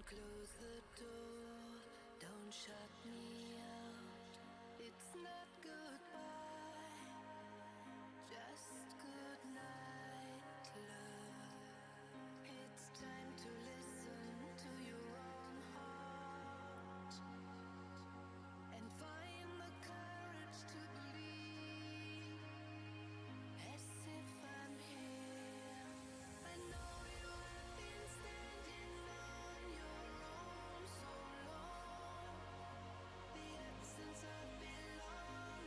Close the door, don't shut me out. It's not goodbye, just good night, love. It's time to listen to your own heart and find the courage to believe as if I'm here. I know you have been standing on your own so long. The absence of belonging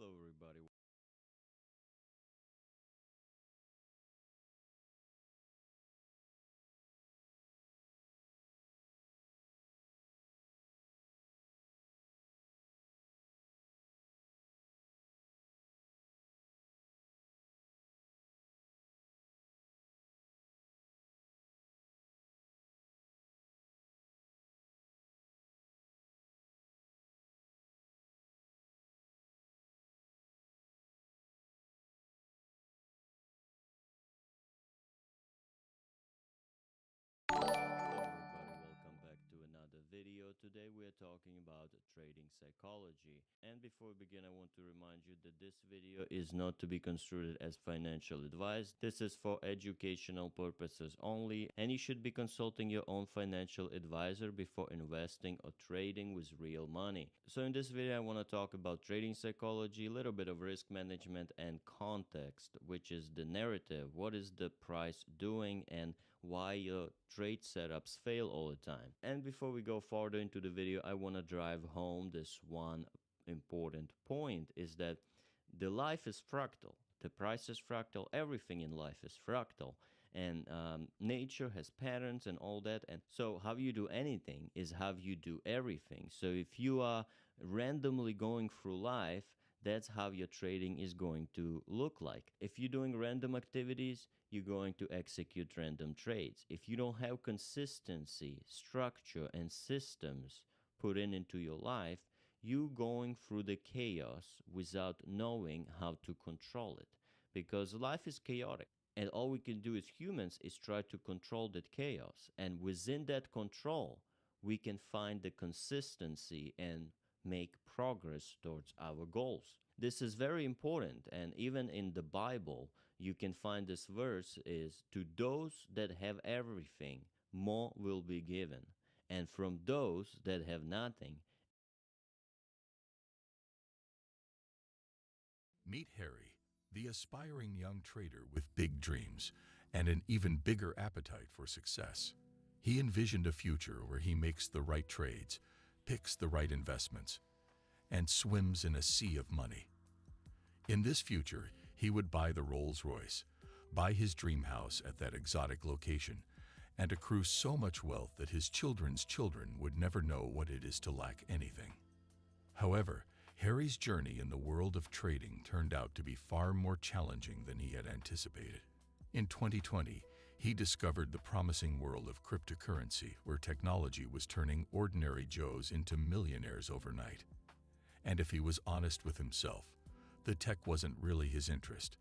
Hello, everybody. Hello, everybody. Welcome back to another video. Today, we are talking about trading psychology. And before we begin, I want to remind you that this video is not to be construed as financial advice. This is for educational purposes only, and you should be consulting your own financial advisor before investing or trading with real money. So, in this video, I want to talk about trading psychology, a little bit of risk management, and context, which is the narrative. What is the price doing, and why your trade setups fail all the time. And before we go further into the video, I want to drive home this one important point is that the life is fractal. The price is fractal. Everything in life is fractal. And nature has patterns and all that. And so how you do anything is how you do everything. So if you are randomly going through life, that's how your trading is going to look like. If you're doing random activities, you're going to execute random trades. If you don't have consistency, structure, and systems put into your life, you going through the chaos without knowing how to control it. Because life is chaotic. And all we can do as humans is try to control that chaos. And within that control, we can find the consistency and make progress towards our goals. This is very important, and even in the Bible, you can find this verse is to those that have everything, more will be given, and from those that have nothing. Meet Harry, the aspiring young trader with big dreams and an even bigger appetite for success. He envisioned a future where he makes the right trades, picks the right investments, and swims in a sea of money. In this future, he would buy the Rolls-Royce, buy his dream house at that exotic location, and accrue so much wealth that his children's children would never know what it is to lack anything. However, Harry's journey in the world of trading turned out to be far more challenging than he had anticipated. In 2020, he discovered the promising world of cryptocurrency, where technology was turning ordinary Joes into millionaires overnight. And if he was honest with himself, the tech wasn't really his interest.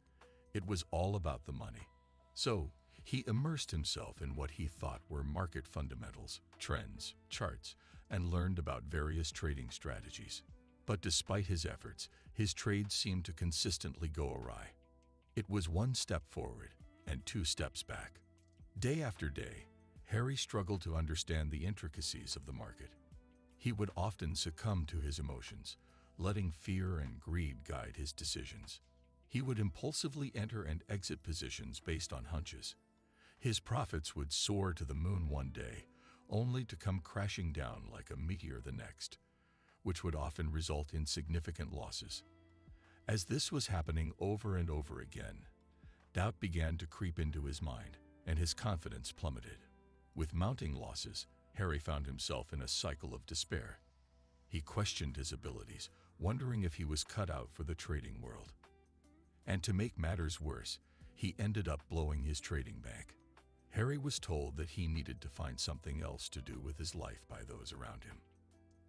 It was all about the money. So, he immersed himself in what he thought were market fundamentals, trends, charts, and learned about various trading strategies. But despite his efforts, his trades seemed to consistently go awry. It was one step forward and two steps back. Day after day, Harry struggled to understand the intricacies of the market. He would often succumb to his emotions, letting fear and greed guide his decisions. He would impulsively enter and exit positions based on hunches. His profits would soar to the moon one day, only to come crashing down like a meteor the next, which would often result in significant losses. As this was happening over and over again, doubt began to creep into his mind, and his confidence plummeted. With mounting losses, Harry found himself in a cycle of despair. He questioned his abilities, wondering if he was cut out for the trading world. And to make matters worse, he ended up blowing his trading bank. Harry was told that he needed to find something else to do with his life by those around him.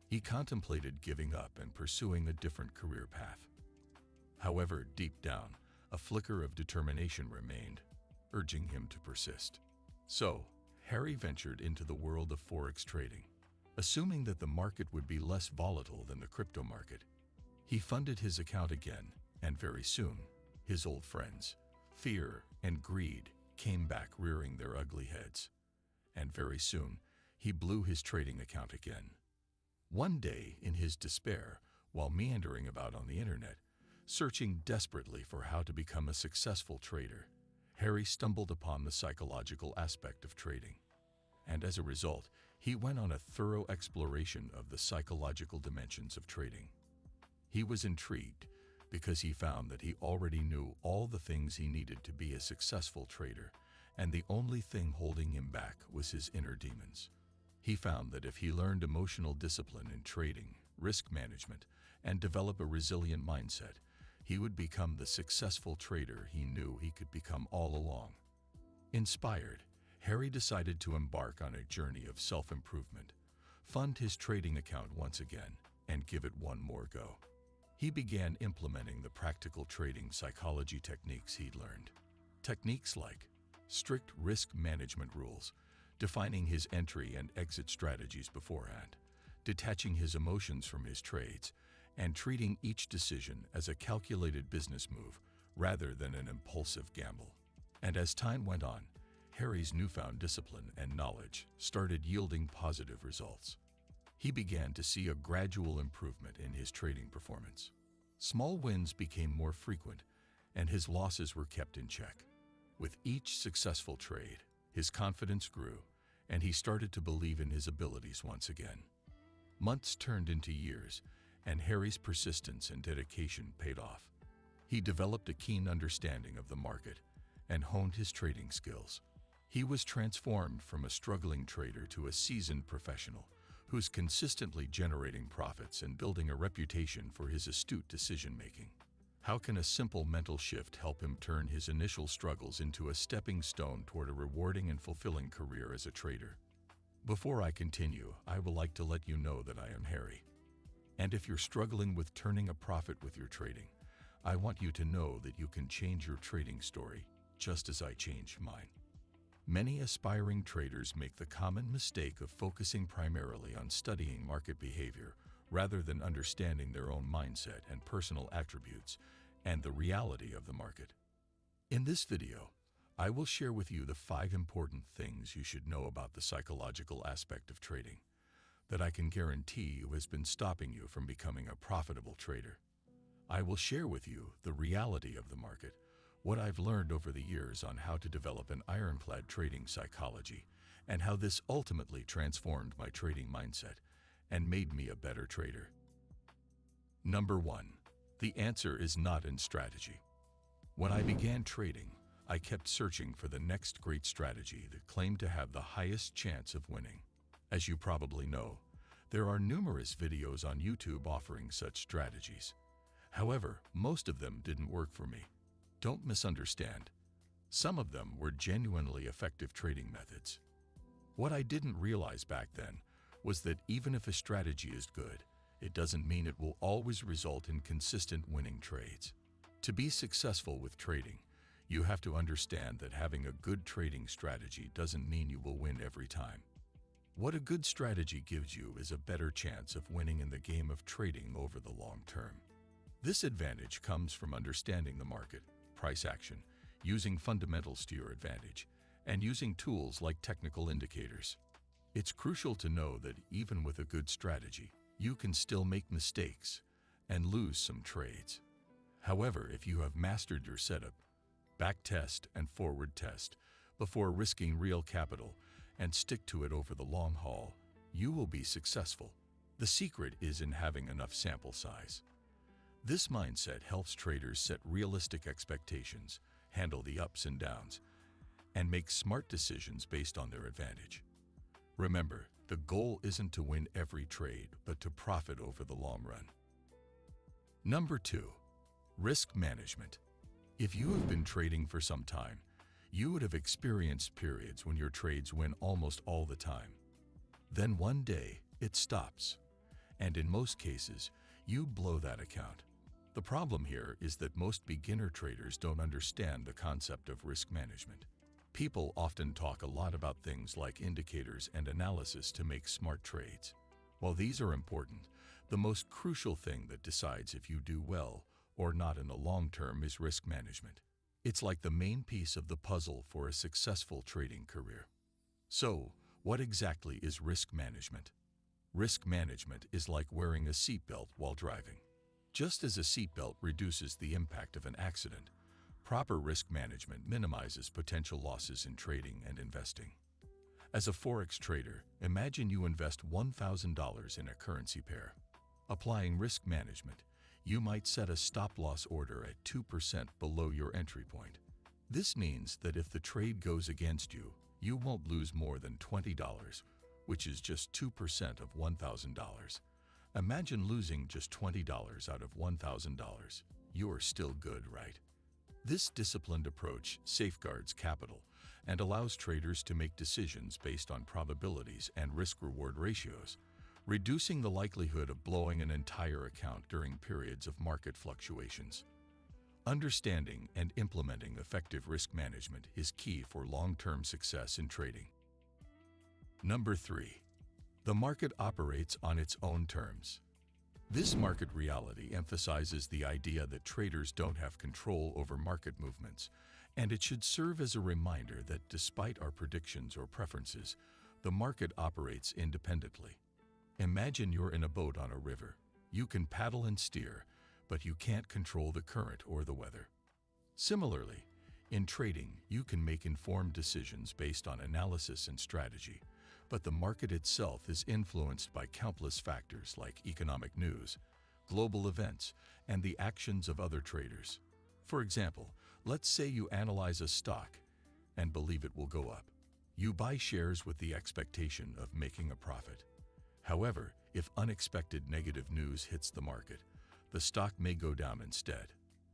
He contemplated giving up and pursuing a different career path. However, deep down, a flicker of determination remained, urging him to persist. So, Harry ventured into the world of forex trading. Assuming that the market would be less volatile than the crypto market, he funded his account again, and very soon, his old friends, fear and greed, came back rearing their ugly heads. And very soon, he blew his trading account again. One day, in his despair, while meandering about on the internet, searching desperately for how to become a successful trader, Harry stumbled upon the psychological aspect of trading. And as a result, he went on a thorough exploration of the psychological dimensions of trading. He was intrigued because he found that he already knew all the things he needed to be a successful trader, and the only thing holding him back was his inner demons. He found that if he learned emotional discipline in trading, risk management, and develop a resilient mindset, he would become the successful trader he knew he could become all along. Inspired, Harry decided to embark on a journey of self-improvement, fund his trading account once again, and give it one more go. He began implementing the practical trading psychology techniques he'd learned. Techniques like strict risk management rules, defining his entry and exit strategies beforehand, detaching his emotions from his trades, and treating each decision as a calculated business move rather than an impulsive gamble. And as time went on, Harry's newfound discipline and knowledge started yielding positive results. He began to see a gradual improvement in his trading performance. Small wins became more frequent, and his losses were kept in check. With each successful trade, his confidence grew, and he started to believe in his abilities once again. Months turned into years, and Harry's persistence and dedication paid off. He developed a keen understanding of the market and honed his trading skills. He was transformed from a struggling trader to a seasoned professional who's consistently generating profits and building a reputation for his astute decision-making. How can a simple mental shift help him turn his initial struggles into a stepping stone toward a rewarding and fulfilling career as a trader? Before I continue, I would like to let you know that I am Harry. And if you're struggling with turning a profit with your trading, I want you to know that you can change your trading story, just as I changed mine. Many aspiring traders make the common mistake of focusing primarily on studying market behavior rather than understanding their own mindset and personal attributes and the reality of the market. In this video, I will share with you the 5 important things you should know about the psychological aspect of trading that I can guarantee you has been stopping you from becoming a profitable trader. I will share with you the reality of the market, what I've learned over the years on how to develop an ironclad trading psychology, and how this ultimately transformed my trading mindset and made me a better trader. Number 1. The answer is not in strategy. When I began trading, I kept searching for the next great strategy that claimed to have the highest chance of winning. As you probably know, there are numerous videos on YouTube offering such strategies. However, most of them didn't work for me. Don't misunderstand. Some of them were genuinely effective trading methods. What I didn't realize back then was that even if a strategy is good, it doesn't mean it will always result in consistent winning trades. To be successful with trading, you have to understand that having a good trading strategy doesn't mean you will win every time. What a good strategy gives you is a better chance of winning in the game of trading over the long term. This advantage comes from understanding the market, price action, using fundamentals to your advantage, and using tools like technical indicators. It's crucial to know that even with a good strategy, you can still make mistakes and lose some trades. However, if you have mastered your setup, back test and forward test before risking real capital and stick to it over the long haul, you will be successful. The secret is in having enough sample size. This mindset helps traders set realistic expectations, handle the ups and downs, and make smart decisions based on their advantage. Remember, the goal isn't to win every trade, but to profit over the long run. Number 2. Risk management. If you have been trading for some time, you would have experienced periods when your trades win almost all the time. Then one day, it stops, and in most cases, you blow that account. The problem here is that most beginner traders don't understand the concept of risk management. People often talk a lot about things like indicators and analysis to make smart trades. While these are important, the most crucial thing that decides if you do well or not in the long term is risk management. It's like the main piece of the puzzle for a successful trading career. So, what exactly is risk management? Risk management is like wearing a seatbelt while driving. Just as a seatbelt reduces the impact of an accident, proper risk management minimizes potential losses in trading and investing. As a forex trader, imagine you invest $1,000 in a currency pair. Applying risk management, you might set a stop-loss order at 2% below your entry point. This means that if the trade goes against you, you won't lose more than $20, which is just 2% of $1,000. Imagine losing just $20 out of $1,000. You're still good, right? This disciplined approach safeguards capital and allows traders to make decisions based on probabilities and risk-reward ratios, reducing the likelihood of blowing an entire account during periods of market fluctuations. Understanding and implementing effective risk management is key for long-term success in trading. Number 3. The market operates on its own terms. This market reality emphasizes the idea that traders don't have control over market movements, and it should serve as a reminder that despite our predictions or preferences, the market operates independently. Imagine you're in a boat on a river. You can paddle and steer, but you can't control the current or the weather. Similarly, in trading, you can make informed decisions based on analysis and strategy, but the market itself is influenced by countless factors like economic news, global events, and the actions of other traders. For example, let's say you analyze a stock and believe it will go up. You buy shares with the expectation of making a profit. However, if unexpected negative news hits the market, the stock may go down instead.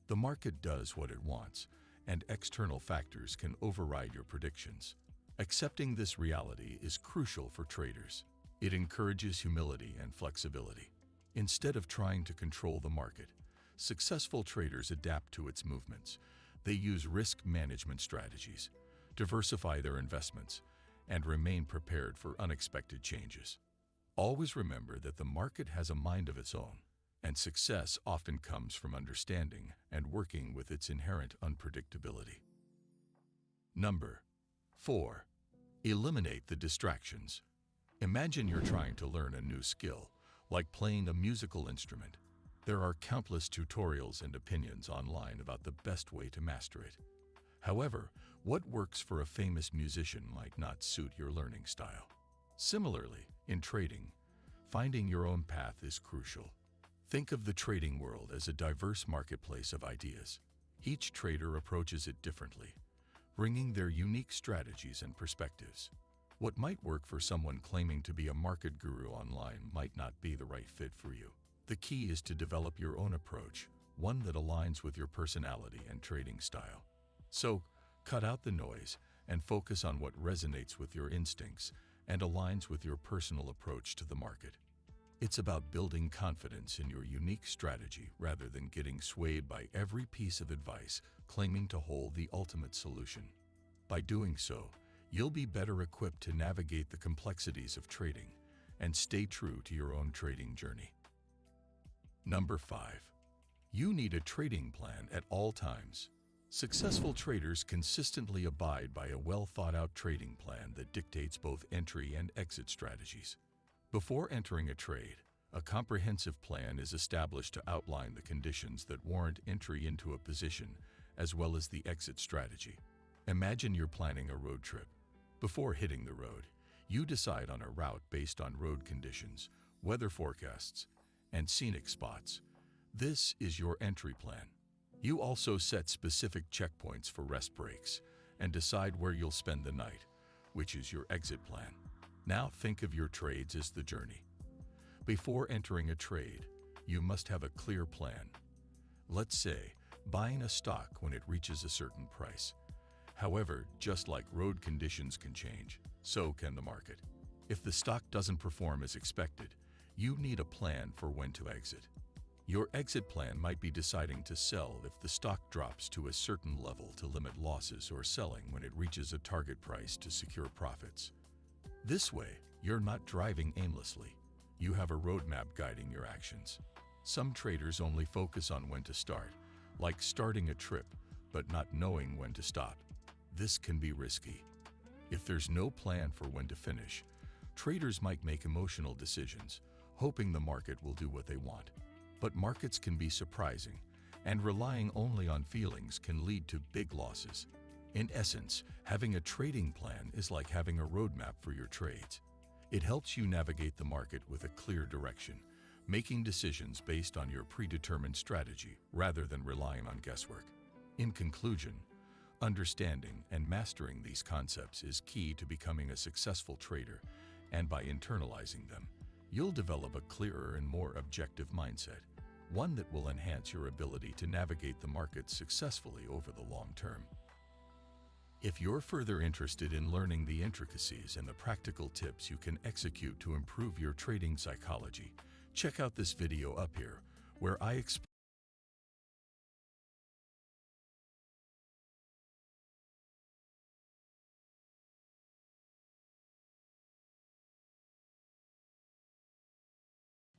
The market does what it wants, and external factors can override your predictions. Accepting this reality is crucial for traders. It encourages humility and flexibility. Instead of trying to control the market, successful traders adapt to its movements. They use risk management strategies, diversify their investments, and remain prepared for unexpected changes. Always remember that the market has a mind of its own, and success often comes from understanding and working with its inherent unpredictability. Number 4. Eliminate the distractions. Imagine you're trying to learn a new skill, like playing a musical instrument. There are countless tutorials and opinions online about the best way to master it. However, what works for a famous musician might not suit your learning style. Similarly, in trading, finding your own path is crucial. Think of the trading world as a diverse marketplace of ideas. Each trader approaches it differently, bringing their unique strategies and perspectives. What might work for someone claiming to be a market guru online might not be the right fit for you. The key is to develop your own approach, one that aligns with your personality and trading style. So, cut out the noise and focus on what resonates with your instincts and aligns with your personal approach to the market. It's about building confidence in your unique strategy rather than getting swayed by every piece of advice claiming to hold the ultimate solution. By doing so, you'll be better equipped to navigate the complexities of trading and stay true to your own trading journey. Number 5. You need a trading plan at all times. Successful traders consistently abide by a well-thought-out trading plan that dictates both entry and exit strategies. Before entering a trade, a comprehensive plan is established to outline the conditions that warrant entry into a position, as well as the exit strategy. Imagine you're planning a road trip. Before hitting the road, you decide on a route based on road conditions, weather forecasts, and scenic spots. This is your entry plan. You also set specific checkpoints for rest breaks and decide where you'll spend the night, which is your exit plan. Now think of your trades as the journey. Before entering a trade, you must have a clear plan. Let's say, buying a stock when it reaches a certain price. However, just like road conditions can change, so can the market. If the stock doesn't perform as expected, you need a plan for when to exit. Your exit plan might be deciding to sell if the stock drops to a certain level to limit losses, or selling when it reaches a target price to secure profits. This way, you're not driving aimlessly. You have a roadmap guiding your actions. Some traders only focus on when to start, like starting a trip, but not knowing when to stop. This can be risky. If there's no plan for when to finish, traders might make emotional decisions, hoping the market will do what they want. But markets can be surprising, and relying only on feelings can lead to big losses. In essence, having a trading plan is like having a roadmap for your trades. It helps you navigate the market with a clear direction, making decisions based on your predetermined strategy rather than relying on guesswork. In conclusion, understanding and mastering these concepts is key to becoming a successful trader, and by internalizing them, you'll develop a clearer and more objective mindset, one that will enhance your ability to navigate the markets successfully over the long term. If you're further interested in learning the intricacies and the practical tips you can execute to improve your trading psychology, check out this video up here, where I explain.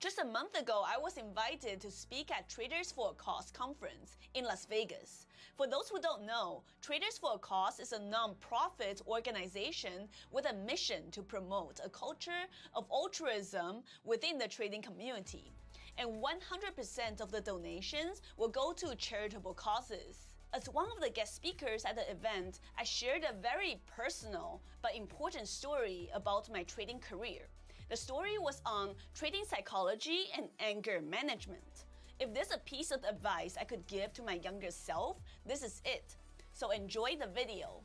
Just a month ago, I was invited to speak at Traders for a Cause conference in Las Vegas. For those who don't know, Traders for a Cause is a non-profit organization with a mission to promote a culture of altruism within the trading community. And 100% of the donations will go to charitable causes. As one of the guest speakers at the event, I shared a very personal but important story about my trading career. The story was on trading psychology and anger management. If there's a piece of advice I could give to my younger self, this is it. So enjoy the video.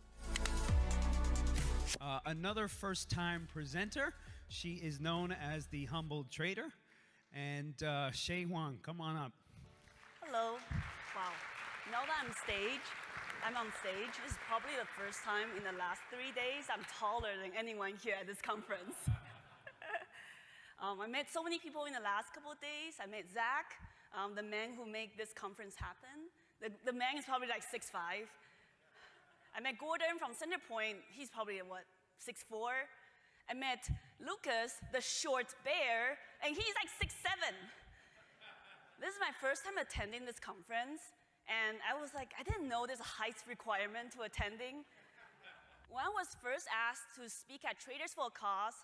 Another first-time presenter. She is known as the Humble Trader. And Shay Huang, come on up. Hello. Wow. Now that I'm on stage. This is probably the first time in the last 3 days I'm taller than anyone here at this conference. I met so many people in the last couple of days. I met Zach, the man who made this conference happen. The man is probably like 6'5". I met Gordon from Centerpoint. He's probably, 6'4". I met Lucas, the short bear, and he's like 6'7". This is my first time attending this conference, and I was like, I didn't know there's a height requirement to attending. When I was first asked to speak at Traders for a Cause,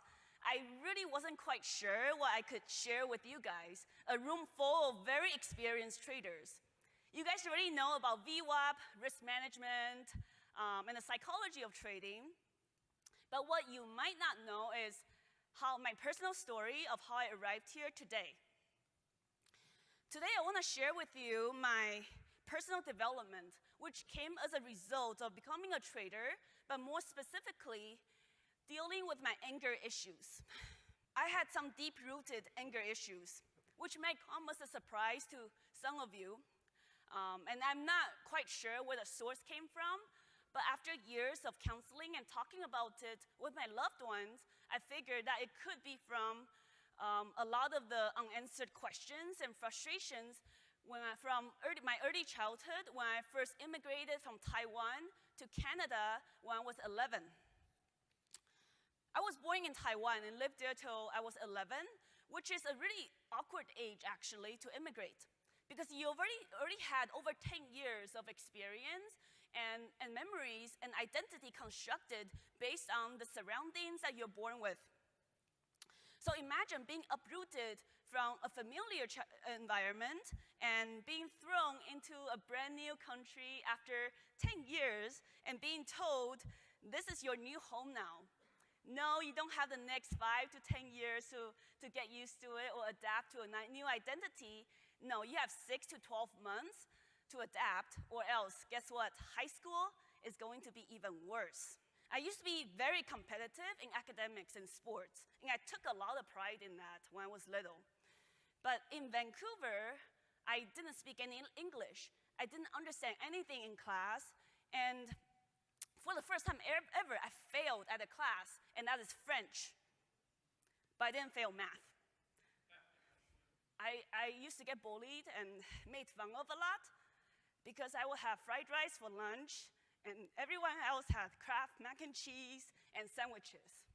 I really wasn't quite sure what I could share with you guys, a room full of very experienced traders. You guys already know about VWAP, risk management, and the psychology of trading. But what you might not know is my personal story of how I arrived here today. Today, I want to share with you my personal development, which came as a result of becoming a trader, but more specifically, dealing with my anger issues. I had some deep-rooted anger issues, which might come as a surprise to some of you. And I'm not quite sure where the source came from, but after years of counseling and talking about it with my loved ones, I figured that it could be from a lot of the unanswered questions and frustrations from my early childhood when I first immigrated from Taiwan to Canada when I was 11. I was born in Taiwan and lived there till I was 11, which is a really awkward age, actually, to immigrate. Because you already had over 10 years of experience and memories and identity constructed based on the surroundings that you're born with. So imagine being uprooted from a familiar environment and being thrown into a brand new country after 10 years and being told, this is your new home now. No, you don't have the next 5 to 10 years to get used to it or adapt to a new identity. No, you have 6 to 12 months to adapt, or else, guess what? High school is going to be even worse. I used to be very competitive in academics and sports, and I took a lot of pride in that when I was little. But in Vancouver, I didn't speak any English. I didn't understand anything in class, and for the first time ever, I failed at a class, and that is French. But I didn't fail math. I used to get bullied and made fun of a lot because I would have fried rice for lunch, and everyone else had Kraft mac and cheese and sandwiches.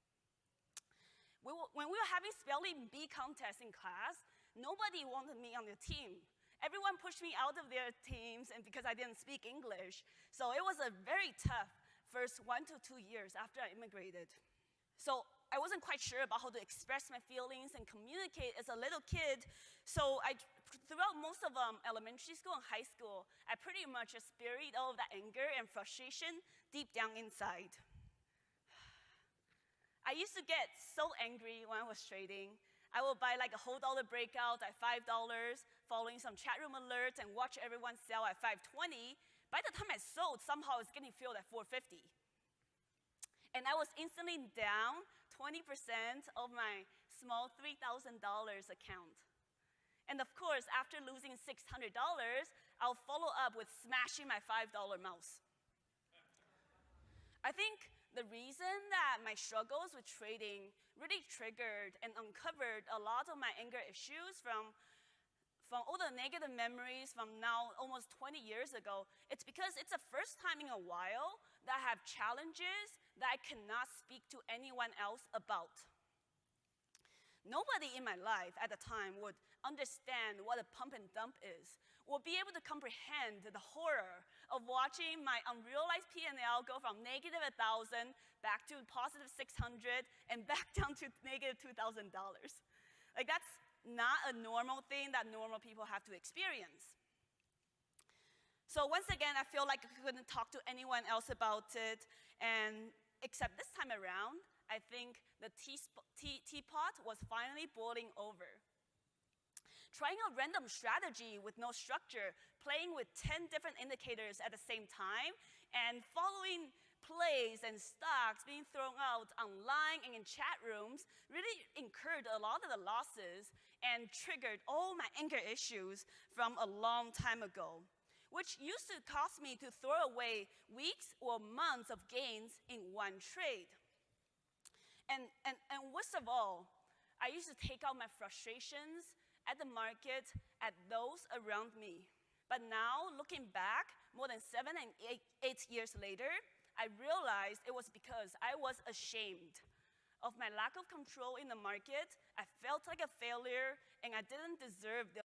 When we were having spelling bee contests in class, nobody wanted me on the team. Everyone pushed me out of their teams and because I didn't speak English. So it was a very tough first 1 to 2 years after I immigrated. So I wasn't quite sure about how to express my feelings and communicate as a little kid. So throughout most of elementary school and high school, I pretty much just buried all of that anger and frustration deep down inside. I used to get so angry when I was trading. I will buy like a whole dollar breakout at $5, following some chat room alerts and watch everyone sell at 520. By the time I sold, somehow it's getting filled at 450. And I was instantly down 20% of my small $3,000 account. And of course, after losing $600, I'll follow up with smashing my $5 mouse. I think the reason that my struggles with trading really triggered and uncovered a lot of my anger issues from all the negative memories from now almost 20 years ago, it's because it's the first time in a while that I have challenges that I cannot speak to anyone else about. Nobody in my life at the time would understand what a pump and dump is, will be able to comprehend the horror of watching my unrealized P&L go from negative $1,000 back to positive $600 and back down to negative $2,000. Like, that's not a normal thing that normal people have to experience. So once again, I feel like I couldn't talk to anyone else about it, and except this time around, I think the teapot was finally boiling over. Trying a random strategy with no structure, playing with 10 different indicators at the same time, and following plays and stocks being thrown out online and in chat rooms really incurred a lot of the losses and triggered all my anger issues from a long time ago, which used to cost me to throw away weeks or months of gains in one trade. And worst of all, I used to take out my frustrations at the market, at those around me. But now, looking back, more than 7 and 8 years later, I realized it was because I was ashamed of my lack of control in the market. I felt like a failure, and I didn't deserve the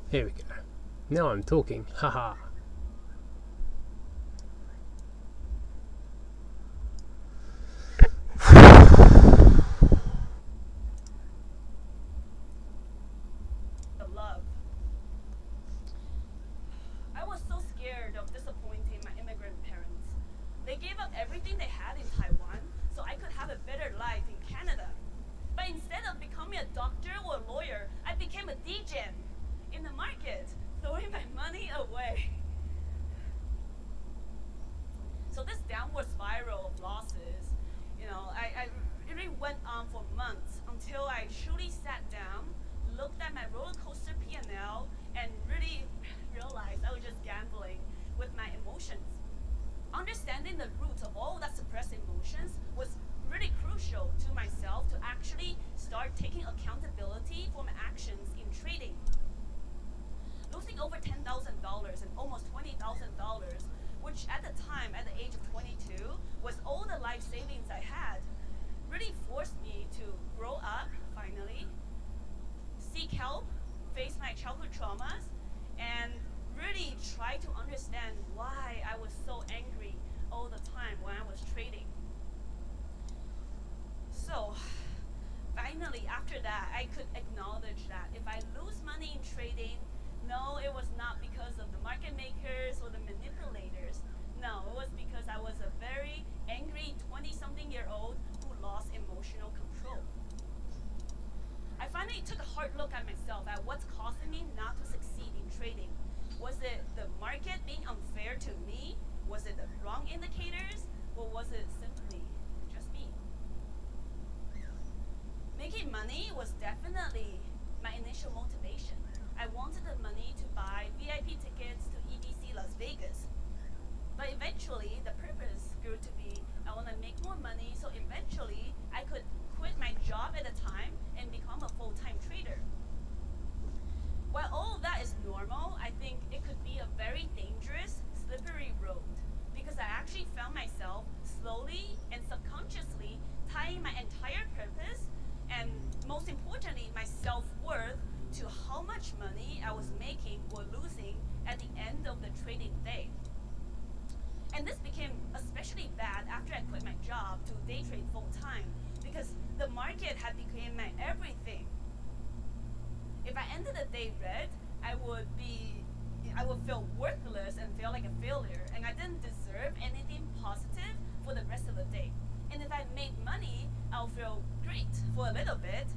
Here we go. Now I'm talking. Haha. The love. I was so scared of disappointing my immigrant parents. They gave up everything they had in Taiwan so I could have a better life in Canada. But instead of becoming a doctor or a lawyer, I became a DJ in the market, throwing my money away. So this downward spiral of losses, I really went on for months until I truly sat down, looked at my roller coaster P&L, and really realized I was just gambling with my emotions. Understanding the roots of all that suppressed emotions was really crucial to myself to actually start taking accountability for my actions in trading. Losing over $10,000 and almost $20,000, which at the time, at the age of 22, was all the life savings I had, really forced me to grow up, finally, seek help, face my childhood traumas, and really try to understand why I was so angry all the time when I was trading. So, finally, after that, I could acknowledge that if I lose money in trading, no, it was not because of the market makers or the manipulators. No, it was because I was a very angry 20-something-year-old who lost emotional control. I finally took a hard look at myself, at what's causing me not to succeed in trading. Was it the market being unfair to me? Was it the wrong indicators? Or was it simply just me? Making money was definitely my initial motivation. I wanted the money to buy VIP tickets to EBC Las Vegas. But eventually, the purpose grew to be, I want to make more money, so eventually I could quit my job at the time and become a full-time trader. While all of that is normal, I think it could be a very dangerous, slippery road, because I actually found myself slowly and subconsciously tying my entire purpose and, most importantly, my self-worth to how much money I was making or losing at the end of the trading day. And this became especially bad after I quit my job to day trade full-time, because the market had become my everything. If I ended the day red, I would feel worthless and feel like a failure, and I didn't deserve anything positive for the rest of the day. And if I made money, I'll feel great for a little bit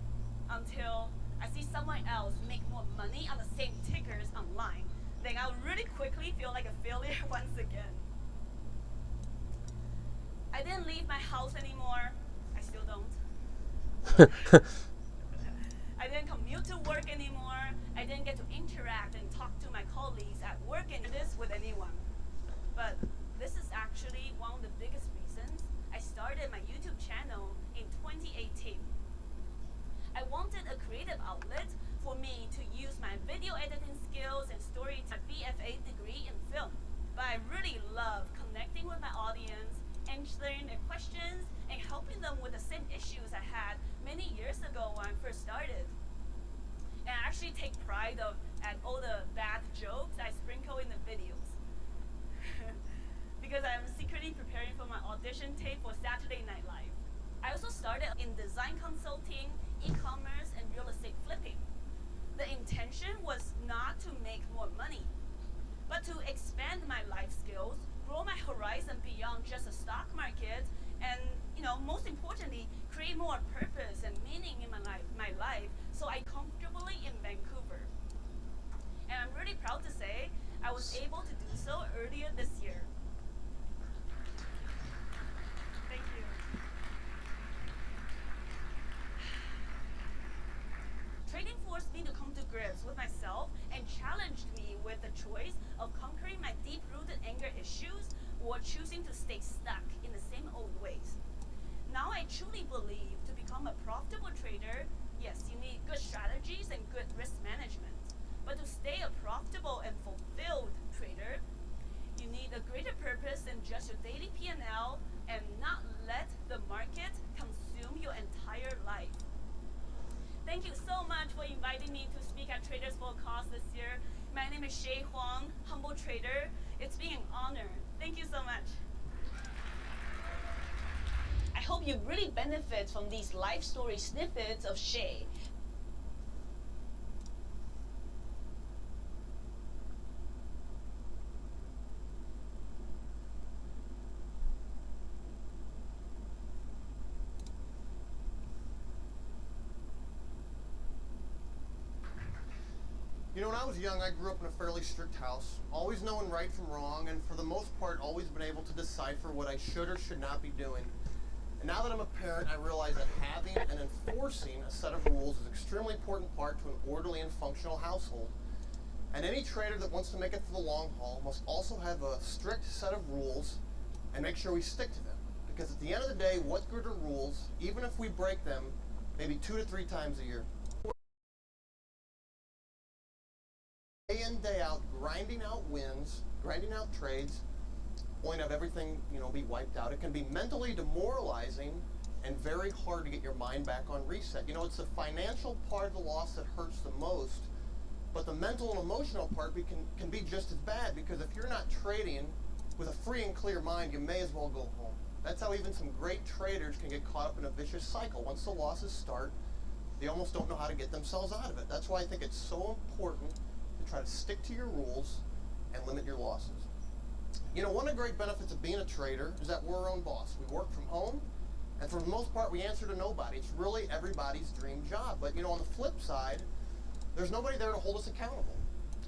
until I see someone else make more money on the same tickers online. Then I'll really quickly feel like a failure once again. I didn't leave my house anymore. I still don't. I didn't commute to work anymore. I didn't get to interact and talk to my colleagues at work and do this with anyone. But this is actually one of the biggest reasons I started my YouTube channel in 2018. I wanted a creative outlet for me to use my video editing skills and story to BFA degree in film. But I really love connecting with my audience, answering their questions, and helping them with the same issues I had many years ago when I first started. And I actually take pride at all the bad jokes I sprinkle in the videos. Because I'm secretly preparing for my audition tape for Saturday Night Live. I also started in design consulting, e-commerce, and real estate flipping. The intention was not to make more money, but to expand my life skills, grow my horizon beyond just the stock market, and most importantly, create more purpose and meaning in my life, so I comfortably in Vancouver. And I'm really proud to say I was able to do so earlier this year. Thank you. Trading forced me to come to grips with myself and challenged me with the choice of conquering my deep-rooted anger issues or choosing to stay stuck in the same old ways. Now I truly believe to become a profitable trader, yes, you need good strategies and good risk management. But to stay a profitable and fulfilled trader, you need a greater purpose than just your daily P&L and not let the market consume your entire life. Thank you so much for inviting me to speak at Traders for a Cause this year. My name is Shay Huang, humble trader. It's been an honor. Thank you so much. I hope you really benefit from these life story snippets of Shay. You know, when I was young, I grew up in a fairly strict house, always knowing right from wrong, and for the most part, always been able to decipher what I should or should not be doing. And now that I'm a parent, I realize that having and enforcing a set of rules is an extremely important part to an orderly and functional household. And any trader that wants to make it for the long haul must also have a strict set of rules and make sure we stick to them. Because at the end of the day, what good are rules, even if we break them maybe 2 to 3 times a year? Day in, day out, grinding out wins, grinding out trades, only to have everything, be wiped out. It can be mentally demoralizing and very hard to get your mind back on reset. It's the financial part of the loss that hurts the most, but the mental and emotional part can be just as bad, because if you're not trading with a free and clear mind, you may as well go home. That's how even some great traders can get caught up in a vicious cycle. Once the losses start, they almost don't know how to get themselves out of it. That's why I think it's so important to try to stick to your rules and limit your losses. One of the great benefits of being a trader is that we're our own boss. We work from home, and for the most part, we answer to nobody. It's really everybody's dream job. But, on the flip side, there's nobody there to hold us accountable.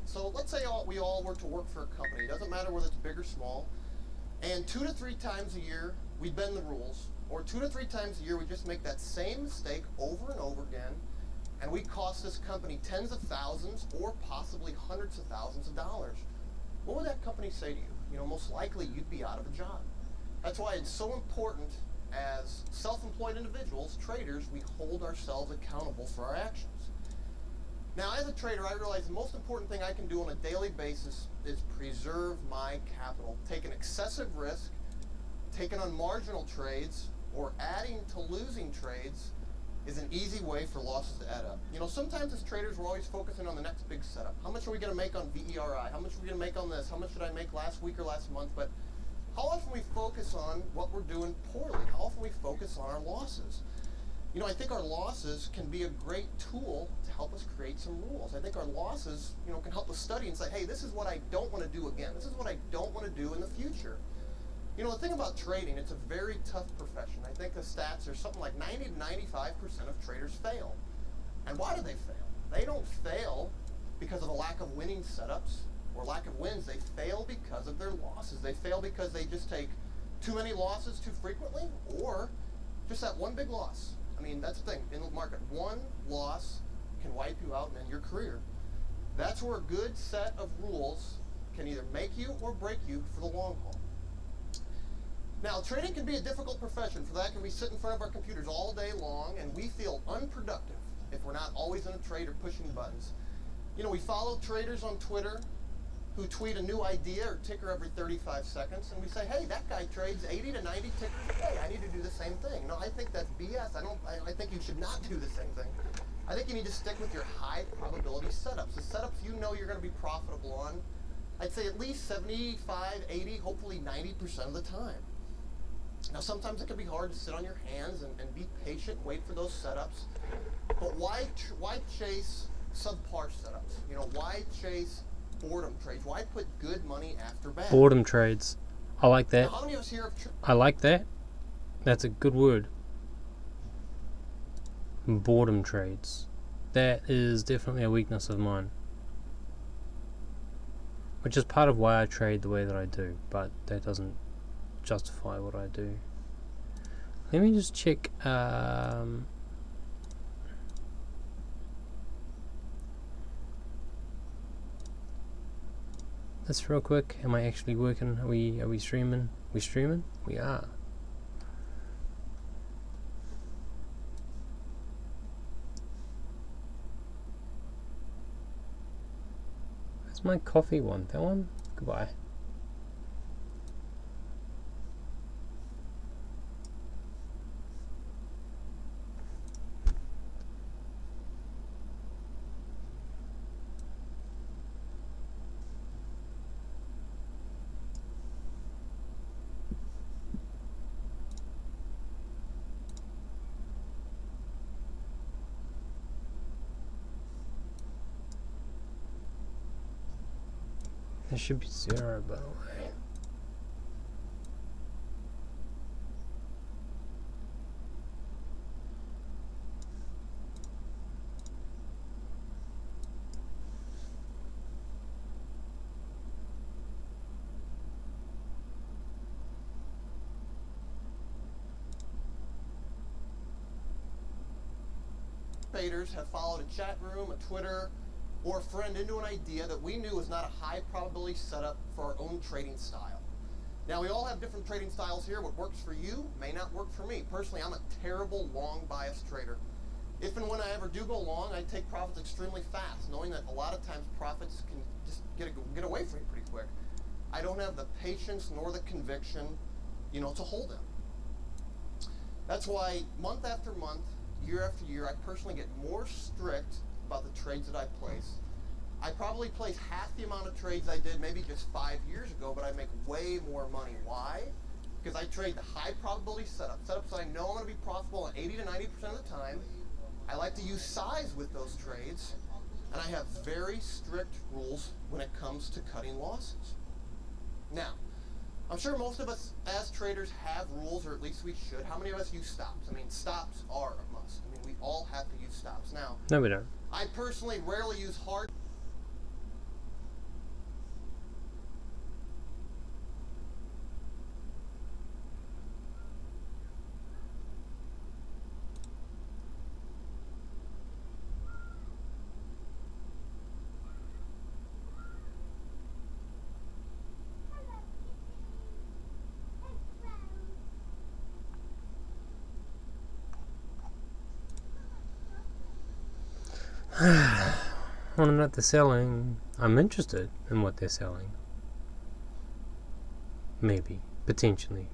So let's say we all were to work for a company. It doesn't matter whether it's big or small. And 2 to 3 times a year, we bend the rules. Or 2 to 3 times a year, we just make that same mistake over and over again. And we cost this company tens of thousands or possibly hundreds of thousands of dollars. What would that company say to you? Most likely you'd be out of a job. That's why it's so important, as self-employed individuals, traders, we hold ourselves accountable for our actions. Now, as a trader, I realize the most important thing I can do on a daily basis is preserve my capital. Taking excessive risk, taking on marginal trades, or adding to losing trades is an easy way for losses to add up. Sometimes as traders, we're always focusing on the next big setup. How much are we going to make on VERI? How much are we going to make on this? How much did I make last week or last month? But how often we focus on what we're doing poorly? How often we focus on our losses? I think our losses can be a great tool to help us create some rules. I think our losses, can help us study and say, hey, this is what I don't want to do again. This is what I don't want to do in the future. The thing about trading, it's a very tough profession. I think the stats are something like 90 to 95% of traders fail. And why do they fail? They don't fail because of a lack of winning setups or lack of wins. They fail because of their losses. They fail because they just take too many losses too frequently, or just that one big loss. That's the thing. In the market, one loss can wipe you out and end your career. That's where a good set of rules can either make you or break you for the long haul. Now, trading can be a difficult profession. For that, we sit in front of our computers all day long, and we feel unproductive if we're not always in a trade or pushing buttons. We follow traders on Twitter who tweet a new idea or ticker every 35 seconds, and we say, hey, that guy trades 80 to 90 tickers a day. I need to do the same thing. No, I think that's BS. I think you should not do the same thing. I think you need to stick with your high probability setups. The setups you're going to be profitable on, I'd say at least 75, 80, hopefully 90% of the time. Now, sometimes it can be hard to sit on your hands and be patient, wait for those setups. But why chase subpar setups? Why chase boredom trades? Why put good money after bad? Boredom trades. I like that. Now, how many of us here have I like that. That's a good word. Boredom trades. That is definitely a weakness of mine. Which is part of why I trade the way that I do, but that doesn't justify what I do. Let me just check this real quick. Am I actually working? Are we streaming? We streaming? We are. Where's my coffee one? That one? Goodbye. It should be 0, by the way. Traders have followed a chat room, a Twitter, or a friend into an idea that we knew was not a high probability setup for our own trading style. Now, we all have different trading styles here. What works for you may not work for me. Personally, I'm a terrible long bias trader. If and when I ever do go long, I take profits extremely fast, knowing that a lot of times profits can just get away from you pretty quick. I don't have the patience nor the conviction, to hold them. That's why month after month, year after year, I personally get more strict about the trades that I place. I probably place half the amount of trades I did maybe just 5 years ago, but I make way more money. Why? Because I trade the high probability setups I know I'm going to be profitable at 80 to 90% of the time. I like to use size with those trades, and I have very strict rules when it comes to cutting losses. Now, I'm sure most of us as traders have rules, or at least we should. How many of us use stops? I mean, stops are a must. I mean, we all have to use stops. Now, No, we don't. I personally rarely use hard. Want to know what they're selling. I'm interested in what they're selling. Maybe. Potentially.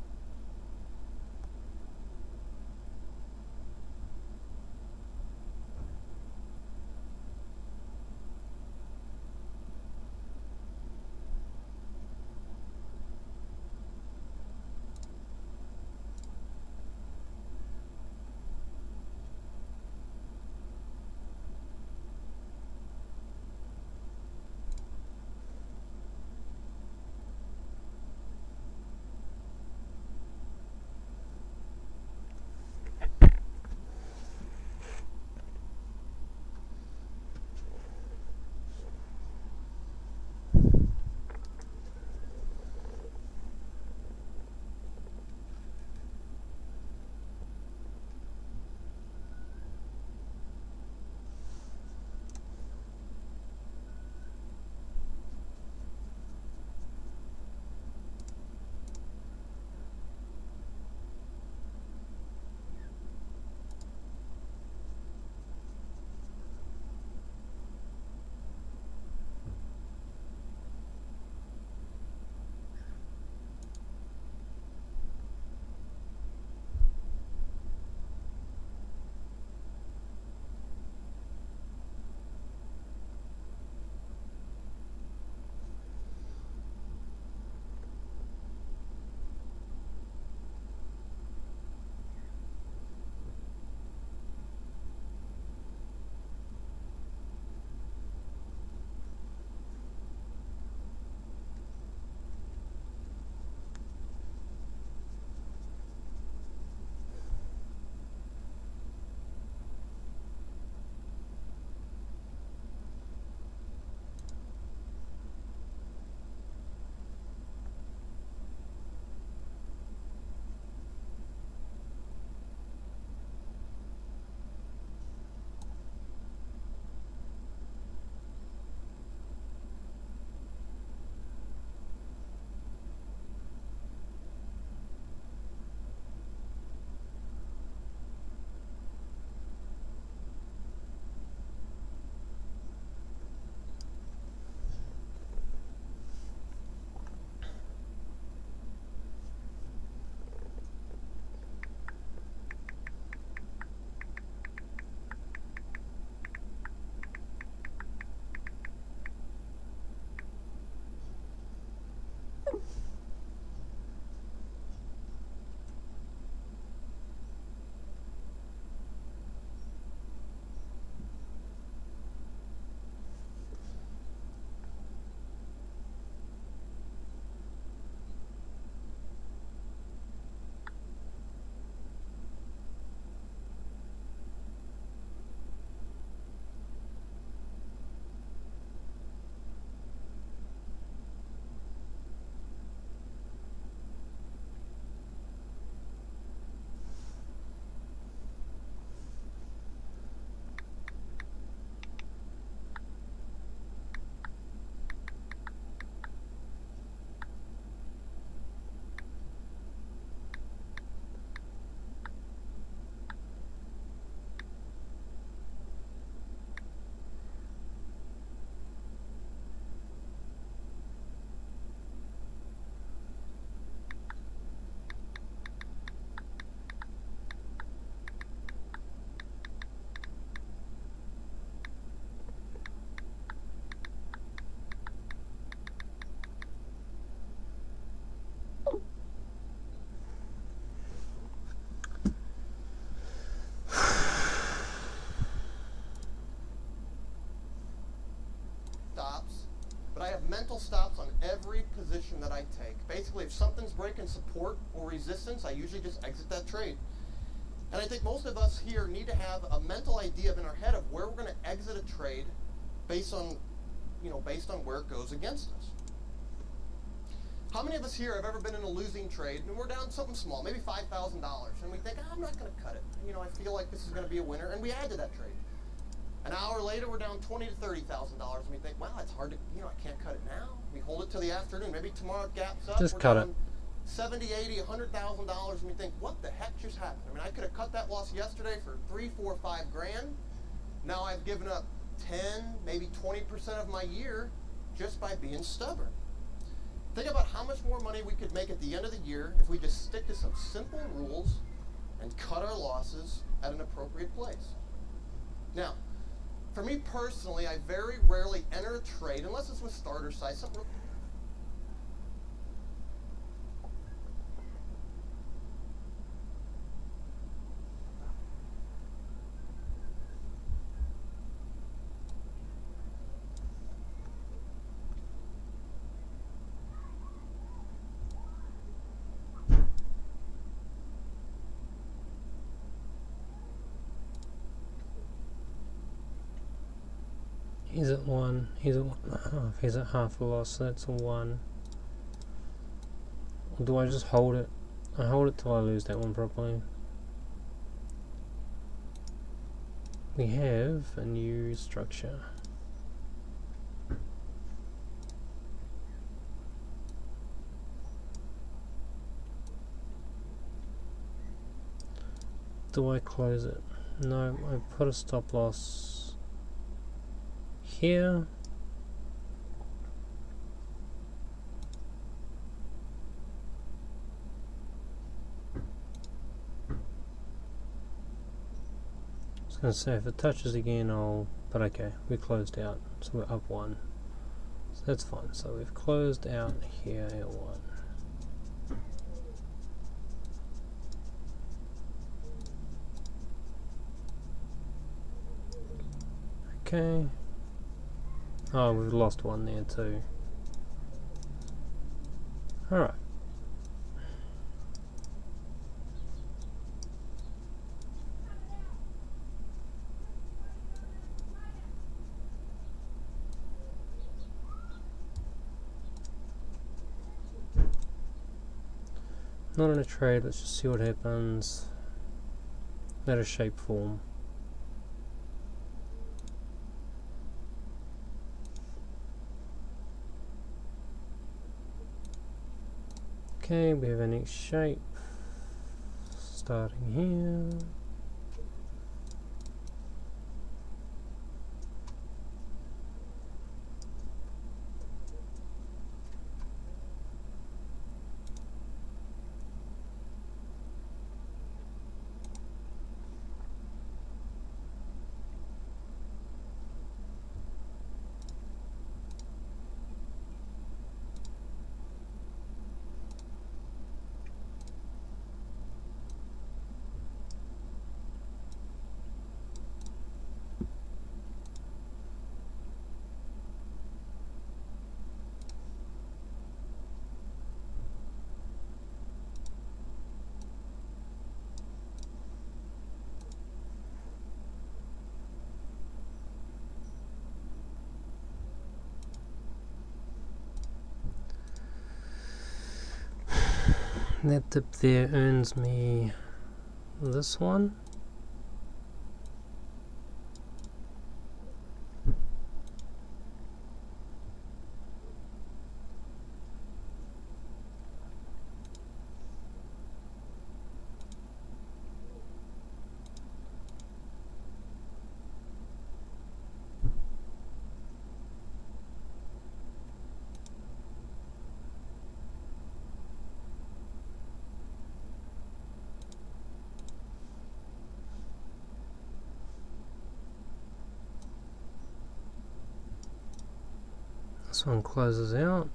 I take. Basically, if something's breaking support or resistance, I usually just exit that trade. And I think most of us here need to have a mental idea in our head of where we're going to exit a trade based on, based on where it goes against us. How many of us here have ever been in a losing trade and we're down something small, maybe $5,000, and we think, I'm not going to cut it. I feel like this is going to be a winner, and we add to that trade. An hour later, we're down $20,000 to $30,000, and we think, wow, it's hard to, I can't cut it now. We hold it till the afternoon. Maybe tomorrow it gaps up. Just we're cut down it. $70,000, $80,000, $100,000, and we think, what the heck just happened? I mean, I could have cut that loss yesterday for 3, 4, 5 grand. Now I've given up 10, maybe 20% of my year just by being stubborn. Think about how much more money we could make at the end of the year if we just stick to some simple rules and cut our losses at an appropriate place. Now, for me personally, I very rarely enter a trade unless it's with starter size. He's at 1, he's at 1.5, he's at half a loss, so that's a 1. Or do I just hold it? I hold it till I lose that one properly. We have a new structure. Do I close it? No, I put a stop loss here. I was going to say if it touches again but okay, we closed out, so we're up 1, so that's fine. So we've closed out here at 1. Okay. Oh, we've lost 1 there too. Alright. Not in a trade, let's just see what happens. Let a shape form. Okay, we have a next shape starting here. That dip there earns me this one. This one closes out.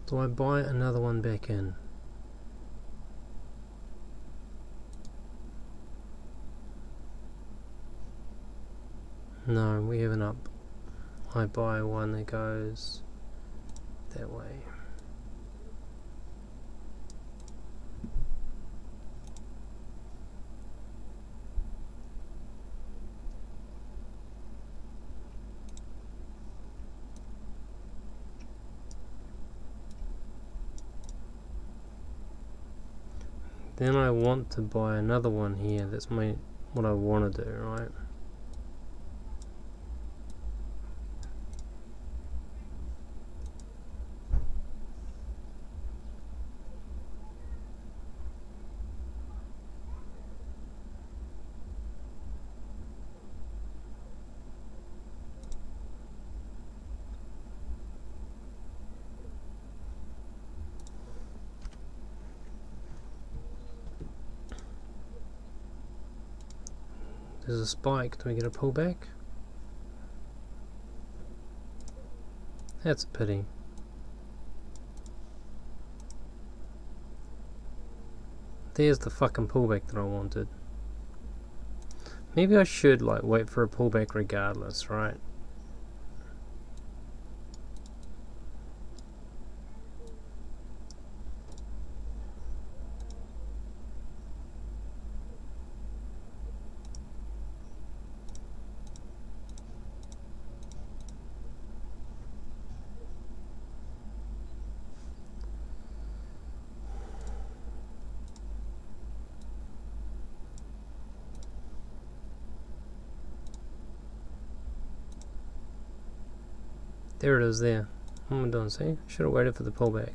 Do I buy another one back in? No, we have an up. I buy one that goes that way. Then I want to buy another one here. That's what I want to do, right? There's a spike. Do we get a pullback? That's a pity. There's the fucking pullback that I wanted. Maybe I should like wait for a pullback regardless, right? There it is there. What am I doing? See? Should have waited for the pullback.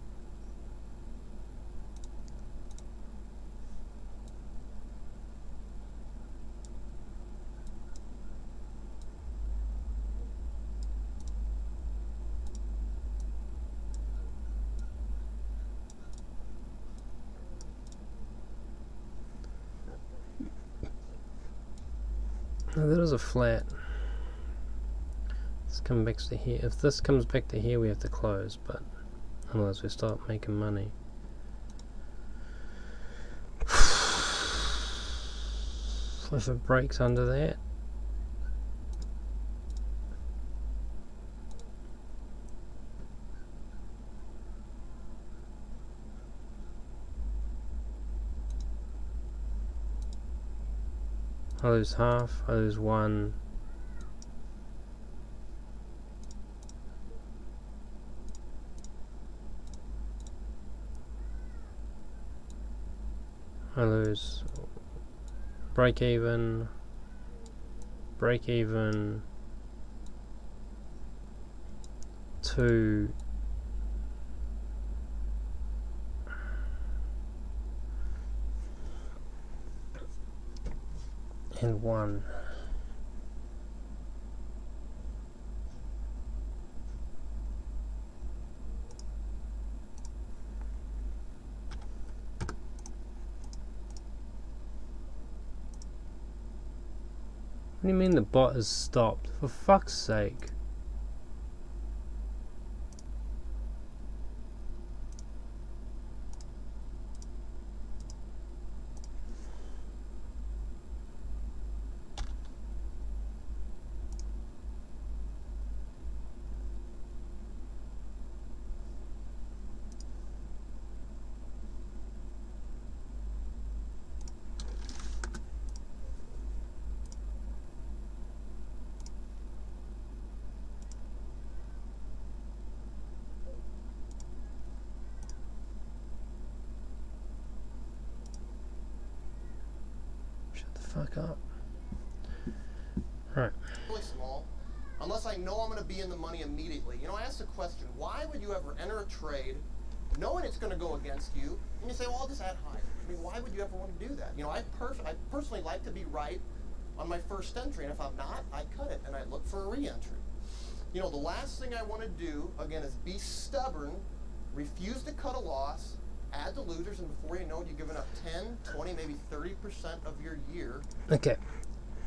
Now that is a flat. Come back to here. If this comes back to here, we have to close, but otherwise we start making money. If it breaks under that, I lose half, I lose one. I lose break even, two, and one. What do you mean the bot has stopped? For fuck's sake. Fuck up. Right. Really small, unless I know I'm going to be in the money immediately. You know, I asked the question, why would you ever enter a trade knowing it's going to go against you, and you say, well, I'll just add higher. I mean, why would you ever want to do that? You know, I personally like to be right on my first entry, and if I'm not, I cut it, and I look for a re-entry. You know, the last thing I want to do, again, is be stubborn, refuse to cut a loss, add the losers, and before you know it, you've given up 10, 20, maybe 30% of your year. Okay.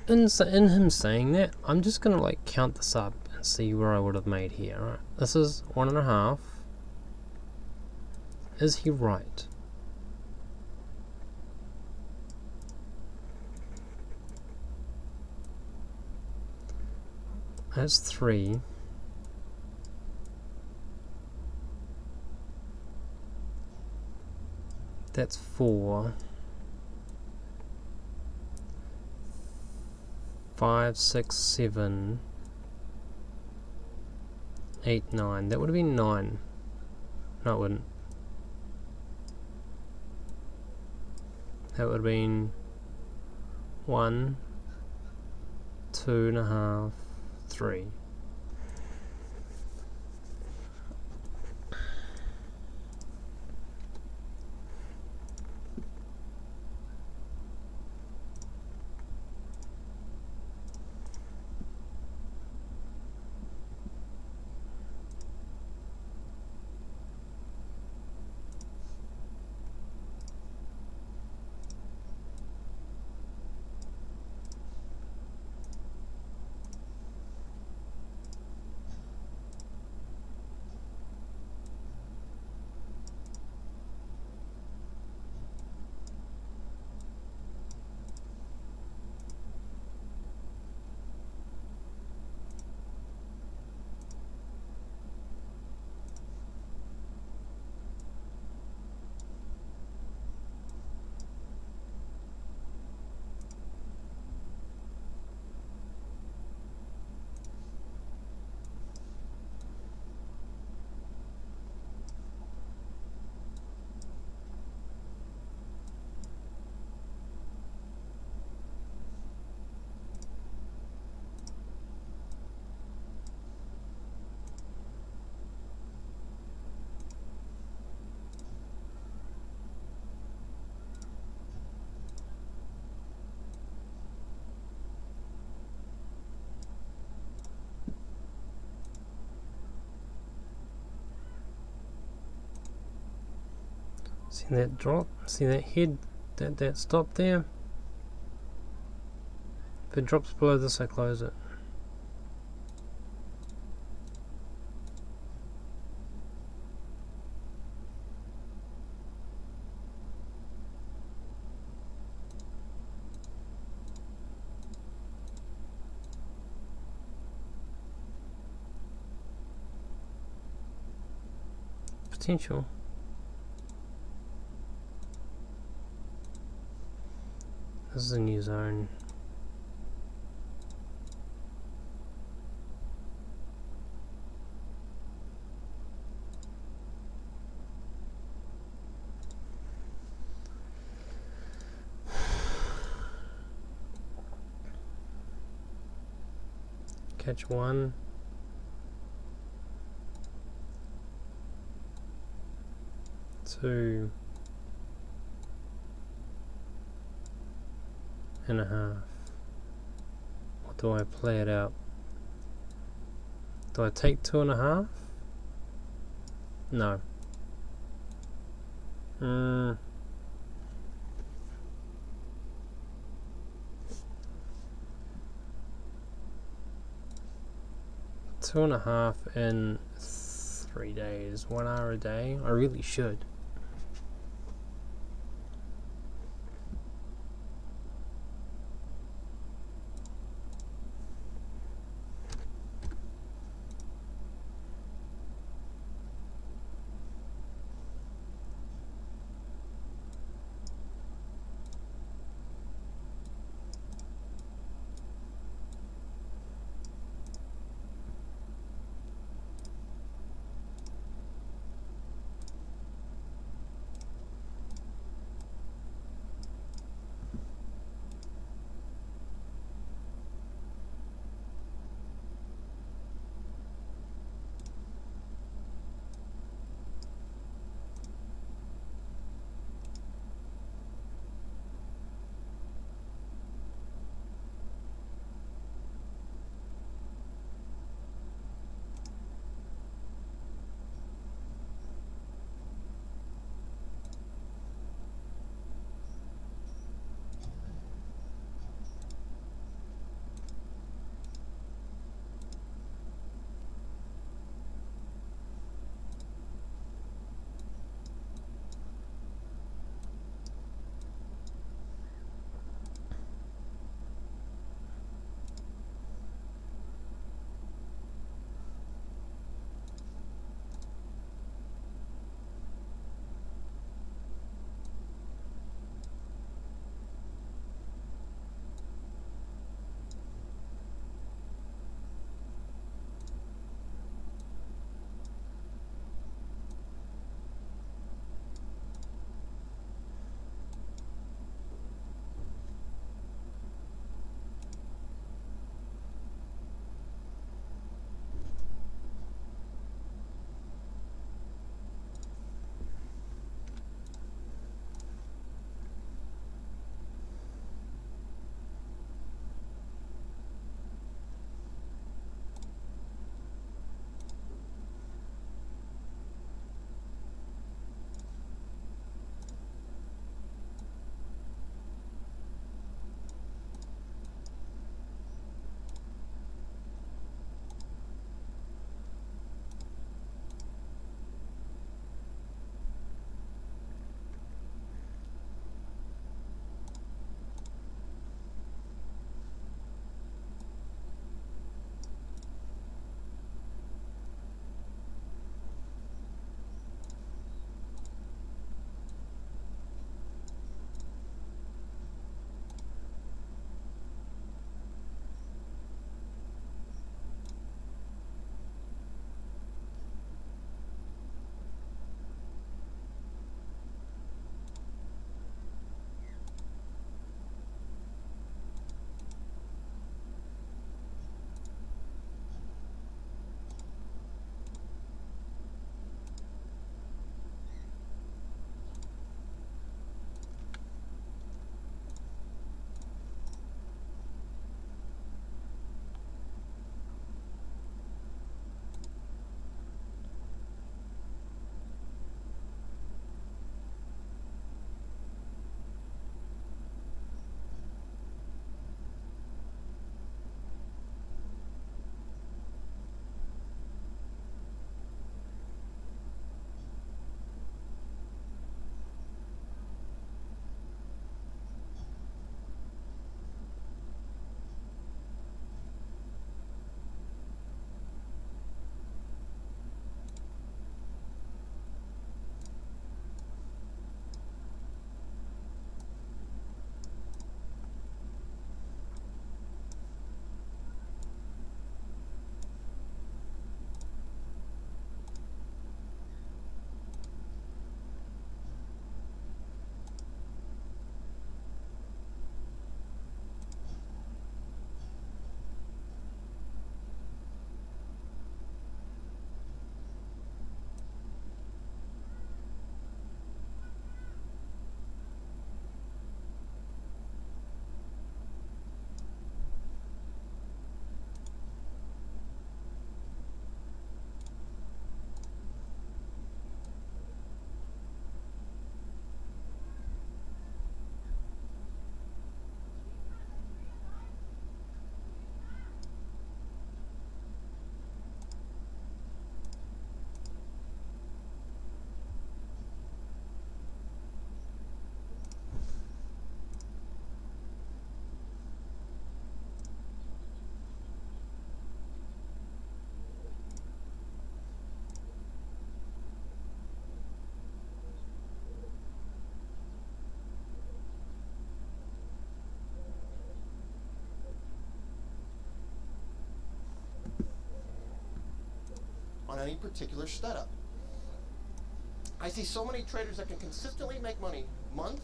In him saying that, I'm just gonna like count this up and see where I would have made here. Right? This is 1.5. Is he right? That's 3. That's 4. 5, 6, 7, 8, 9. That would have been 9. No, it wouldn't. That would have been 1, 2.5, 3. See that drop? See that head? That stop there? If it drops below this, I close it. Potential. This is a new zone. Catch 1. Two and a half. Or do I play it out? Do I take 2.5? No. 2.5 in 3 days. 1 hour a day. I really should. any particular setup. I see so many traders that can consistently make money month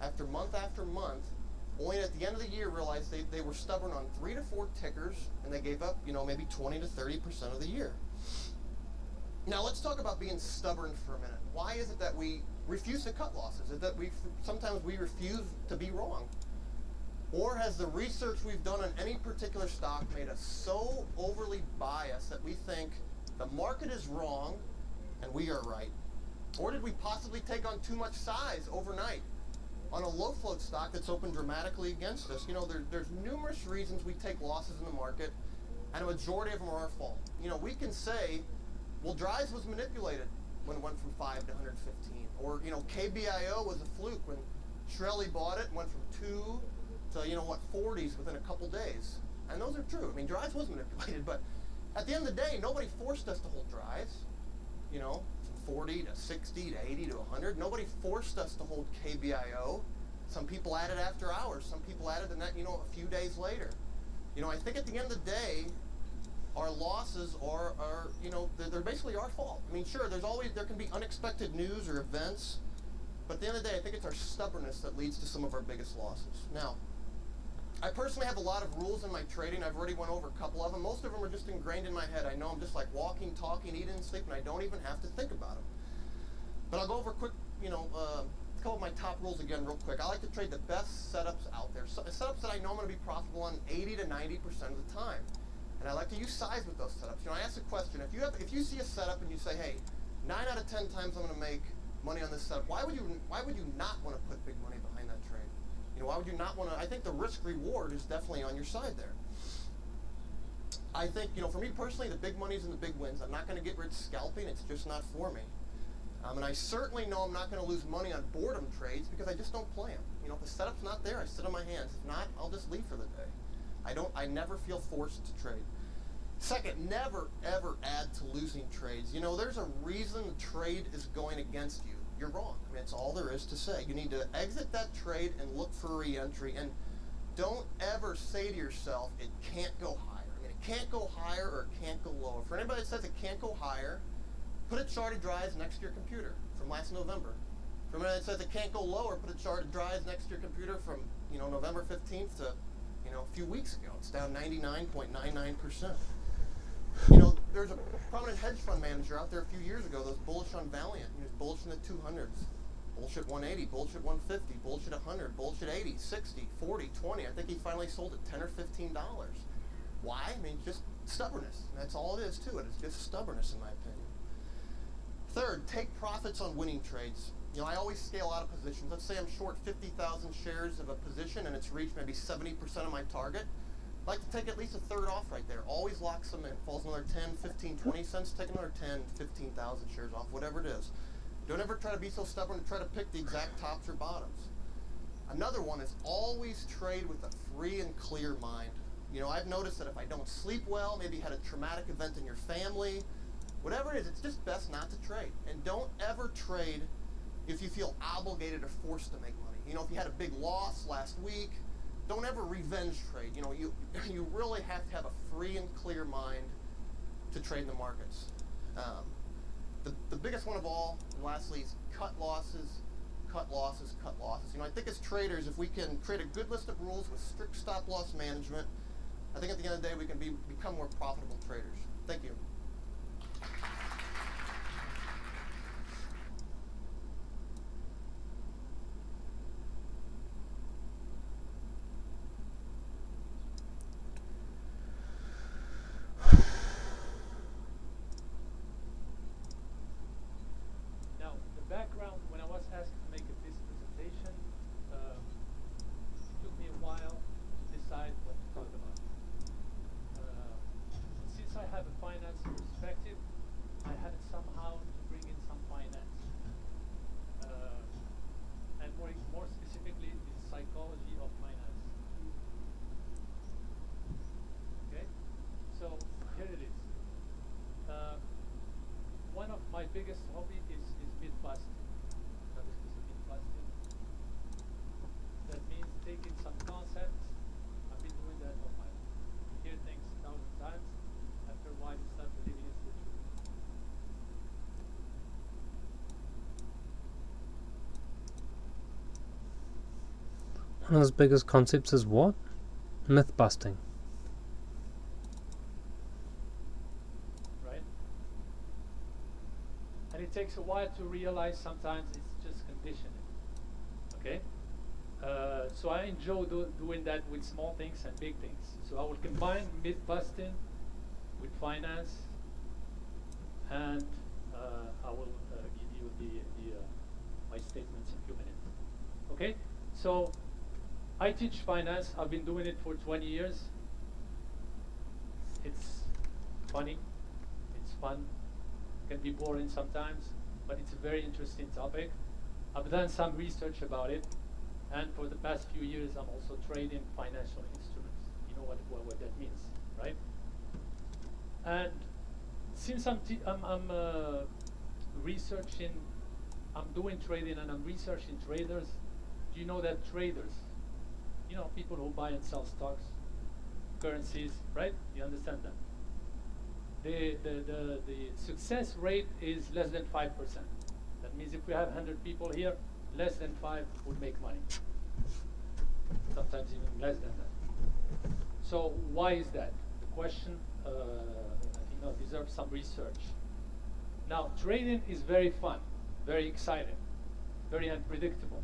after month after month, only at the end of the year realize they were stubborn on 3 to 4 tickers, and they gave up, maybe 20 to 30% of the year. Now let's talk about being stubborn for a minute. Why is it that we refuse to cut losses? Is it that sometimes we refuse to be wrong? Or has the research we've done on any particular stock made us so overly biased that we think the market is wrong and we are right? Or did we possibly take on too much size overnight on a low float stock that's opened dramatically against us? There's numerous reasons we take losses in the market, and a majority of them are our fault. We can say, well, Dries was manipulated when it went from 5 to 115. Or, KBIO was a fluke when Shkreli bought it and went from 2 to, 40s within a couple days. And those are true. I mean, Dries was manipulated, but at the end of the day, nobody forced us to hold Dries. From 40 to 60 to 80 to 100. Nobody forced us to hold KBIO. Some people added after hours. Some people added the net, a few days later. I think at the end of the day, our losses are they're basically our fault. I mean, sure, there can be unexpected news or events, but at the end of the day, I think it's our stubbornness that leads to some of our biggest losses. Now, I personally have a lot of rules in my trading. I've already went over a couple of them. Most of them are just ingrained in my head. I know I'm just like walking, talking, eating, and sleeping. I don't even have to think about them. But I'll go over quick, a couple of my top rules again real quick. I like to trade the best setups out there. Setups that I know I'm going to be profitable on 80 to 90% of the time. And I like to use size with those setups. I ask a question. If you see a setup and you say, hey, 9 out of 10 times I'm going to make money on this setup, why would you not want to put big money behind that trade? Why would you not want to? I think the risk reward is definitely on your side there. I think, for me personally, the big money's in the big wins. I'm not going to get rich scalping. It's just not for me. And I certainly know I'm not going to lose money on boredom trades because I just don't play them. If the setup's not there, I sit on my hands. If not, I'll just leave for the day. I never feel forced to trade. Second, never ever add to losing trades. There's a reason the trade is going against you. You're wrong. I mean, that's all there is to say. You need to exit that trade and look for re-entry. And don't ever say to yourself, it can't go higher. I mean, it can't go higher or it can't go lower. For anybody that says it can't go higher, put a chart of Dries next to your computer from last November. For anybody that says it can't go lower, put a chart of Dries next to your computer from November 15th to a few weeks ago. It's down 99.99%. There's a prominent hedge fund manager out there a few years ago that was bullish on Valiant. He was bullish in the 200s. Bullshit 180, bullshit 150, bullshit 100, bullshit 80, 60, 40, 20. I think he finally sold at $10 or $15. Why? I mean, just stubbornness. And that's all it is to it. It's just stubbornness, in my opinion. Third, take profits on winning trades. I always scale out of positions. Let's say I'm short 50,000 shares of a position and it's reached maybe 70% of my target. I like to take at least a third off right there. Always lock some in. Falls another 10, 15, 20 cents, take another 10, 15,000 shares off, whatever it is. Don't ever try to be so stubborn to try to pick the exact tops or bottoms. Another one is always trade with a free and clear mind. I've noticed that if I don't sleep well, maybe had a traumatic event in your family, whatever it is, it's just best not to trade. And don't ever trade if you feel obligated or forced to make money. If you had a big loss last week, don't ever revenge trade. You really have to have a free and clear mind to trade in the markets. The biggest one of all, and lastly, is cut losses, cut losses, cut losses. I think as traders, if we can create a good list of rules with strict stop loss management, I think at the end of the day we can become more profitable traders. Thank you. Background, when I was asked to make this presentation, it took me a while to decide what to talk about. Since I have a finance One of his biggest concepts is what? Myth busting. right? And it takes a while to realize sometimes it's just conditioning, okay? So I enjoy doing that with small things and big things. So I will combine myth busting with finance, and I will give you my statements in a few minutes. Okay? So I teach finance. I've been doing it for 20 years. It's funny. It's fun. Can be boring sometimes, but it's a very interesting topic. I've done some research about it, and for the past few years, I'm also trading financial instruments. You know what that means, right? And since I'm researching, I'm doing trading and I'm researching traders. Do you know that traders, you know, people who buy and sell stocks, currencies, right? You understand that? The success rate is less than 5%. That means if we have 100 people here, less than 5 would make money. Sometimes even less than that. So why is that? The question deserves some research. Now, trading is very fun, very exciting, very unpredictable.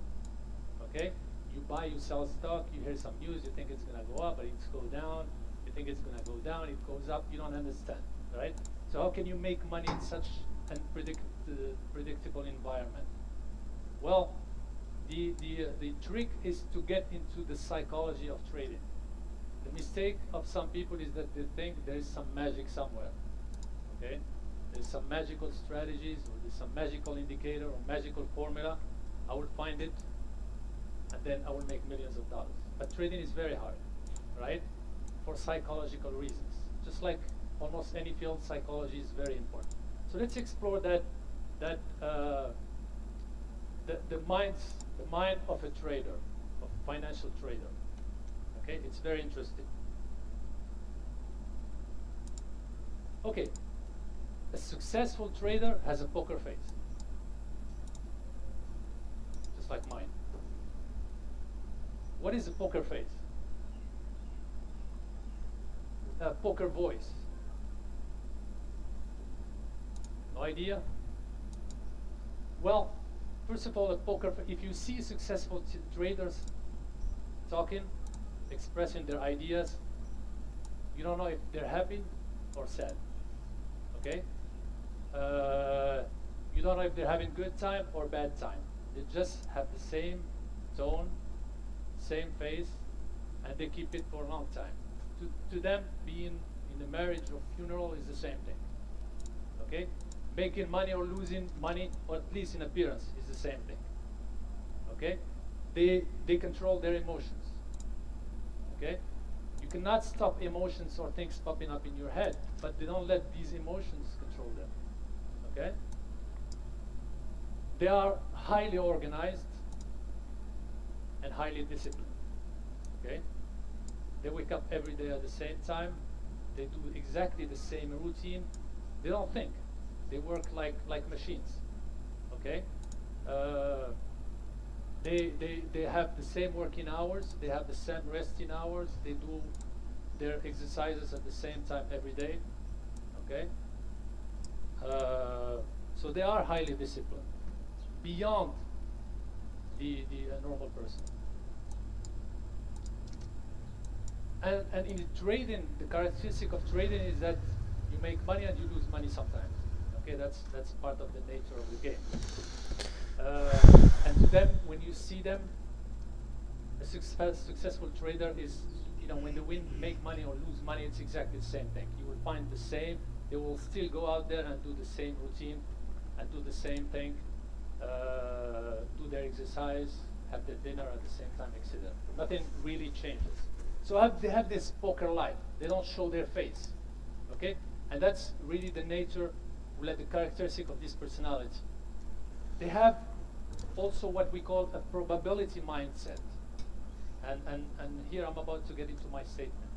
Okay? You buy, you sell stock, you hear some news, you think it's going to go up, but it's go down. You think it's going to go down, it goes up. You don't understand, right? So how can you make money in such unpredictable environment? Well, the trick is to get into the psychology of trading. The mistake of some people is that they think there is some magic somewhere. Okay? There's some magical strategies, or there's some magical indicator or magical formula. I will find it, and then I will make millions of dollars. But trading is very hard, right? For psychological reasons. Just like almost any field, psychology is very important. So let's explore the mind of a trader, of a financial trader. Okay, it's very interesting. Okay, a successful trader has a poker face, just like mine. What is a poker face? A poker voice. No idea? Well, first of all, if you see successful traders talking, expressing their ideas, you don't know if they're happy or sad. Okay? You don't know if they're having good time or bad time. They just have the same tone, same face, and they keep it for a long time. To them, being in a marriage or funeral is the same thing. Okay? Making money or losing money, or at least in appearance, is the same thing. Okay? They control their emotions. Okay? You cannot stop emotions or things popping up in your head, but they don't let these emotions control them. Okay? They are highly organized and highly disciplined. Okay? They wake up every day at the same time. They do exactly the same routine. They don't think. They work like machines. Okay? They have the same working hours. They have the same resting hours. They do their exercises at the same time every day. Okay? So they are highly disciplined, beyond the normal person. And in trading, the characteristic of trading is that you make money and you lose money sometimes. Okay, that's part of the nature of the game. And to them, when you see them, a successful trader is, when they make money or lose money, it's exactly the same thing. You will find the same. They will still go out there and do the same routine, and do the same thing, do their exercise, have their dinner at the same time, etc. Nothing really changes. So they have this poker life. They don't show their face, okay? And that's really the nature, the characteristic of this personality. They have also what we call a probability mindset. And here I'm about to get into my statement.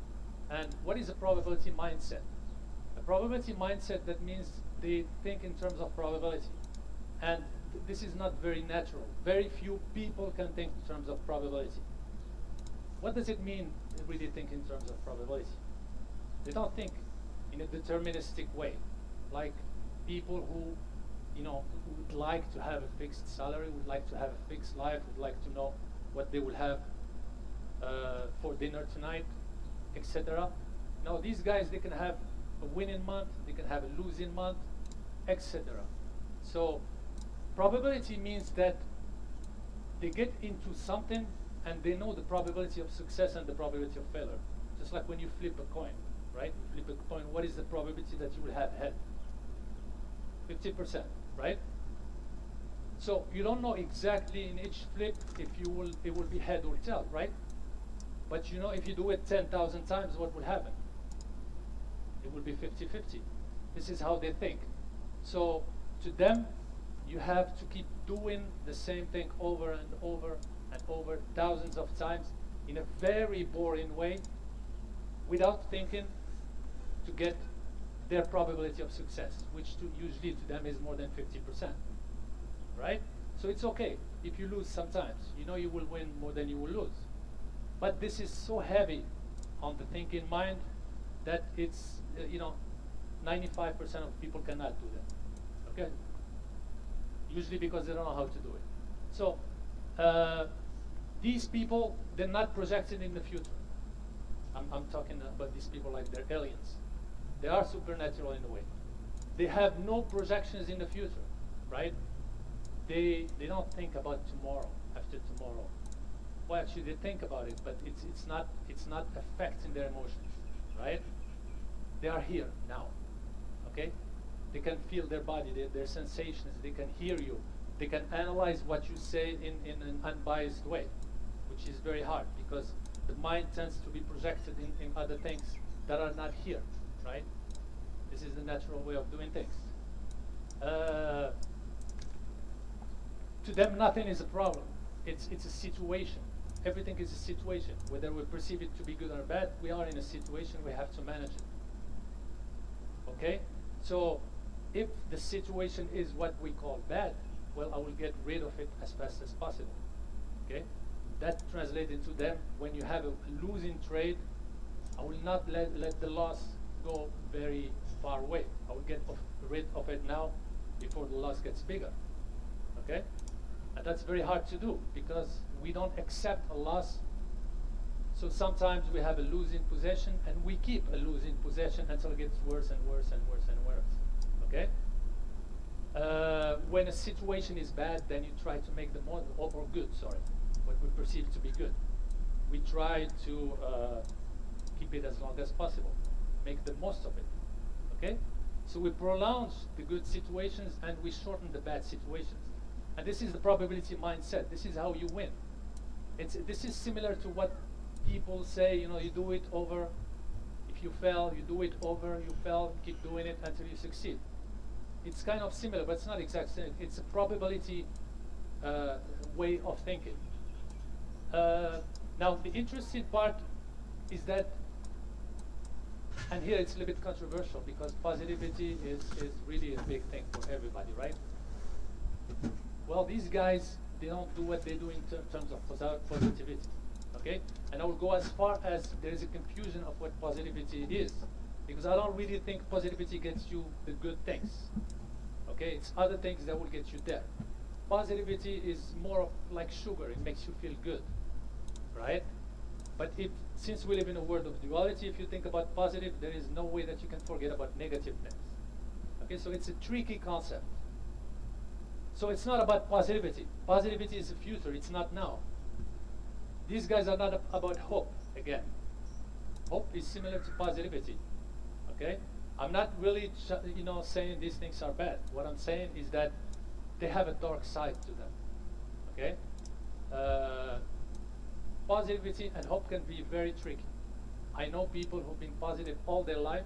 And what is a probability mindset? A probability mindset, that means they think in terms of probability. And this is not very natural. Very few people can think in terms of probability. what does it mean to really think in terms of probability? They don't think in a deterministic way, like people who, would like to have a fixed salary, would like to have a fixed life, would like to know what they will have for dinner tonight, etc. Now these guys, they can have a winning month, they can have a losing month, etc. So probability means that they get into something and they know the probability of success and the probability of failure. Just like when you flip a coin, right? You flip a coin, what is the probability that you will have head? 50%, right? So you don't know exactly in each flip if it will be head or tail, right? But you know if you do it 10,000 times, what will happen? It will be 50-50. This is how they think. So to them, you have to keep doing the same thing over and over and over thousands of times in a very boring way without thinking to get their probability of success, which usually to them is more than 50%, right? So it's okay if you lose sometimes. You know you will win more than you will lose. But this is so heavy on the thinking mind that it's, 95% of people cannot do that, okay? Usually because they don't know how to do it. So these people, they're not projected in the future. I'm talking about these people like they're aliens. They are supernatural in a way. They have no projections in the future, right? They don't think about tomorrow, after tomorrow. Well, actually, they think about it, but it's not affecting their emotions, right? They are here now, okay? They can feel their body, their sensations. They can hear you. They can analyze what you say in an unbiased way, which is very hard because the mind tends to be projected in other things that are not here, right? This is the natural way of doing things. To them, nothing is a problem. It's a situation. Everything is a situation. Whether we perceive it to be good or bad, we are in a situation, we have to manage it. Okay? So if the situation is what we call bad, well, I will get rid of it as fast as possible. Okay? That translates into them, when you have a losing trade, I will not let the loss go very far away. I will get rid of it now before the loss gets bigger. Okay? And that's very hard to do because we don't accept a loss. So sometimes we have a losing possession and we keep a losing possession until it gets worse and worse and worse and worse. Okay? When a situation is bad, then you try to make the most, or good, sorry, what we perceive to be good. We try to keep it as long as possible, make the most of it. Okay? So we prolong the good situations and we shorten the bad situations. And this is the probability mindset. This is how you win. This is similar to what people say, you do it over. If you fail, you do it over, you fail, keep doing it until you succeed. It's kind of similar, but it's not exactly same. It's a probability way of thinking. Now, the interesting part is that, and here it's a little bit controversial because positivity is really a big thing for everybody, right? Well, these guys, they don't do what they do in terms of positivity, okay? And I will go as far as there is a confusion of what positivity is, because I don't really think positivity gets you the good things, okay? It's other things that will get you there. Positivity is more of like sugar. It makes you feel good, right? But since we live in a world of duality, if you think about positive, there is no way that you can forget about negative things. Okay, so it's a tricky concept. So it's not about positivity. Positivity is the future, it's not now. These guys are not about hope, again. Hope is similar to positivity, okay? I'm not really, saying these things are bad. What I'm saying is that they have a dark side to them, okay? Positivity and hope can be very tricky. I know people who've been positive all their life,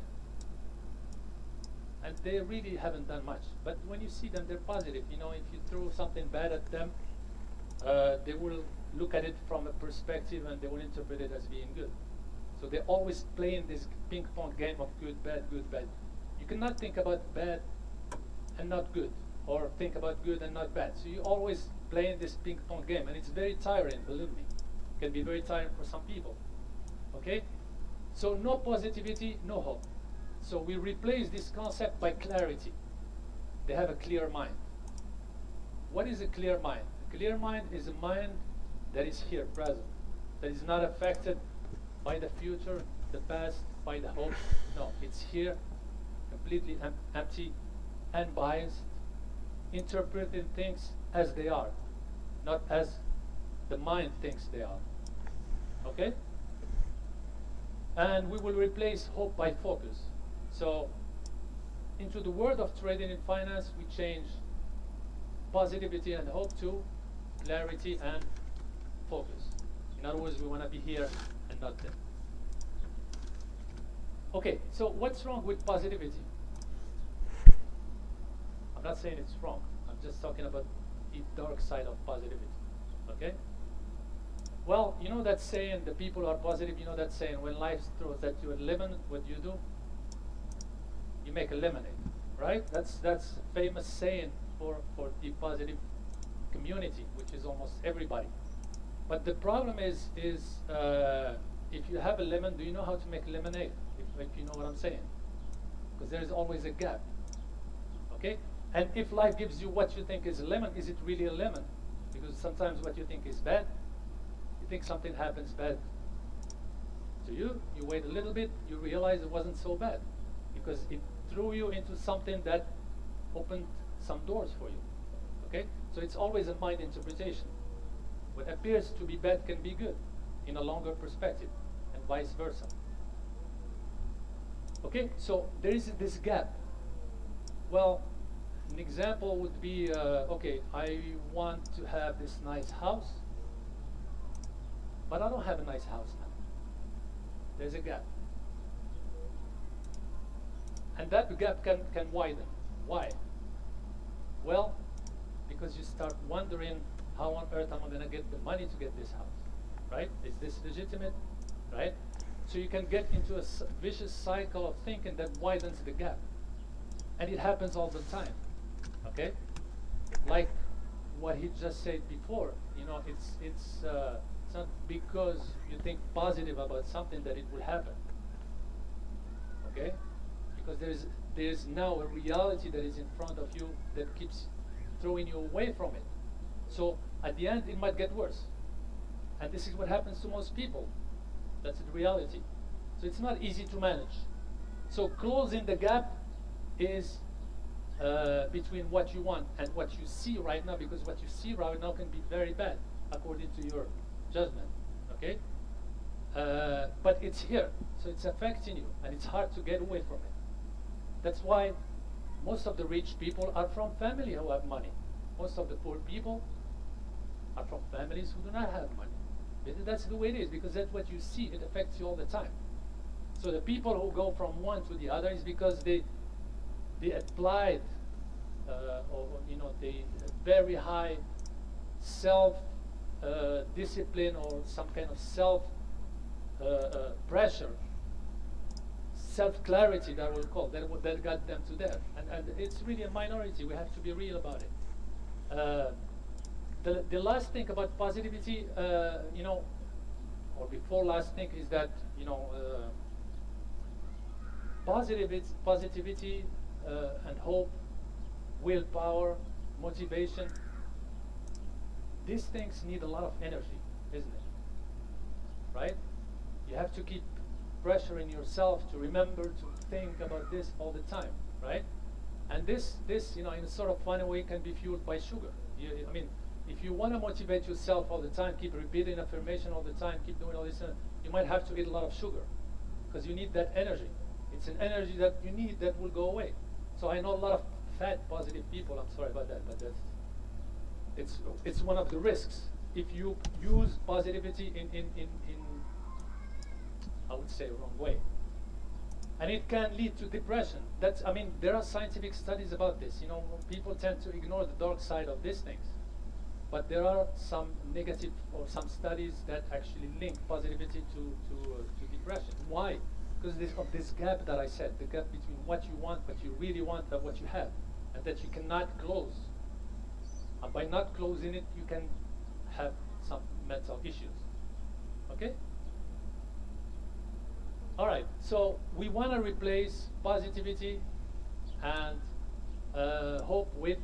and they really haven't done much. But when you see them, they're positive. If you throw something bad at them, they will look at it from a perspective and they will interpret it as being good. So they're always playing this ping pong game of good, bad, good, bad. You cannot think about bad and not good, or think about good and not bad. So you're always playing this ping pong game, and it's very tiring, believe me. Can be very tiring for some people. Okay? So no positivity, no hope. So we replace this concept by clarity. They have a clear mind. What is a clear mind? A clear mind is a mind that is here, present, that is not affected by the future, the past, by the hope. No, it's here, completely empty, unbiased, interpreting things as they are, not as the mind thinks they are. Okay? And we will replace hope by focus. So, into the world of trading and finance, we change positivity and hope to clarity and focus. In other words, we want to be here and not there. Okay, so what's wrong with positivity? I'm not saying it's wrong. I'm just talking about the dark side of positivity. Okay? Well, you know that saying, the people are positive, you know that saying, when life throws at you a lemon, what do? You make a lemonade, right? That's a famous saying for the positive community, which is almost everybody. But the problem is if you have a lemon, do you know how to make lemonade? If you know what I'm saying. Because there is always a gap. Okay? And if life gives you what you think is a lemon, is it really a lemon? Because sometimes what you think is bad, you think something happens bad to you, you wait a little bit, you realize it wasn't so bad. Because it threw you into something that opened some doors for you. Okay? So it's always a mind interpretation. What appears to be bad can be good in a longer perspective, and vice versa. Okay, so there is this gap. Well, an example would be, okay, I want to have this nice house, but I don't have a nice house now. There's a gap. And that gap can widen. Why? Well, because you start wondering, how on earth am I going to get the money to get this house? Right? Is this legitimate? Right? So you can get into a vicious cycle of thinking that widens the gap. And it happens all the time. Okay? Like what he just said before, you know, it's not because you think positive about something that it will happen. Okay? Because there's now a reality that is in front of you that keeps throwing you away from it. So at the end, it might get worse. And this is what happens to most people. That's the reality. So it's not easy to manage. So closing the gap is between what you want and what you see right now, because what you see right now can be very bad according to your judgment. Okay? But it's here, so it's affecting you, and it's hard to get away from it. That's why most of the rich people are from family who have money. Most of the poor people are from families who do not have money. That's the way it is, because that's what you see. It affects you all the time. So the people who go from one to the other is because they applied, or you know, the very high self discipline or some kind of self pressure, self clarity that we'll call that got them to there. And it's really a minority. We have to be real about it. The last thing about positivity, you know, or before last thing is that, you know, positivity and hope, willpower, motivation, these things need a lot of energy, isn't it? Right? You have to keep pressuring yourself to remember to think about this all the time, right? And this, you know, in a sort of funny way, can be fueled by sugar. I mean, if you want to motivate yourself all the time, keep repeating affirmation all the time, keep doing all this, you might have to eat a lot of sugar, because you need that energy. It's an energy that you need that will go away. So I know a lot of fat, positive people. I'm sorry about that, but it's one of the risks. If you use positivity in I would say, wrong way. And it can lead to depression. I mean, there are scientific studies about this. You know, people tend to ignore the dark side of these things. But there are some negative or some studies that actually link positivity to depression. Why? Because of this gap that I said, the gap between what you want, what you really want, and what you have, and that you cannot close. And by not closing it, you can have some mental issues. Okay? All right, so we want to replace positivity and hope with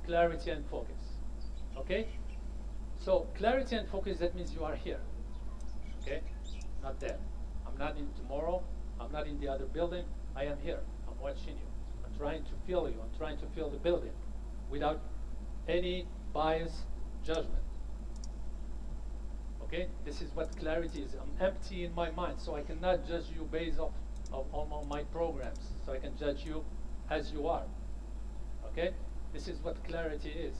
clarity and focus. Okay? So clarity and focus, that means you are here. Okay? Not there. I'm not in tomorrow. I'm not in the other building. I am here. I'm watching you. I'm trying to feel you. I'm trying to feel the building without any bias judgment. Okay? This is what clarity is. I'm empty in my mind, so I cannot judge you based on my programs. So I can judge you as you are. Okay? This is what clarity is.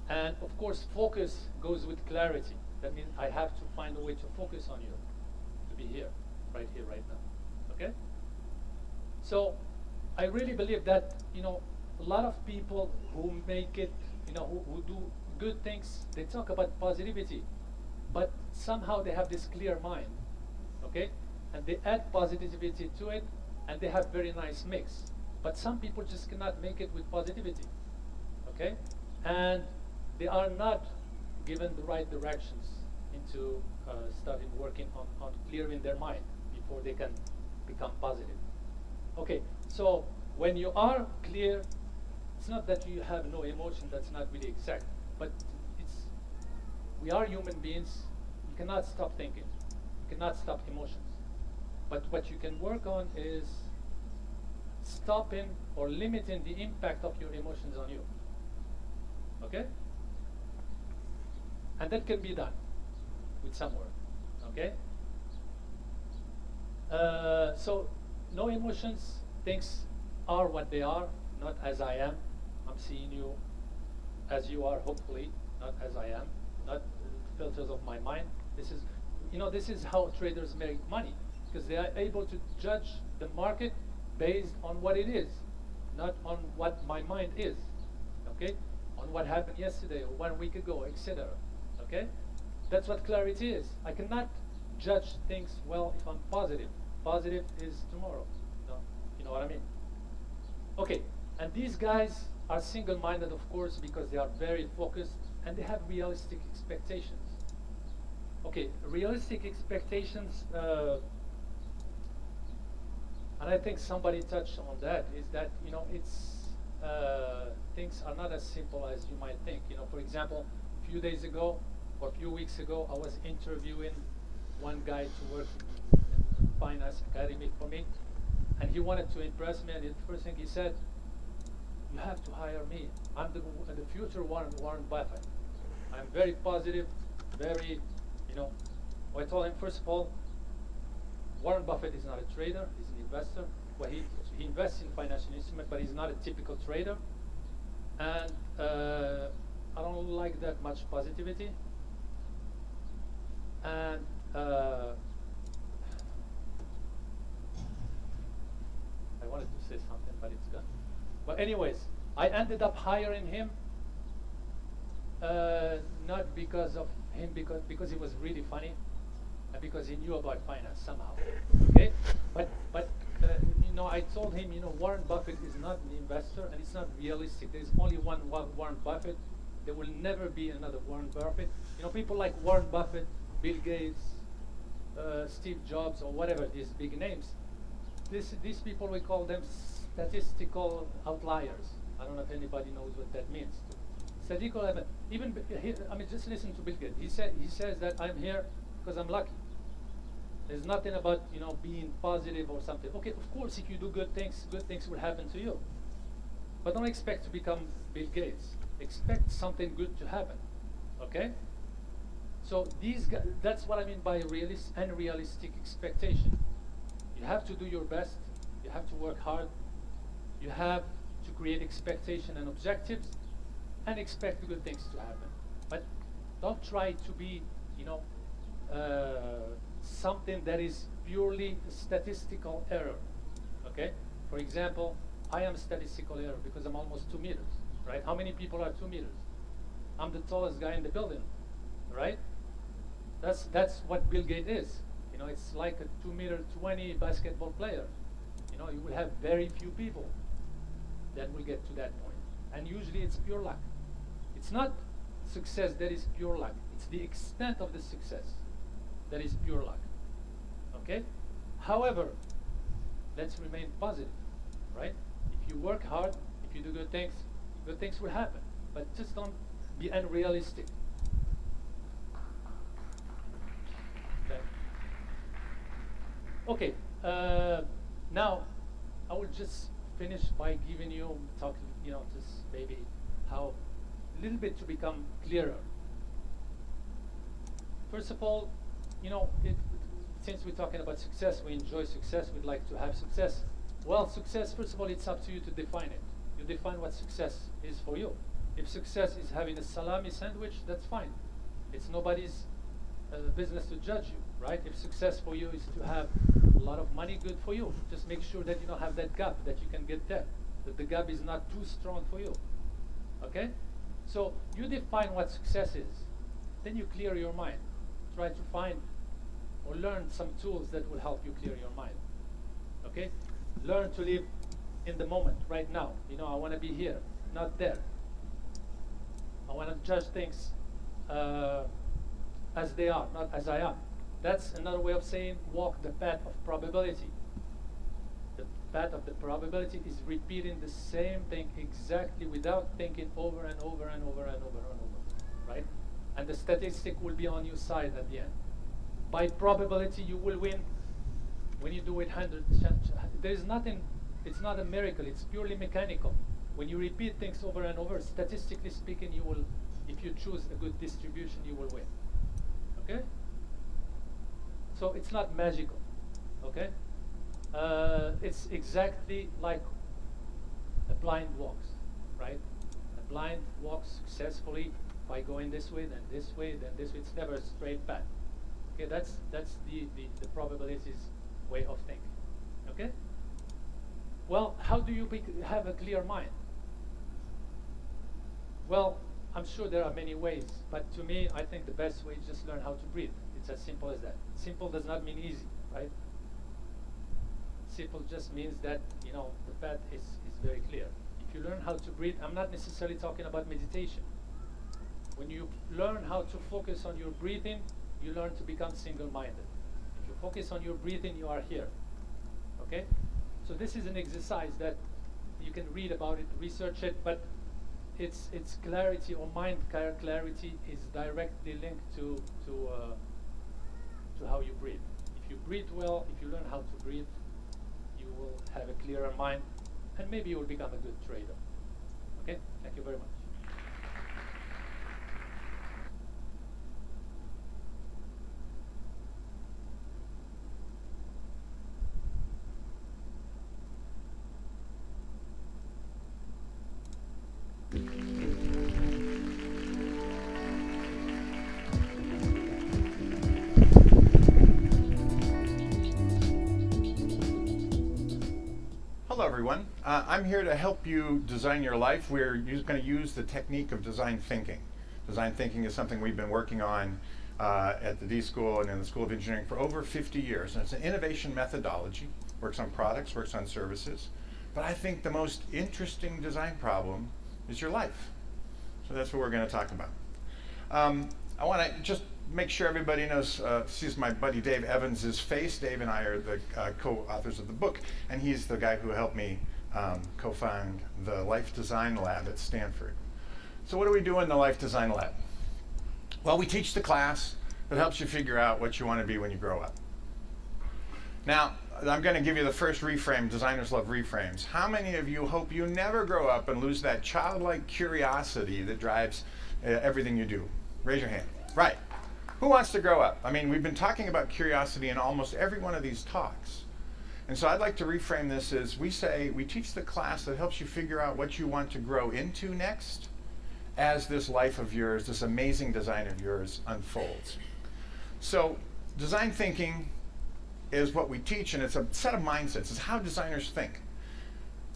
And of course, focus goes with clarity. That means I have to find a way to focus on you, to be here, right now. Okay? So I really believe that, a lot of people who make it, who do good things, they talk about positivity, but somehow they have this clear mind, okay? And they add positivity to it, and they have very nice mix. But some people just cannot make it with positivity, okay? And they are not given the right directions into starting working on clearing their mind before they can become positive. Okay, so when you are clear, it's not that you have no emotion, that's not really exact, but we are human beings. You cannot stop thinking. You cannot stop emotions. But what you can work on is stopping or limiting the impact of your emotions on you. Okay? And that can be done with some work. Okay? So no emotions, things are what they are, not as I am. I'm seeing you as you are, hopefully, not as I am, not filters of my mind. This is how traders make money, because they are able to judge the market based on what it is, not on what my mind is, okay? On what happened yesterday or 1 week ago, etc. Okay? That's what clarity is. I cannot judge things well if I'm positive. Positive is tomorrow. No, you know what I mean? Okay, and these guys are single-minded, of course, because they are very focused and they have realistic expectations. Okay, realistic expectations, and I think somebody touched on that, is that, it's things are not as simple as you might think. For example, a few days ago or a few weeks ago, I was interviewing one guy to work in finance academy for me, and he wanted to impress me, and the first thing he said, "You have to hire me. I'm the future Warren Buffett. I'm very positive, very, well, I told him, first of all, Warren Buffett is not a trader, he's an investor. Well, he invests in financial instruments, but he's not a typical trader. And I don't like that much positivity. And I wanted to say something, but it's gone. But anyways, I ended up hiring him, not because of him, because he was really funny, and because he knew about finance somehow. Okay, but I told him, Warren Buffett is not an investor, and it's not realistic. There's only one Warren Buffett. There will never be another Warren Buffett. People like Warren Buffett, Bill Gates, Steve Jobs, or whatever, these big names. These people, we call them statistical outliers. I don't know if anybody knows what that means. Statistical, just listen to Bill Gates. He says that I'm here because I'm lucky. There's nothing about being positive or something. Okay, of course, if you do good things will happen to you. But don't expect to become Bill Gates. Expect something good to happen. Okay? So that's what I mean by unrealistic expectation. You have to do your best. You have to work hard. You have to create expectation and objectives, and expect good things to happen. But don't try to be, something that is purely statistical error. Okay? For example, I am statistical error because I'm almost 2 meters. Right? How many people are 2 meters? I'm the tallest guy in the building. Right? That's what Bill Gates is. It's like a 2'20" basketball player. You will have very few people that will get to that point. And usually it's pure luck. It's not success that is pure luck. It's the extent of the success that is pure luck. Okay? However, let's remain positive, right? If you work hard, if you do good things will happen. But just don't be unrealistic. Okay. Now, I will just finish by giving you, just maybe how, a little bit to become clearer. First of all, since we're talking about success, we enjoy success, we'd like to have success. Well, success, first of all, it's up to you to define it. You define what success is for you. If success is having a salami sandwich, that's fine. It's nobody's business to judge you, right? If success for you is to have a lot of money, good for you. Just make sure that you don't have that gap, that you can get there, that the gap is not too strong for you. Okay? So you define what success is. Then you clear your mind. Try to find or learn some tools that will help you clear your mind. Okay? Learn to live in the moment, right now. I want to be here, not there. I want to judge things as they are, not as I am. That's another way of saying walk the path of probability. The path of the probability is repeating the same thing exactly without thinking over and over and over and over and over, right? And the statistic will be on your side at the end. By probability, you will win when you do it 100. There is nothing, it's not a miracle, it's purely mechanical. When you repeat things over and over, statistically speaking, you will, if you choose a good distribution, you will win. Okay? So it's not magical. Okay? It's exactly like a blind walks, right? A blind walks successfully by going this way, then this way, then this way. It's never a straight path. Okay, that's the probabilities way of thinking. Okay? Well, how do you have a clear mind? Well, I'm sure there are many ways, but to me, I think the best way is just learn how to breathe. It's as simple as that. Simple does not mean easy, right? Simple just means that, the path is very clear. If you learn how to breathe, I'm not necessarily talking about meditation. When you learn how to focus on your breathing, you learn to become single-minded. If you focus on your breathing, you are here. Okay? So this is an exercise that you can read about it, research it, but its clarity or mind clarity is directly linked to how you breathe. If you breathe well, if you learn how to breathe, you will have a clearer mind, and maybe you will become a good trader. Okay? Thank you very much. Hello everyone. I'm here to help you design your life. We're going to use the technique of design thinking. Design thinking is something we've been working on at the D School and in the School of Engineering for over 50 years. And it's an innovation methodology, works on products, works on services. But I think the most interesting design problem is your life. So that's what we're going to talk about. I want to just make sure everybody sees my buddy Dave Evans' face. Dave and I are the co-authors of the book, and he's the guy who helped me co-found the Life Design Lab at Stanford. So what do we do in the Life Design Lab? Well, we teach the class that helps you figure out what you want to be when you grow up. Now, I'm going to give you the first reframe. Designers love reframes. How many of you hope you never grow up and lose that childlike curiosity that drives everything you do? Raise your hand. Right. Who wants to grow up? I mean, we've been talking about curiosity in almost every one of these talks. And so I'd like to reframe this as we teach the class that helps you figure out what you want to grow into next as this life of yours, this amazing design of yours unfolds. So design thinking is what we teach, and it's a set of mindsets. It's how designers think.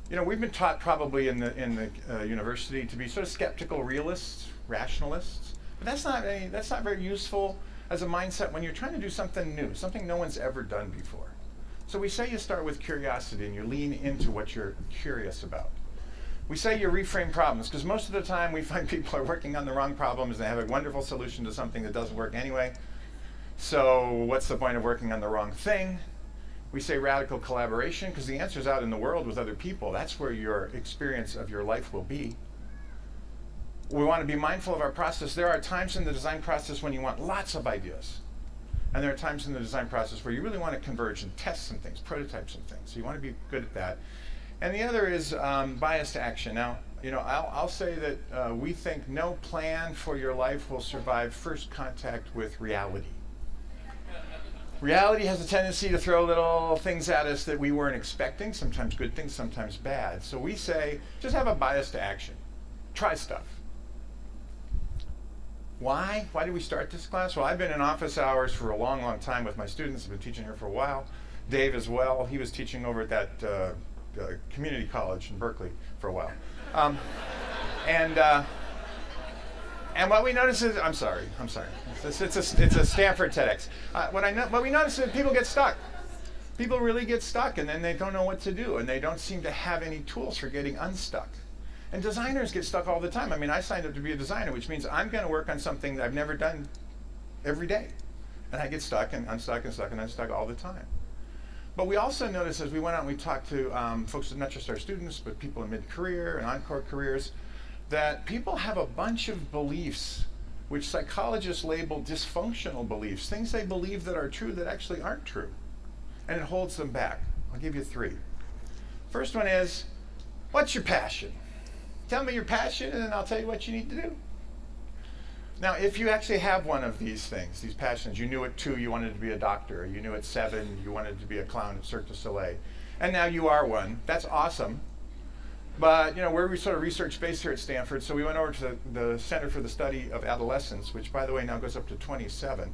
We've been taught probably in the university to be sort of skeptical realists, rationalists. But that's not very useful as a mindset when you're trying to do something new, something no one's ever done before. So we say you start with curiosity and you lean into what you're curious about. We say you reframe problems, because most of the time we find people are working on the wrong problems and they have a wonderful solution to something that doesn't work anyway. So what's the point of working on the wrong thing? We say radical collaboration, because the answer's out in the world with other people. That's where your experience of your life will be. We want to be mindful of our process. There are times in the design process when you want lots of ideas. And there are times in the design process where you really want to converge and test some things, prototype some things. So you want to be good at that. And the other is bias to action. Now, I'll say that we think no plan for your life will survive first contact with reality. Reality has a tendency to throw little things at us that we weren't expecting, sometimes good things, sometimes bad. So we say, just have a bias to action. Try stuff. Why? Why did we start this class? Well, I've been in office hours for a long, long time with my students. I've been teaching here for a while. Dave as well. He was teaching over at that community college in Berkeley for a while. And what we notice is, I'm sorry. It's a Stanford TEDx. What we notice is that people get stuck. People really get stuck, and then they don't know what to do, and they don't seem to have any tools for getting unstuck. And designers get stuck all the time. I mean, I signed up to be a designer, which means I'm going to work on something that I've never done every day. And I get stuck and unstuck and stuck and unstuck all the time. But we also noticed as we went out and we talked to folks, not just our students, but people in mid-career and encore careers, that people have a bunch of beliefs which psychologists label dysfunctional beliefs, things they believe that are true that actually aren't true. And it holds them back. I'll give you 3. First one is, what's your passion? Tell me your passion and then I'll tell you what you need to do. Now, if you actually have one of these things, these passions, you knew at 2 you wanted to be a doctor, you knew at 7 you wanted to be a clown at Cirque du Soleil, and now you are one, that's awesome. But we're sort of research-based here at Stanford, so we went over to the Center for the Study of Adolescence, which, by the way, now goes up to 27.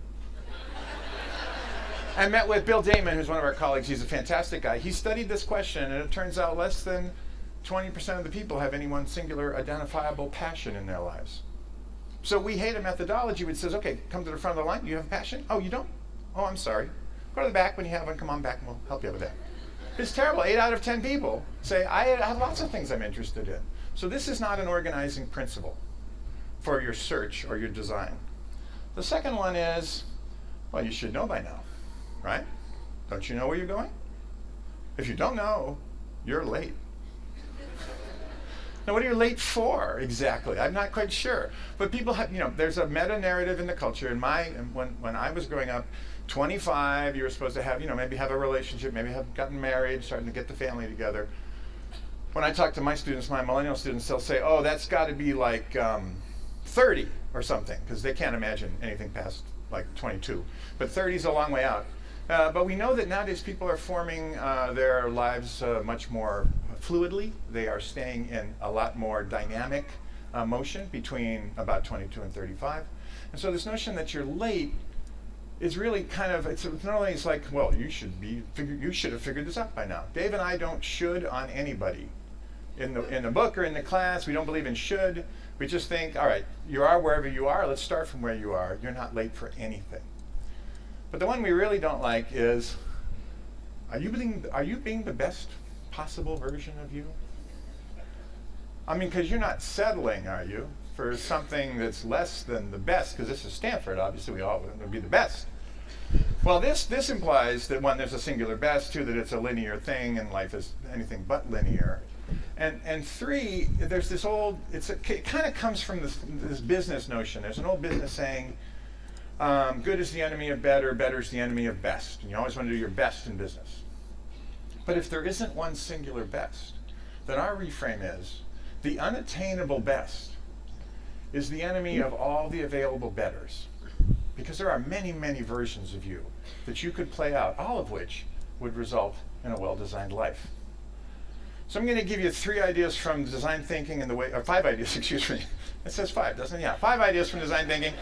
I met with Bill Damon, who's one of our colleagues. He's a fantastic guy. He studied this question, and it turns out less than 20% of the people have any one singular identifiable passion in their lives. So we hate a methodology which says, okay, come to the front of the line. You have a passion? Oh, you don't? Oh, I'm sorry. Go to the back when you have one. Come on back, and we'll help you with that. It's terrible. 8 out of 10 people say, I have lots of things I'm interested in. So this is not an organizing principle for your search or your design. The second one is, well, you should know by now, right? Don't you know where you're going? If you don't know, you're late. Now, what are you late for exactly? I'm not quite sure. But people have, there's a meta-narrative in the culture. When I was growing up, 25, you were supposed to have, maybe have a relationship, maybe have gotten married, starting to get the family together. When I talk to my students, my millennial students, they'll say, oh, that's got to be like 30 or something, because they can't imagine anything past like 22. But 30 is a long way out. But we know that nowadays people are forming their lives much more fluidly. They are staying in a lot more dynamic motion between about 22 and 35. And so this notion that you're late is really kind of, it's not only, it's like, well, you should have figured this out by now. Dave and I don't should on anybody. In the book or in the class, we don't believe in should. We just think, all right, you are wherever you are. Let's start from where you are. You're not late for anything. But the one we really don't like is, are you being the best possible version of you? I mean, because you're not settling, are you, for something that's less than the best? Because this is Stanford, obviously we all want to be the best. Well, this implies that 1, there's a singular best, 2, that it's a linear thing and life is anything but linear. And 3, there's this old, it kind of comes from this business notion. There's an old business saying, good is the enemy of better, better is the enemy of best. And you always want to do your best in business. But if there isn't one singular best, then our reframe is, the unattainable best is the enemy of all the available betters. Because there are many, many versions of you that you could play out, all of which would result in a well-designed life. So I'm going to give you 3 ideas from design thinking and or 5 ideas, excuse me. It says 5, doesn't it? Yeah, 5 ideas from design thinking.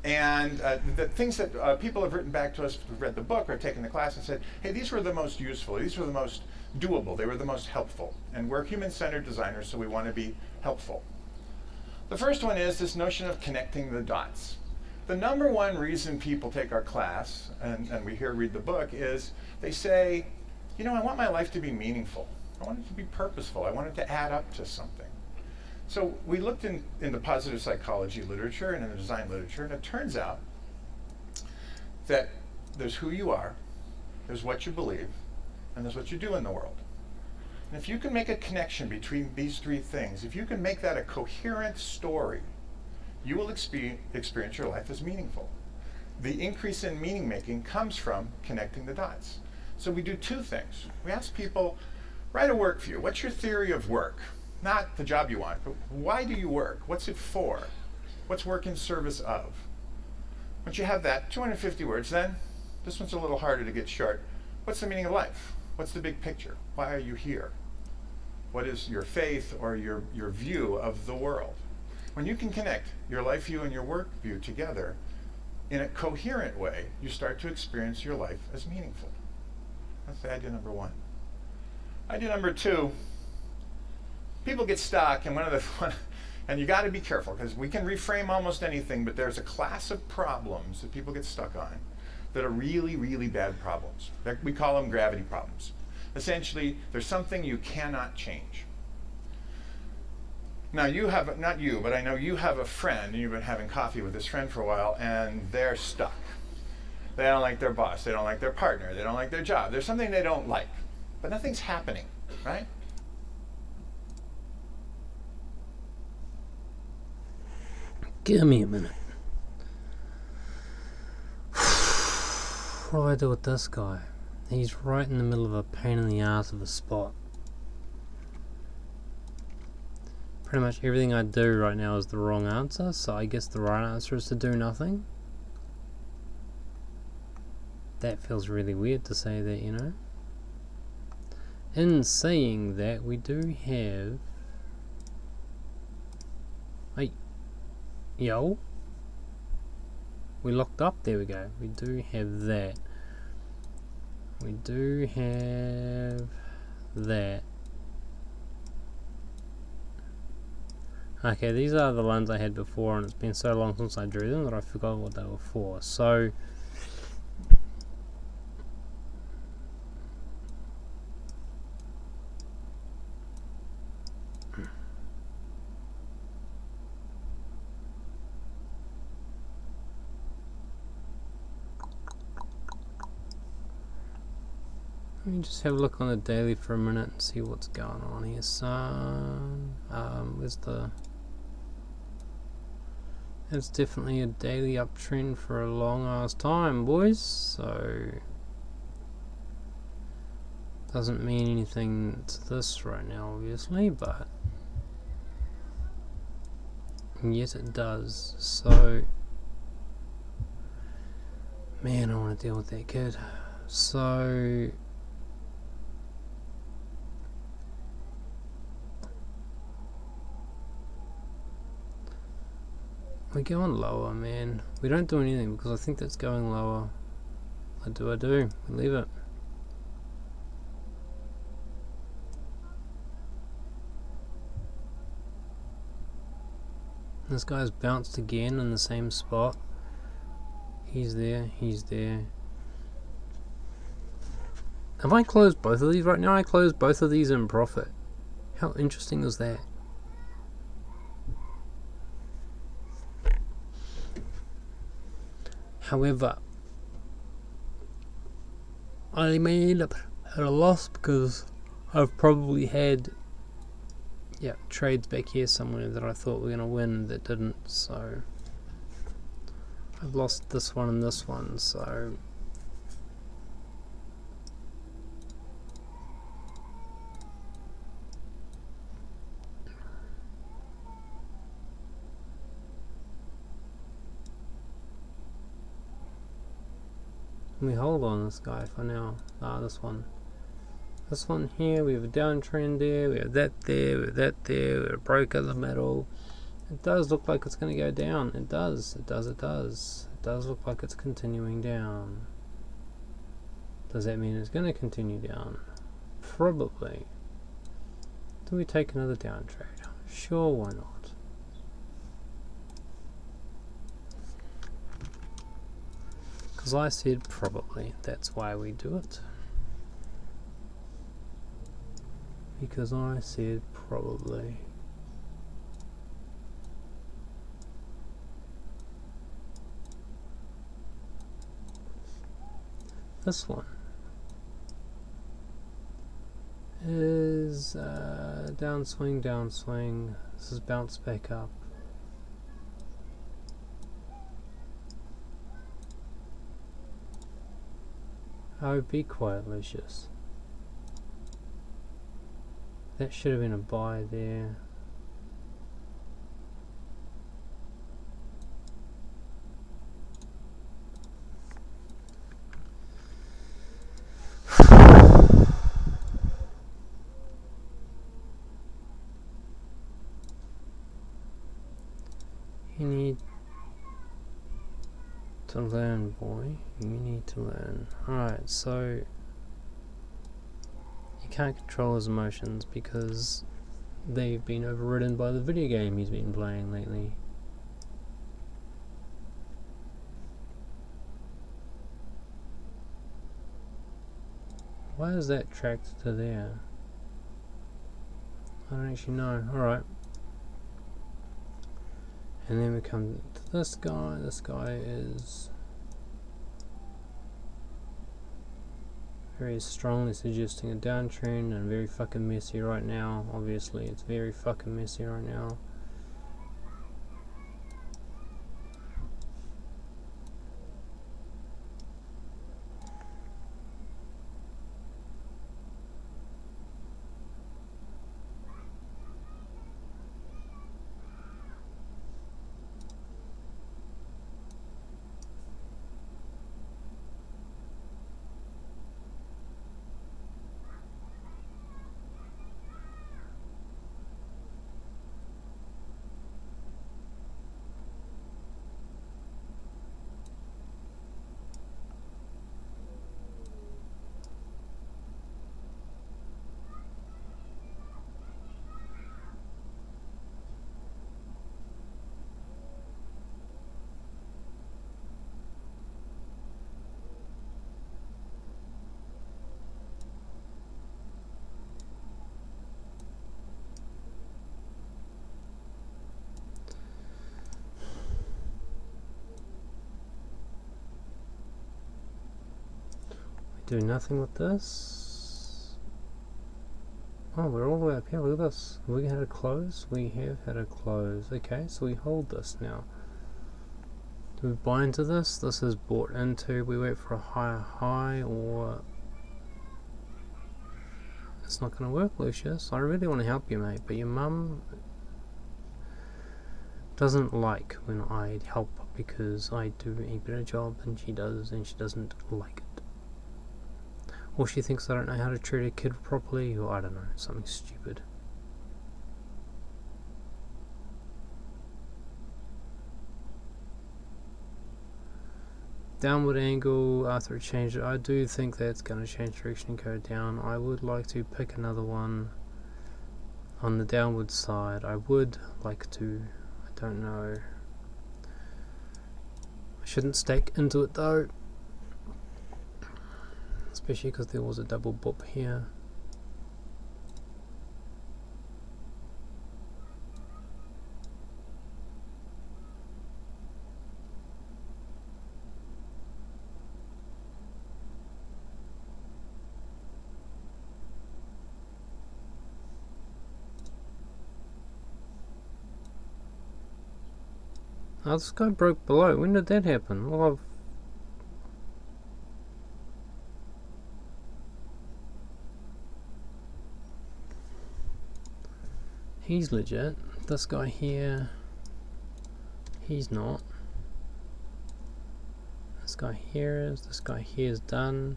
And the things that people have written back to us who've read the book or taken the class and said, hey, these were the most useful, these were the most doable, they were the most helpful. And we're human-centered designers, so we want to be helpful. The first one is this notion of connecting the dots. The number 1 reason people take our class, and we read the book, is they say, I want my life to be meaningful. I want it to be purposeful. I want it to add up to something. So we looked in the positive psychology literature and in the design literature, and it turns out that there's who you are, there's what you believe, and there's what you do in the world. And if you can make a connection between these three things, if you can make that a coherent story, you will experience your life as meaningful. The increase in meaning making comes from connecting the dots. So we do two things. We ask people, write a work view. What's your theory of work? Not the job you want, but why do you work? What's it for? What's work in service of? Once you have that, 250 words, then this one's a little harder to get short. What's the meaning of life? What's the big picture? Why are you here? What is your faith or your view of the world? When you can connect your life view and your work view together in a coherent way, you start to experience your life as meaningful. That's the idea number one. Idea number two, people get stuck, and and you got to be careful because we can reframe almost anything, but there's a class of problems that people get stuck on that are really, really bad problems. We call them gravity problems. Essentially, there's something you cannot change. Now you have, not you, but I know you have a friend, and you've been having coffee with this friend for a while, and they're stuck. They don't like their boss, they don't like their partner, they don't like their job. There's something they don't like, but nothing's happening, right? Give me a minute. What do I do with this guy? He's right in the middle of a pain in the ass of a spot. Pretty much everything I do right now is the wrong answer, so I guess the right answer is to do nothing. That feels really weird to say that, you know. In saying that, we do have... Hey. Yo. We locked up, there we go. We do have that. We do have that. Okay, these are the ones I had before, and it's been so long since I drew them that I forgot what they were for. So let me just have a look on the daily for a minute and see what's going on here. Where's the... It's definitely a daily uptrend for a long ass time, boys, so doesn't mean anything to this right now, obviously, but yes it does. So man, I want to deal with that kid. So we're going lower, man. We don't do anything because I think that's going lower. I do. We leave it. This guy's bounced again in the same spot. He's there. Have I closed both of these right now? I closed both of these in profit. How interesting is that? However, I may end up at a loss because I've probably had trades back here somewhere that I thought were going to win that didn't, so I've lost this one and this one, so we hold on this guy for now. This one here, we have a downtrend there, we have that there, we have that there, we have a broke in the middle. It does look like it's going to go down. It does. It does look like it's continuing down. Does that mean it's going to continue down? Probably. Do we take another down trade? Sure, why not? Because I said probably. That's why we do it. because I said probably. This one is downswing, downswing. This is bounce back up. Oh, be quiet, Lucius. That should have been a buy there. You need to learn, boy. You need to learn. Alright, so you can't control his emotions because they've been overridden by the video game he's been playing lately. Why is that tracked to there? I don't actually know. Alright. And then we come to this guy. This guy is very strongly suggesting a downtrend and very fucking messy right now. Obviously, it's very fucking messy right now. Do nothing with this. Oh, we're all the way up here. Look at this. Have we had a close? We have had a close. Okay, so we hold this now. Do we buy into this? This is bought into. We wait for a higher high, or it's not going to work, Lucius. I really want to help you, mate, but your mum doesn't like when I help because I do a better job than she does, and she doesn't like it. Or she thinks I don't know how to treat a kid properly, or I don't know, something stupid. Downward angle after it changed it. I do think that's going to change direction and go down. I would like to pick another one on the downward side. I would like to, I don't know. I shouldn't stake into it though. Especially because there was a double bop here. Oh, this guy broke below. When did that happen? Well, he's legit. This guy here, he's not. This guy here is. This guy here is done.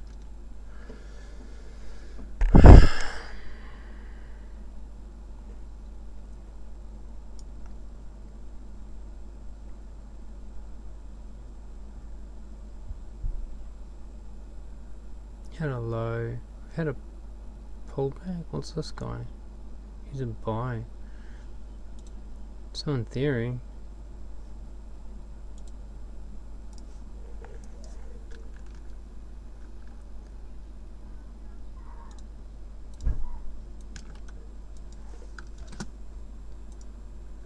Had a low. Had a pullback. What's this guy? He's a buy. So in theory,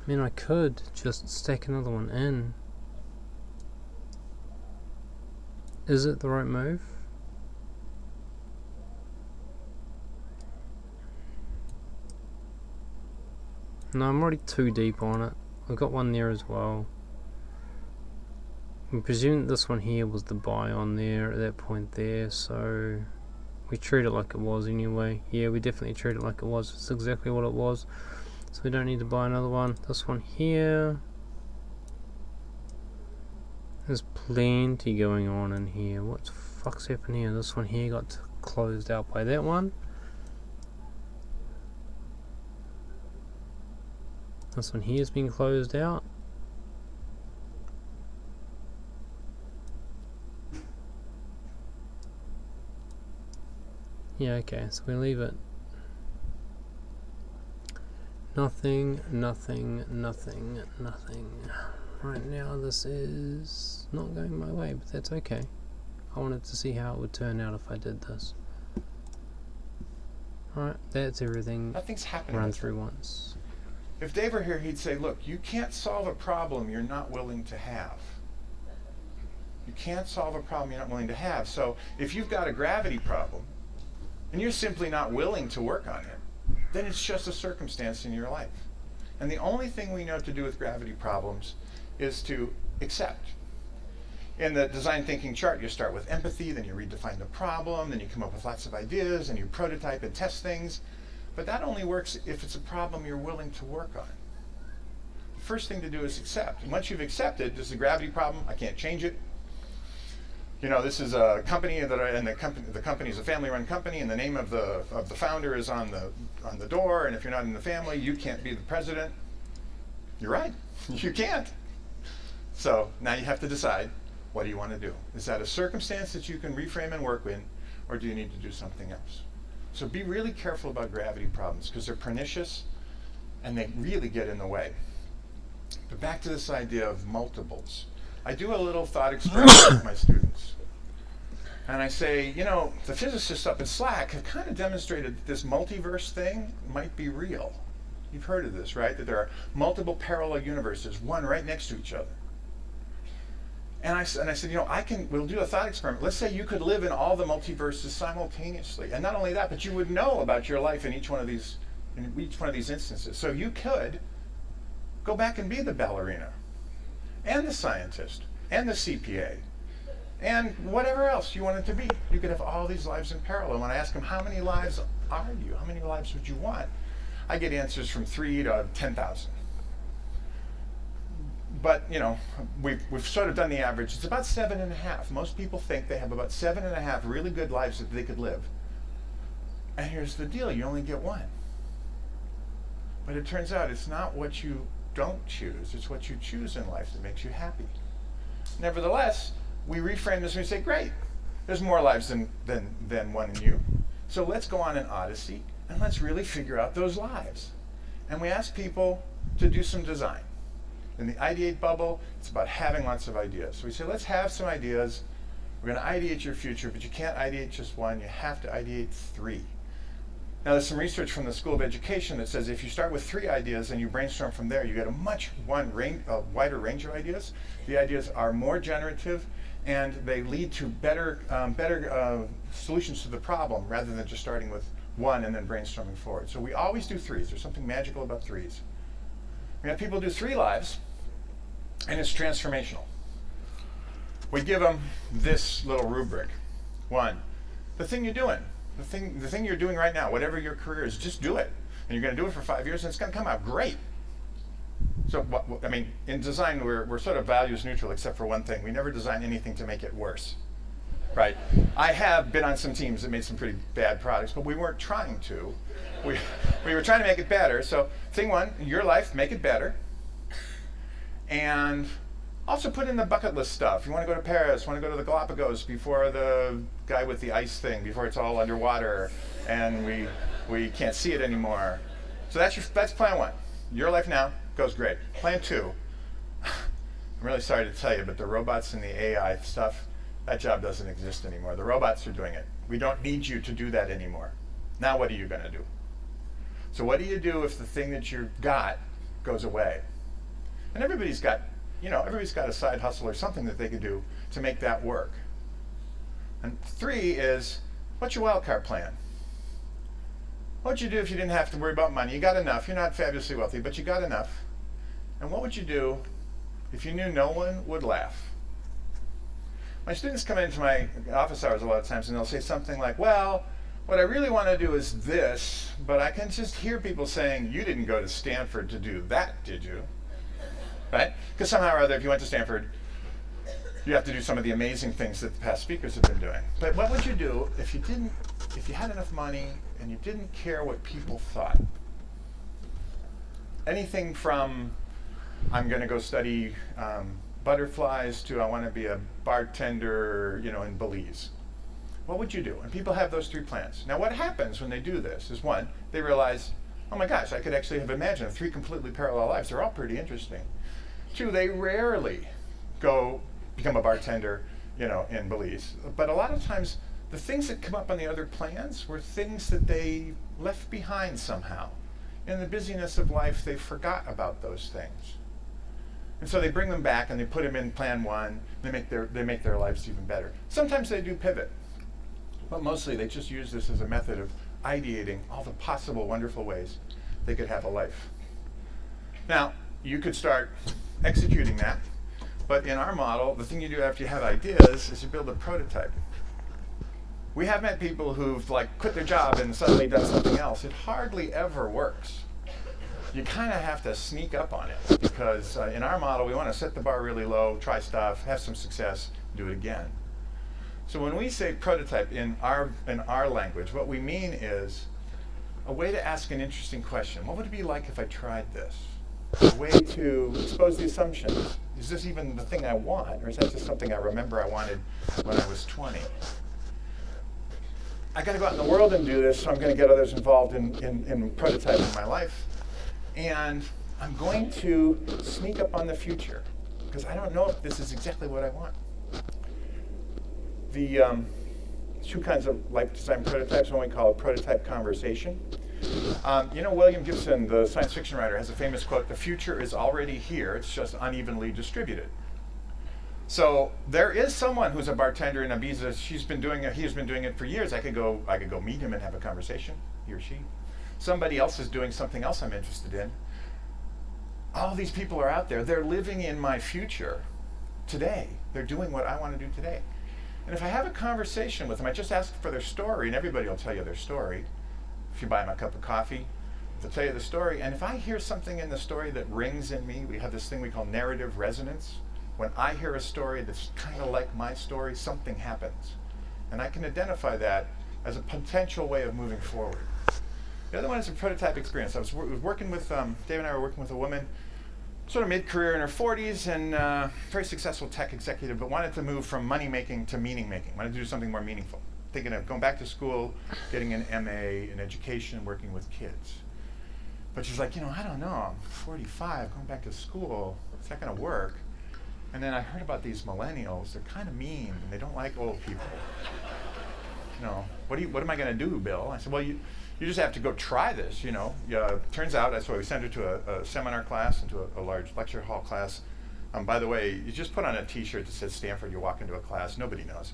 I mean, I could just stack another one in. Is it the right move? No, I'm already too deep on it. I've got one there as well. I presume that this one here was the buy on there at that point there, so we treat it like it was anyway. Yeah, we definitely treat it like it was. It's exactly what it was. So we don't need to buy another one. This one here. There's plenty going on in here. What the fuck's happened here? This one here got closed out by that one. This one here has been closed out. Yeah, okay, so we leave it. Nothing, nothing, nothing, nothing. Right now this is not going my way, but that's okay. I wanted to see how it would turn out if I did this. Alright, that's everything. Nothing's happening. Run through once. If Dave were here, he'd say, look, you can't solve a problem you're not willing to have. You can't solve a problem you're not willing to have. So if you've got a gravity problem, and you're simply not willing to work on it, then it's just a circumstance in your life. And the only thing we know to do with gravity problems is to accept. In the design thinking chart, you start with empathy, then you redefine the problem, then you come up with lots of ideas, and you prototype and test things. But that only works if it's a problem you're willing to work on. The first thing to do is accept. And once you've accepted, this is a gravity problem, I can't change it. You know, this is a company and the company is a family-run company, and the name of the founder is on the door. And if you're not in the family, you can't be the president. You're right, you can't. So now you have to decide, what do you want to do? Is that a circumstance that you can reframe and work in, or do you need to do something else? So be really careful about gravity problems because they're pernicious and they really get in the way. But back to this idea of multiples. I do a little thought experiment with my students. And I say, you know, the physicists up in SLAC have kind of demonstrated that this multiverse thing might be real. You've heard of this, right? That there are multiple parallel universes, one right next to each other. And I said, you know, we'll do a thought experiment. Let's say you could live in all the multiverses simultaneously. And not only that, but you would know about your life in each one of these instances. So you could go back and be the ballerina, and the scientist, and the CPA, and whatever else you wanted to be. You could have all these lives in parallel. When I ask them, how many lives are you? How many lives would you want? I get answers from 3 to 10,000. But, you know, we've sort of done the average. It's about 7.5. Most people think they have about 7.5 really good lives that they could live. And here's the deal, you only get one. But it turns out it's not what you don't choose, it's what you choose in life that makes you happy. Nevertheless, we reframe this and we say, great, there's more lives than one in you. So let's go on an odyssey and let's really figure out those lives. And we ask people to do some design. In the ideate bubble, it's about having lots of ideas. So we say, let's have some ideas. We're going to ideate your future, but you can't ideate just one. You have to ideate 3. Now, there's some research from the School of Education that says if you start with 3 ideas and you brainstorm from there, you get a much wider range of ideas. The ideas are more generative, and they lead to better solutions to the problem rather than just starting with 1 and then brainstorming forward. So we always do 3s. There's something magical about 3s. We have people do 3 lives, and it's transformational. We give them this little rubric. 1, the thing you're doing, the thing you're doing right now, whatever your career is, just do it. And you're going to do it for 5 years, and it's going to come out great. So, I mean, in design, we're sort of values neutral, except for one thing. We never design anything to make it worse, right? I have been on some teams that made some pretty bad products, but we weren't trying to. We were trying to make it better. So thing 1, your life, make it better. And also put in the bucket list stuff. You want to go to Paris, want to go to the Galapagos before the guy with the ice thing, before it's all underwater and we can't see it anymore. So that's plan 1. Your life now goes great. Plan 2, I'm really sorry to tell you, but the robots and the AI stuff, that job doesn't exist anymore. The robots are doing it. We don't need you to do that anymore. Now what are you going to do? So what do you do if the thing that you've got goes away? And everybody's got a side hustle or something that they could do to make that work. And 3 is, what's your wildcard plan? What would you do if you didn't have to worry about money? You got enough. You're not fabulously wealthy, but you got enough. And what would you do if you knew no one would laugh? My students come into my office hours a lot of times and they'll say something like, well, what I really want to do is this, but I can just hear people saying, you didn't go to Stanford to do that, did you? Right? Because somehow or other, if you went to Stanford, you have to do some of the amazing things that the past speakers have been doing. But what would you do if you had enough money and you didn't care what people thought? Anything from, I'm going to go study butterflies to I want to be a bartender, in Belize. What would you do? And people have those 3 plans. Now what happens when they do this is 1, they realize, oh my gosh, I could actually have imagined 3 completely parallel lives. They're all pretty interesting. 2, they rarely go become a bartender, in Belize. But a lot of times the things that come up on the other plans were things that they left behind somehow. In the busyness of life, they forgot about those things. And so they bring them back and they put them in plan 1. They make their lives even better. Sometimes they do pivot, but mostly they just use this as a method of ideating all the possible wonderful ways they could have a life. Now, you could start executing that, but in our model, the thing you do after you have ideas is you build a prototype. We have met people who've quit their job and suddenly done something else. It hardly ever works. You kind of have to sneak up on it because in our model, we want to set the bar really low, try stuff, have some success, do it again. So when we say prototype in our language, what we mean is a way to ask an interesting question. What would it be like if I tried this? A way to expose the assumptions. Is this even the thing I want, or is that just something I remember I wanted when I was 20? I got to go out in the world and do this, so I'm going to get others involved in prototyping my life. And I'm going to sneak up on the future, because I don't know if this is exactly what I want. The 2 kinds of life design prototypes, one we call a prototype conversation. William Gibson, the science fiction writer, has a famous quote, "The future is already here, it's just unevenly distributed." So there is someone who's a bartender in Ibiza. He's been doing it for years. I could go meet him and have a conversation, he or she. Somebody else is doing something else I'm interested in. All these people are out there. They're living in my future today. They're doing what I want to do today. And if I have a conversation with them, I just ask for their story, and everybody will tell you their story. If you buy them a cup of coffee, they'll tell you the story. And if I hear something in the story that rings in me, we have this thing we call narrative resonance. When I hear a story that's kind of like my story, something happens. And I can identify that as a potential way of moving forward. The other one is a prototype experience. I was working with, Dave and I were working with a woman, sort of mid-career in her 40s, and very successful tech executive, but wanted to move from money-making to meaning-making, wanted to do something more meaningful. Thinking of going back to school, getting an MA in education, working with kids. But she's like, I don't know, I'm 45, going back to school, it's not going to work. And then I heard about these millennials. They're kind of mean, and they don't like old people. What am I going to do, Bill? I said, well, you just have to go try this, Turns out, that's why we sent her to a seminar class and to a large lecture hall class. By the way, you just put on a T-shirt that says Stanford, you walk into a class, nobody knows.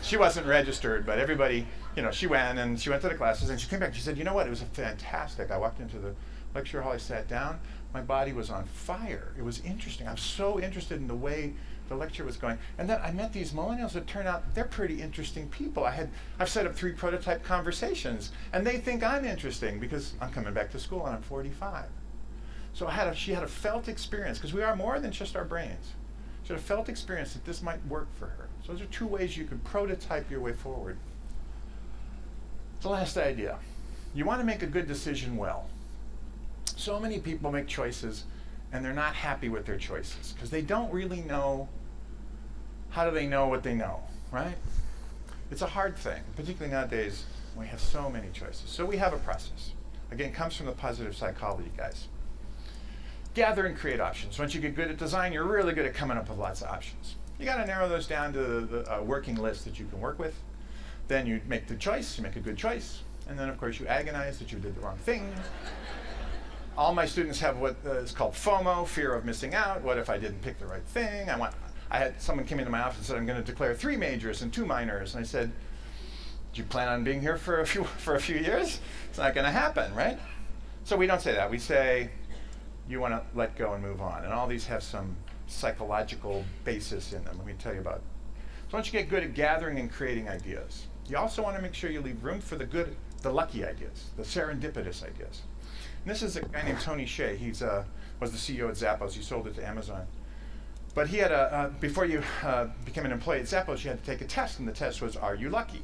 She wasn't registered, but everybody, she went to the classes, and she came back and she said, you know what, it was fantastic. I walked into the lecture hall, I sat down, my body was on fire. It was interesting. I'm so interested in the way the lecture was going. And then I met these millennials that turned out they're pretty interesting people. I've set up 3 prototype conversations, and they think I'm interesting because I'm coming back to school and I'm 45. So she had a felt experience, because we are more than just our brains. She had a felt experience that this might work for her. So those are 2 ways you could prototype your way forward. The last idea. You want to make a good decision well. So many people make choices and they're not happy with their choices because they don't really know, how do they know what they know, right? It's a hard thing, particularly nowadays when we have so many choices. So we have a process. Again, it comes from the positive psychology guys. Gather and create options. Once you get good at design, you're really good at coming up with lots of options. You got to narrow those down to the working list that you can work with. Then you make the choice, you make a good choice, and then of course you agonize that you did the wrong thing. all my students have what is called FOMO, fear of missing out. What if I didn't pick the right thing? I had someone came into my office and said, I'm going to declare 3 majors and 2 minors. And I said, do you plan on being here for a few years? It's not going to happen, right? So we don't say that. We say, you want to let go and move on. And all these have some psychological basis in them. Let me tell you about it. So once you get good at gathering and creating ideas, you also want to make sure you leave room for the good, the lucky ideas, the serendipitous ideas. And this is a guy named Tony Hsieh. He was the CEO at Zappos. He sold it to Amazon. But he had before you became an employee at Zappos, you had to take a test, and the test was, are you lucky?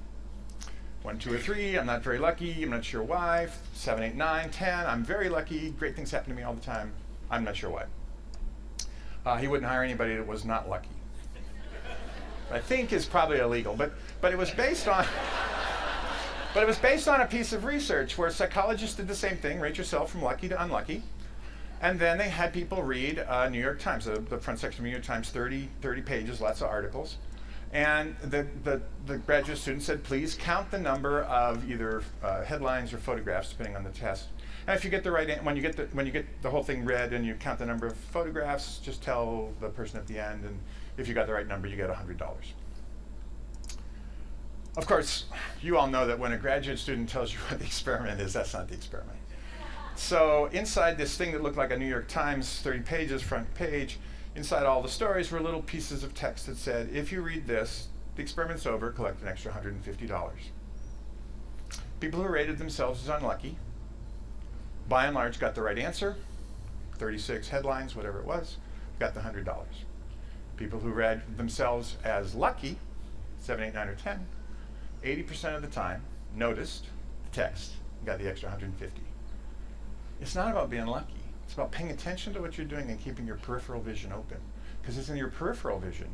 1, 2, or 3, I'm not very lucky, I'm not sure why. 7, 8, 9, 10, I'm very lucky, great things happen to me all the time, I'm not sure why. He wouldn't hire anybody that was not lucky. I think is probably illegal, but it was based on but it was based on a piece of research where psychologists did the same thing, rate yourself from lucky to unlucky, and then they had people read New York Times, the front section of New York Times, 30 pages, lots of articles. And the graduate student said, please count the number of either headlines or photographs, depending on the test. And if you get the right, when you get the whole thing read and you count the number of photographs, just tell the person at the end, and if you got the right number, you get $100. Of course, you all know that when a graduate student tells you what the experiment is, that's not the experiment. So inside this thing that looked like a New York Times 30 pages, front page, inside all the stories were little pieces of text that said, if you read this, the experiment's over, collect an extra $150. People who rated themselves as unlucky, by and large, got the right answer, 36 headlines, whatever it was, got the $100. People who read themselves as lucky, 7, 8, 9, or 10, 80% of the time noticed the text, got the extra 150. It's not about being lucky. It's about paying attention to what you're doing and keeping your peripheral vision open. Because it's in your peripheral vision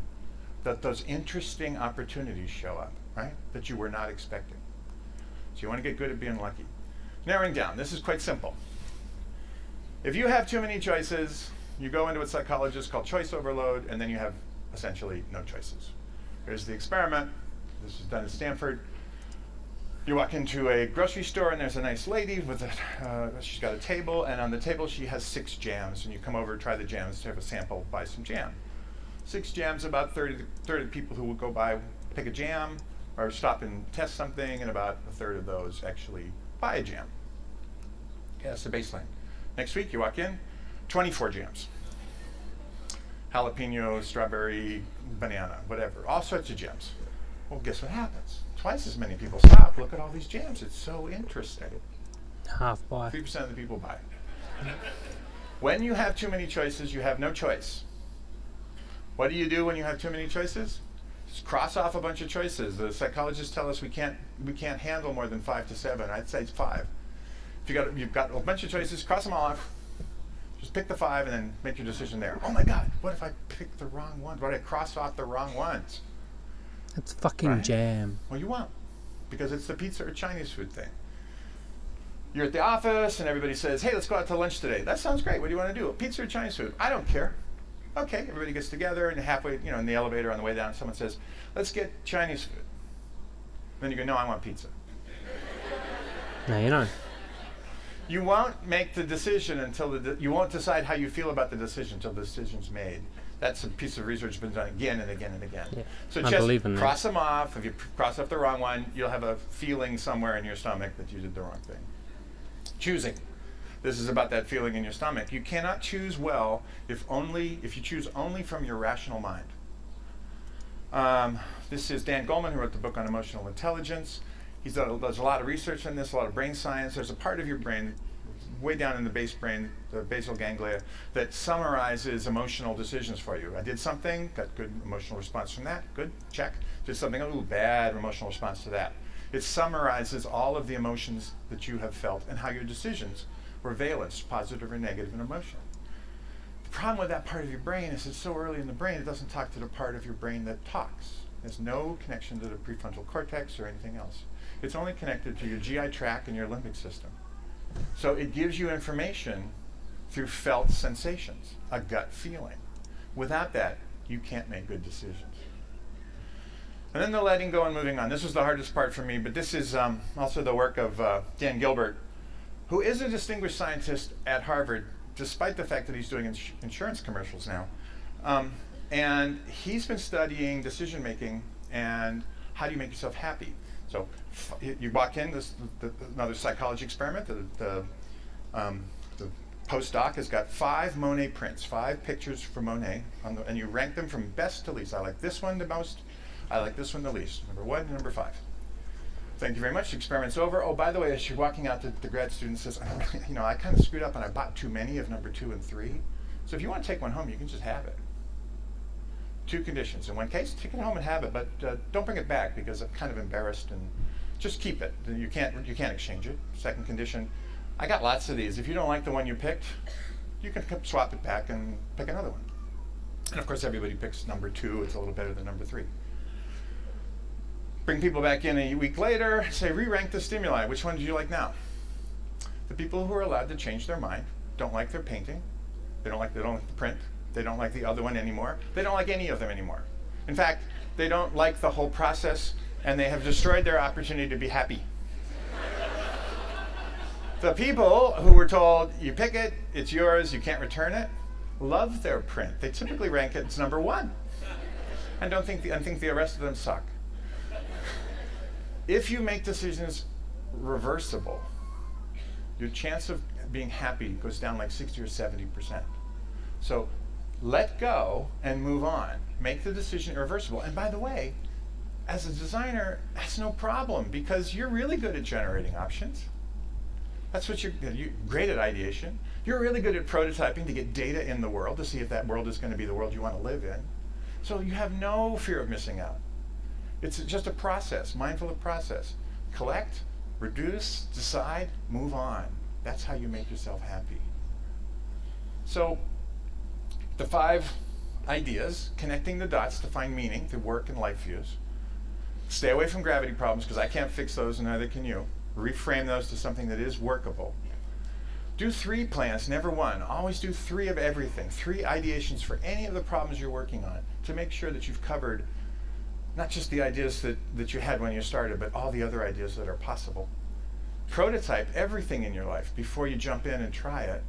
that those interesting opportunities show up, right? That you were not expecting. So you want to get good at being lucky. Narrowing down, this is quite simple. If you have too many choices, you go into what psychologists call choice overload, and then you have essentially no choices. Here's the experiment. This was done at Stanford. You walk into a grocery store and there's a nice lady with she's got a table, and on the table she has 6 jams, and you come over, try the jams, to have a sample, buy some jam. 6 jams, about 30 of the people who will go by pick a jam or stop and test something, and about a third of those actually buy a jam. Okay, that's the baseline. Next week you walk in, 24 jams. Jalapeno, strawberry, banana, whatever, all sorts of jams. Well, guess what happens? Twice as many people stop. Look at all these jams. It's so interesting. Half buy. 3% of the people buy. When you have too many choices, you have no choice. What do you do when you have too many choices? Just cross off a bunch of choices. The psychologists tell us we can't handle more than 5 to 7. I'd say it's 5. If you've got a bunch of choices, cross them all off. Just pick the 5 and then make your decision there. Oh my God, what if I pick the wrong ones? What if I cross off the wrong ones? It's fucking jam. Well, you won't, because it's the pizza or Chinese food thing. You're at the office and everybody says, hey, let's go out to lunch today. That sounds great. What do you want to do? Pizza or Chinese food? I don't care. Okay, everybody gets together, and halfway, in the elevator on the way down, someone says, let's get Chinese food. Then you go, no, I want pizza. No, you don't. You won't make the decision until you won't decide how you feel about the decision until the decision's made. That's a piece of research that's been done again and again and again. Yeah. So I just believe in cross them off. If you cross off the wrong one, you'll have a feeling somewhere in your stomach that you did the wrong thing. Choosing. This is about that feeling in your stomach. You cannot choose well if you choose only from your rational mind. This is Dan Goleman, who wrote the book on emotional intelligence. Does a lot of research on this, a lot of brain science. There's a part of your brain, way down in the base brain, the basal ganglia, that summarizes emotional decisions for you. I did something, got good emotional response from that, good, check. Did something, ooh, bad emotional response to that. It summarizes all of the emotions that you have felt and how your decisions were valence, positive or negative in emotion. The problem with that part of your brain is it's so early in the brain, it doesn't talk to the part of your brain that talks. There's no connection to the prefrontal cortex or anything else. It's only connected to your GI tract and your limbic system. So it gives you information through felt sensations, a gut feeling. Without that, you can't make good decisions. And then the letting go and moving on. This was the hardest part for me, but this is also the work of Dan Gilbert, who is a distinguished scientist at Harvard, despite the fact that he's doing insurance commercials now. And he's been studying decision making and how do you make yourself happy. So you walk in, another psychology experiment. The postdoc has got 5 Monet prints, 5 pictures from Monet, and you rank them from best to least. I like this one the most. I like this one the least. Number 1 and number 5. Thank you very much. The experiment's over. Oh, by the way, as you're walking out, the grad student says, I kind of screwed up and I bought too many of number 2 and 3. So if you want to take one home, you can just have it. 2 conditions. In one case, take it home and have it, but don't bring it back because I'm kind of embarrassed, and just keep it. You can't exchange it. Second condition, I got lots of these. If you don't like the one you picked, you can swap it back and pick another one. And of course, everybody picks number 2. It's a little better than number 3. Bring people back in a week later, say, re-rank the stimuli. Which one do you like now? The people who are allowed to change their mind don't like their painting. They don't like the print. They don't like the other one anymore. They don't like any of them anymore. In fact, they don't like the whole process, and they have destroyed their opportunity to be happy. The people who were told, you pick it, it's yours, you can't return it, love their print. They typically rank it as number 1. And think the rest of them suck. If you make decisions reversible, your chance of being happy goes down like 60 or 70%. So let go and move on. Make the decision irreversible. And by the way, as a designer, that's no problem because you're really good at generating options. That's what you're great at ideation. You're really good at prototyping to get data in the world to see if that world is going to be the world you want to live in. So you have no fear of missing out. It's just a process, mindful of process. Collect, reduce, decide, move on. That's how you make yourself happy. So the 5 ideas, connecting the dots to find meaning, to work and life views. Stay away from gravity problems because I can't fix those and neither can you. Reframe those to something that is workable. Do 3 plans, never 1. Always do 3 of everything. 3 ideations for any of the problems you're working on to make sure that you've covered not just the ideas that you had when you started, but all the other ideas that are possible. Prototype everything in your life before you jump in and try it,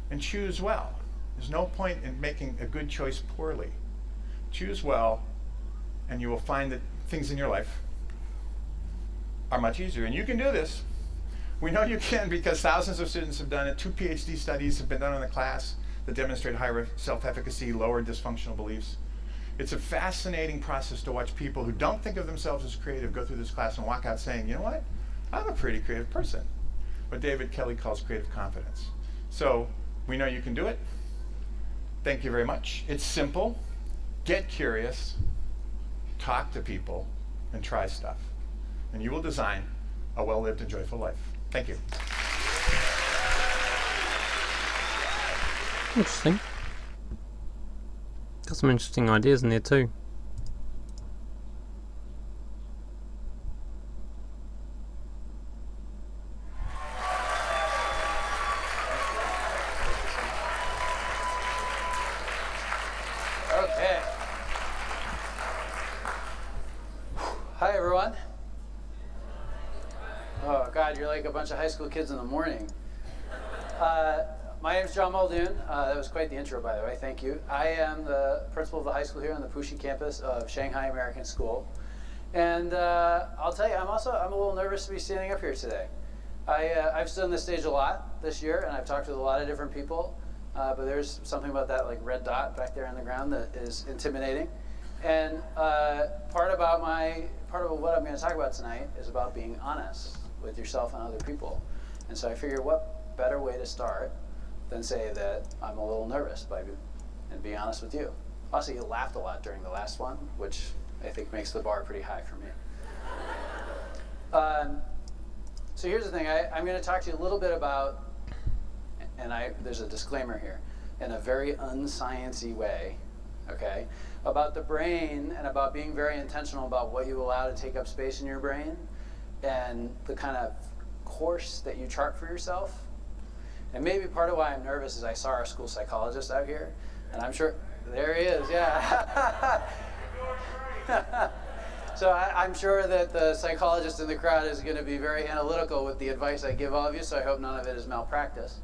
and choose well. There's no point in making a good choice poorly. Choose well, and you will find that things in your life are much easier. And you can do this. We know you can because thousands of students have done it. 2 PhD studies have been done in the class that demonstrate higher self-efficacy, lower dysfunctional beliefs. It's a fascinating process to watch people who don't think of themselves as creative go through this class and walk out saying, you know what? I'm a pretty creative person. What David Kelly calls creative confidence. So we know you can do it. Thank you very much. It's simple. Get curious, talk to people, and try stuff. And you will design a well-lived and joyful life. Thank you. Interesting. Got some interesting ideas in there too. Okay. Hi, everyone. Oh, God, you're like a bunch of high school kids in the morning. My name is John Muldoon. That was quite the intro, by the way. Thank you. I am the principal of the high school here on the Puxi campus of Shanghai American School. And I'll tell you, I'm a little nervous to be standing up here today. I've stood on this stage a lot this year, and I've talked with a lot of different people. But there's something about that like red dot back there on the ground that is intimidating. And part of what I'm going to talk about tonight is about being honest with yourself and other people. And so I figure what better way to start than say that I'm a little nervous and be honest with you. Also, you laughed a lot during the last one, which I think makes the bar pretty high for me. So here's the thing. I'm going to talk to you a little bit about, and there's a disclaimer here, in a very unscience-y way, okay, about the brain and about being very intentional about what you allow to take up space in your brain and the kind of course that you chart for yourself. And maybe part of why I'm nervous is I saw our school psychologist out here, and I'm sure, there he is, yeah. So I'm sure that the psychologist in the crowd is going to be very analytical with the advice I give all of you, so I hope none of it is malpractice.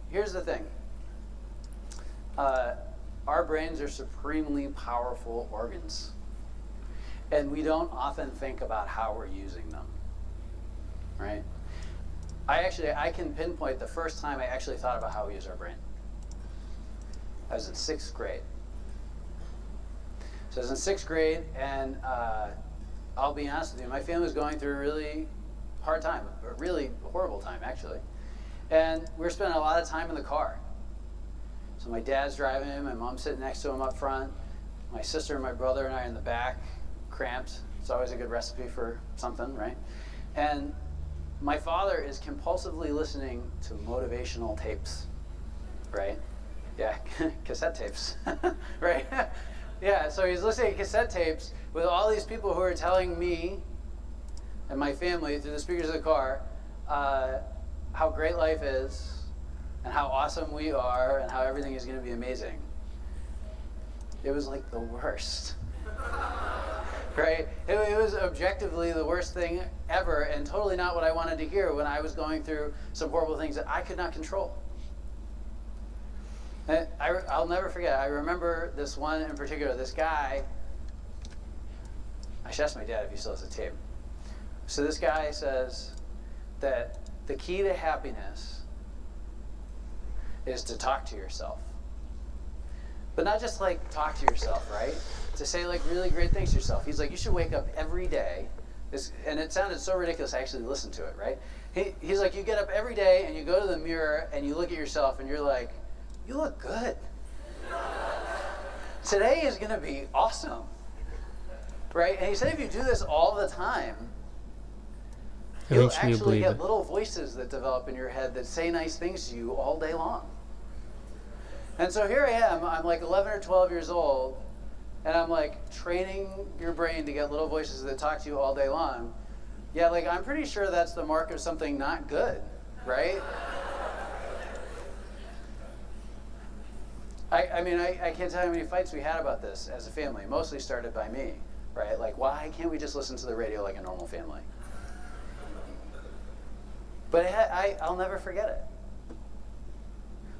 Here's the thing. Our brains are supremely powerful organs, and we don't often think about how we're using them, right? I can pinpoint the first time I actually thought about how we use our brain. I was in 6th grade. So I was in 6th grade, and I'll be honest with you, my family was going through a really hard time, a really horrible time, actually. And we were spending a lot of time in the car. So my dad's driving him, my mom's sitting next to him up front, my sister and my brother and I are in the back, cramped. It's always a good recipe for something, right? And my father is compulsively listening to motivational tapes, right? Yeah, cassette tapes, right? Yeah, so he's listening to cassette tapes with all these people who are telling me and my family through the speakers of the car how great life is and how awesome we are and how everything is going to be amazing. It was like the worst. Right? It was objectively the worst thing ever and totally not what I wanted to hear when I was going through some horrible things that I could not control. And I'll never forget, I remember this one in particular, this guy, I should ask my dad if he still has the tape. So this guy says that the key to happiness is to talk to yourself. But not just like talk to yourself, right? To say like really great things to yourself. He's like, you should wake up every day. And it sounded so ridiculous, I actually listened to it, right? He's like, you get up every day and you go to the mirror and you look at yourself and you're like, you look good. Today is going to be awesome. Right? And he said if you do this all the time, you'll actually get little voices that develop in your head that say nice things to you all day long. And so here I am, I'm like 11 or 12 years old, and I'm like training your brain to get little voices that talk to you all day long. Yeah, like I'm pretty sure that's the mark of something not good, right? I mean, I can't tell you how many fights we had about this as a family, mostly started by me, right? Like, why can't we just listen to the radio like a normal family? But I'll never forget it.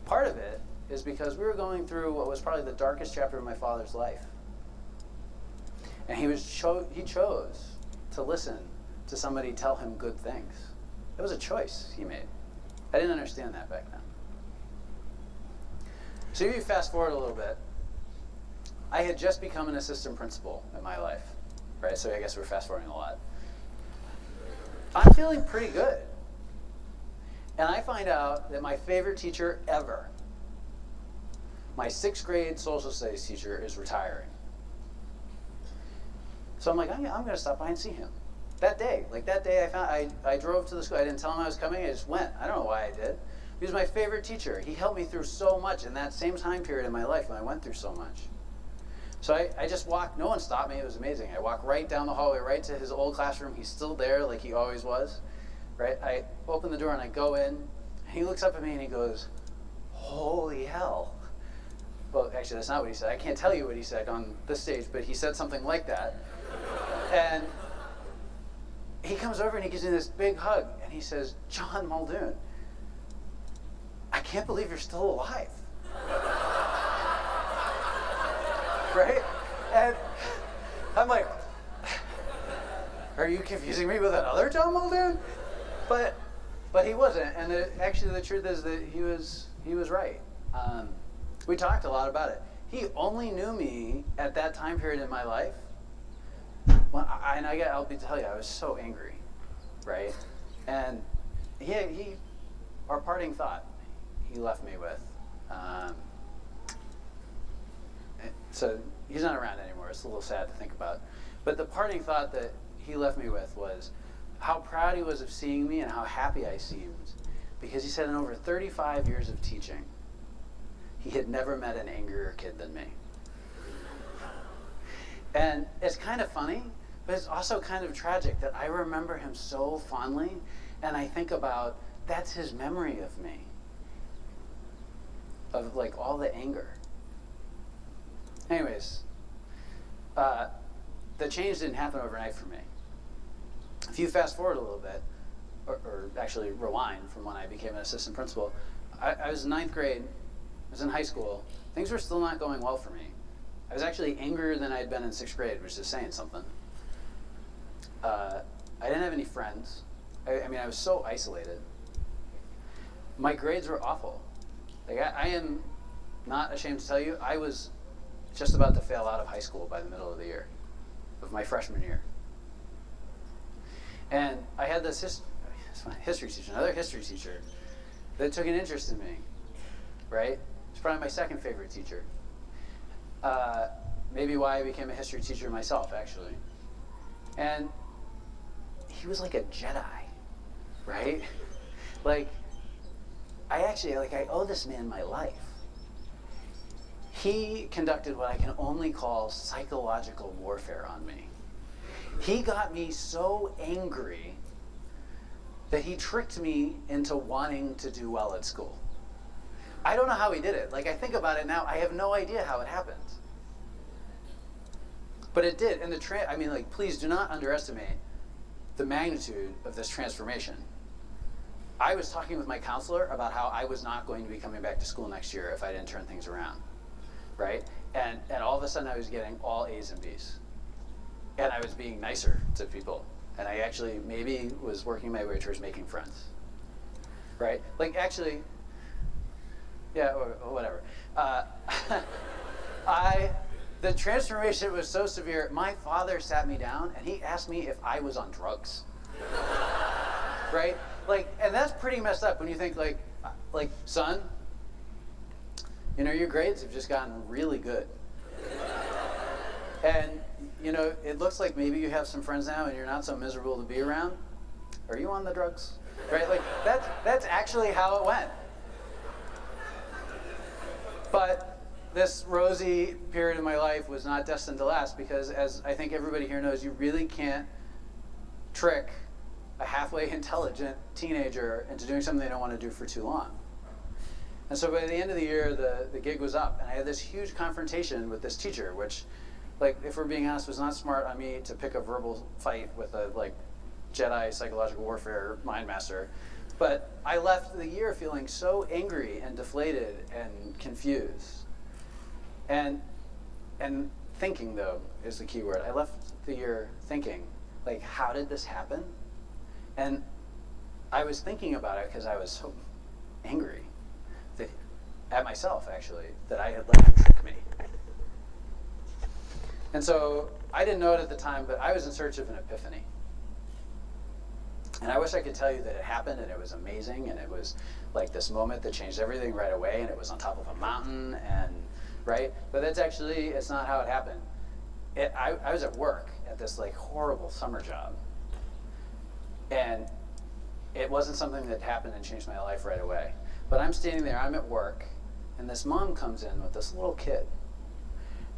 Part of it is because we were going through what was probably the darkest chapter of my father's life. And he chose to listen to somebody tell him good things. It was a choice he made. I didn't understand that back then. So if you fast forward a little bit, I had just become an assistant principal in my life, right? So I guess we're fast forwarding a lot. I'm feeling pretty good. And I find out that my favorite teacher ever, my 6th grade social studies teacher, is retiring. So I'm like, I'm going to stop by and see him. That day I drove to the school. I didn't tell him I was coming. I just went. I don't know why I did. He was my favorite teacher. He helped me through so much in that same time period in my life when I went through so much. So I just walked. No one stopped me. It was amazing. I walked right down the hallway, right to his old classroom. He's still there like he always was. Right? I open the door and I go in. And he looks up at me and he goes, "Holy hell." Well, actually, that's not what he said. I can't tell you what he said on this stage, but he said something like that. And he comes over and he gives me this big hug. And he says, "John Muldoon, I can't believe you're still alive." Right? And I'm like, are you confusing me with another John Muldoon? But he wasn't. And actually the truth is that he was right. We talked a lot about it. He only knew me at that time period in my life. I'll tell you, I was so angry, right? And our parting thought, he left me with. So he's not around anymore. It's a little sad to think about. But the parting thought that he left me with was how proud he was of seeing me and how happy I seemed. Because he said in over 35 years of teaching, he had never met an angrier kid than me. And it's kind of funny, but it's also kind of tragic that I remember him so fondly, and I think about, that's his memory of me. Of like all the anger. Anyways, the change didn't happen overnight for me. If you fast forward a little bit, or actually rewind from when I became an assistant principal, I was in 9th grade, I was in high school, things were still not going well for me. I was actually angrier than I had been in 6th grade, which is saying something. I didn't have any friends. I mean, I was so isolated. My grades were awful. Like, I am not ashamed to tell you, I was just about to fail out of high school by the middle of the year, of my freshman year. And I had this history teacher, another history teacher, that took an interest in me, right? It's probably my second favorite teacher. Maybe why I became a history teacher myself, actually. And he was like a Jedi, right? Like, I owe this man my life. He conducted what I can only call psychological warfare on me. He got me so angry that he tricked me into wanting to do well at school. I don't know how he did it. Like, I think about it now, I have no idea how it happened. But it did. And please do not underestimate the magnitude of this transformation. I was talking with my counselor about how I was not going to be coming back to school next year if I didn't turn things around, right? And all of a sudden I was getting all A's and B's. And I was being nicer to people. And I actually maybe was working my way towards making friends, right? Like, actually, yeah, or whatever. The transformation was so severe, my father sat me down and he asked me if I was on drugs, right? Like, and that's pretty messed up when you think like, son, you know, your grades have just gotten really good. And, you know, it looks like maybe you have some friends now and you're not so miserable to be around. Are you on the drugs? Right? Like, that's actually how it went. But this rosy period of my life was not destined to last because, as I think everybody here knows, you really can't trick a halfway intelligent teenager into doing something they don't want to do for too long. And so by the end of the year, the gig was up, and I had this huge confrontation with this teacher, which, like, if we're being honest, was not smart on me to pick a verbal fight with a, like, Jedi psychological warfare mind master. But I left the year feeling so angry and deflated and confused. And thinking, though, is the key word. I left the year thinking, like, how did this happen? And I was thinking about it because I was so angry at myself, actually, that I had let him trick me. And so I didn't know it at the time, but I was in search of an epiphany. And I wish I could tell you that it happened and it was amazing and it was like this moment that changed everything right away and it was on top of a mountain and, right? But that's actually, it's not how it happened. I was at work at this like horrible summer job. And it wasn't something that happened and changed my life right away. But I'm standing there, I'm at work, and this mom comes in with this little kid.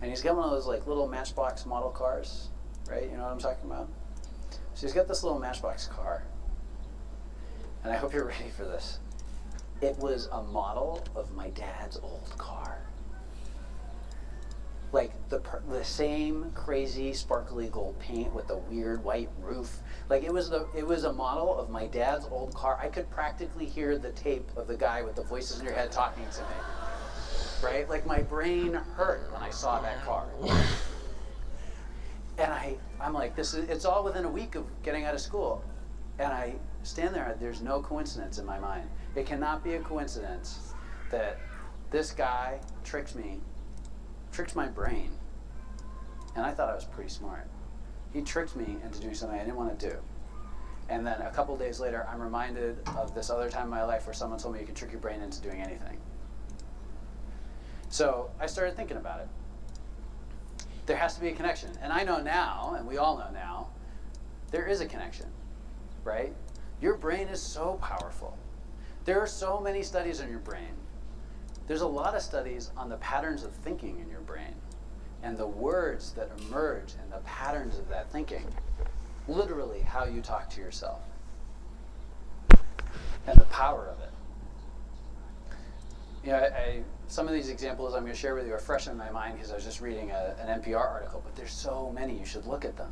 And he's got one of those like little Matchbox model cars, right? You know what I'm talking about? So he's got this little Matchbox car. And I hope you're ready for this. It was a model of my dad's old car. Like the same crazy sparkly gold paint with the weird white roof. Like it was a model of my dad's old car. I could practically hear the tape of the guy with the voices in your head talking to me. Right? Like my brain hurt when I saw that car. And I'm like, it's all within a week of getting out of school. And I stand there, there's no coincidence in my mind. It cannot be a coincidence that this guy tricked my brain. And I thought I was pretty smart. He tricked me into doing something I didn't want to do. And then a couple days later, I'm reminded of this other time in my life where someone told me you can trick your brain into doing anything. So I started thinking about it. There has to be a connection. And I know now, and we all know now, there is a connection, right? Your brain is so powerful. There are so many studies on your brain. There's a lot of studies on the patterns of thinking in your brain and the words that emerge and the patterns of that thinking. Literally how you talk to yourself and the power of it. You know, I some of these examples I'm going to share with you are fresh in my mind because I was just reading an NPR article, but there's so many, you should look at them.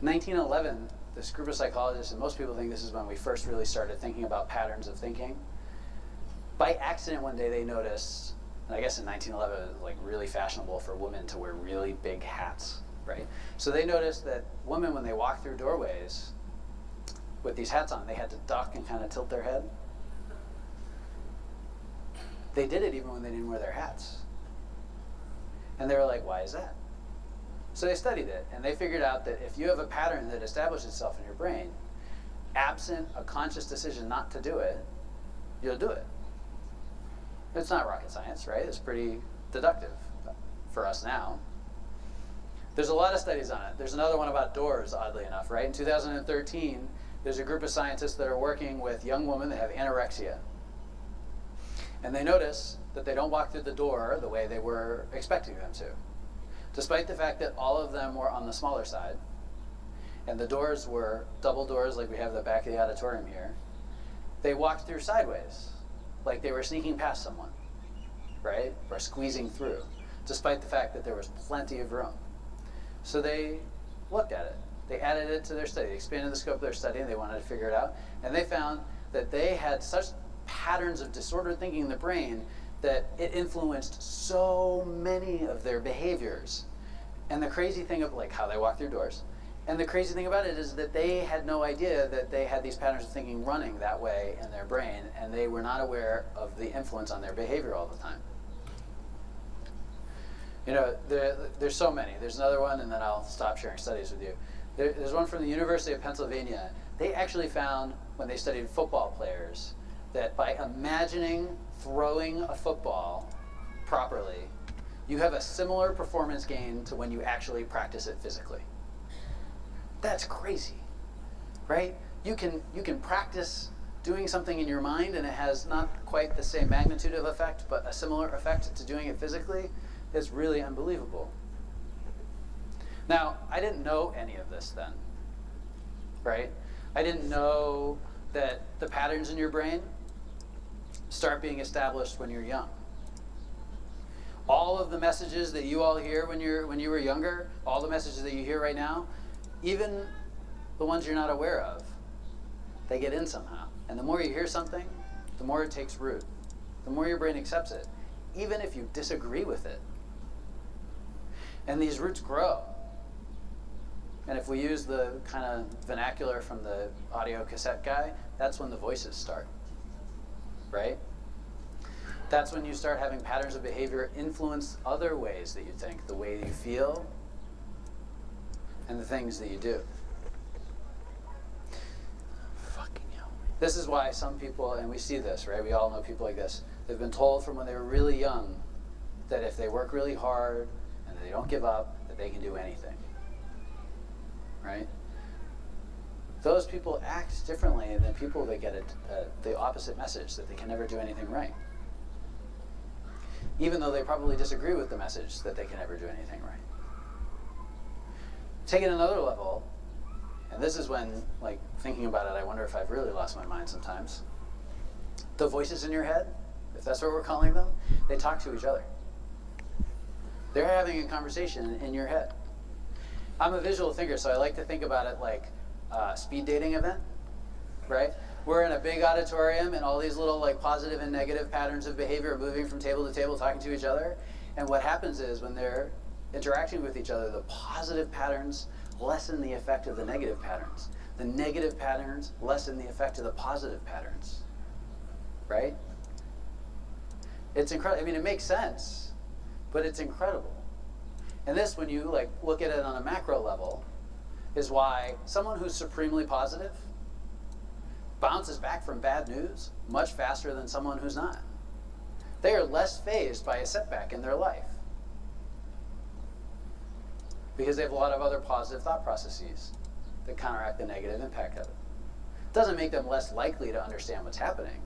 1911, this group of psychologists, and most people think this is when we first really started thinking about patterns of thinking. By accident one day they noticed, and I guess in 1911 it was like really fashionable for women to wear really big hats, right? So they noticed that women, when they walked through doorways with these hats on, they had to duck and kind of tilt their head. They did it even when they didn't wear their hats. And they were like, why is that? So they studied it, and they figured out that if you have a pattern that establishes itself in your brain, absent a conscious decision not to do it, you'll do it. It's not rocket science, right? It's pretty deductive for us now. There's a lot of studies on it. There's another one about doors, oddly enough, right? In 2013, there's a group of scientists that are working with young women that have anorexia. And they notice that they don't walk through the door the way they were expecting them to. Despite the fact that all of them were on the smaller side, and the doors were double doors like we have at the back of the auditorium here, they walked through sideways, like they were sneaking past someone, right? Or squeezing through, despite the fact that there was plenty of room. So they looked at it. They added it to their study. They expanded the scope of their study, and they wanted to figure it out. And they found that they had such patterns of disordered thinking in the brain that it influenced so many of their behaviors. And the crazy thing of like how they walk through doors, and the crazy thing about it is that they had no idea that they had these patterns of thinking running that way in their brain, and they were not aware of the influence on their behavior all the time. You know, there's so many. There's another one, and then I'll stop sharing studies with you. There's one from the University of Pennsylvania. They actually found, when they studied football players, that by imagining throwing a football properly, you have a similar performance gain to when you actually practice it physically. That's crazy, right? You can practice doing something in your mind, and it has not quite the same magnitude of effect, but a similar effect to doing it physically. It's really unbelievable. Now, I didn't know any of this then, right? I didn't know that the patterns in your brain start being established when you're young. All of the messages that you all hear when you were younger, all the messages that you hear right now, even the ones you're not aware of, they get in somehow. And the more you hear something, the more it takes root. The more your brain accepts it, even if you disagree with it. And these roots grow. And if we use the kind of vernacular from the audio cassette guy, that's when the voices start, right? That's when you start having patterns of behavior influence other ways that you think, the way you feel, and the things that you do. Fucking hell. This is why some people, and we see this, right? We all know people like this. They've been told from when they were really young that if they work really hard and they don't give up, that they can do anything, right? Those people act differently than people that get the opposite message, that they can never do anything right. Even though they probably disagree with the message that they can never do anything right. Take it another level, and this is when, like, thinking about it, I wonder if I've really lost my mind sometimes. The voices in your head, if that's what we're calling them, they talk to each other. They're having a conversation in your head. I'm a visual thinker, so I like to think about it like a speed dating event, right? We're in a big auditorium, and all these little like positive and negative patterns of behavior are moving from table to table, talking to each other. And what happens is when they're interacting with each other, the positive patterns lessen the effect of the negative patterns. The negative patterns lessen the effect of the positive patterns, right? It's incredible. I mean, it makes sense, but it's incredible. And this, when you like look at it on a macro level, is why someone who's supremely positive bounces back from bad news much faster than someone who's not. They are less fazed by a setback in their life because they have a lot of other positive thought processes that counteract the negative impact of it. It doesn't make them less likely to understand what's happening,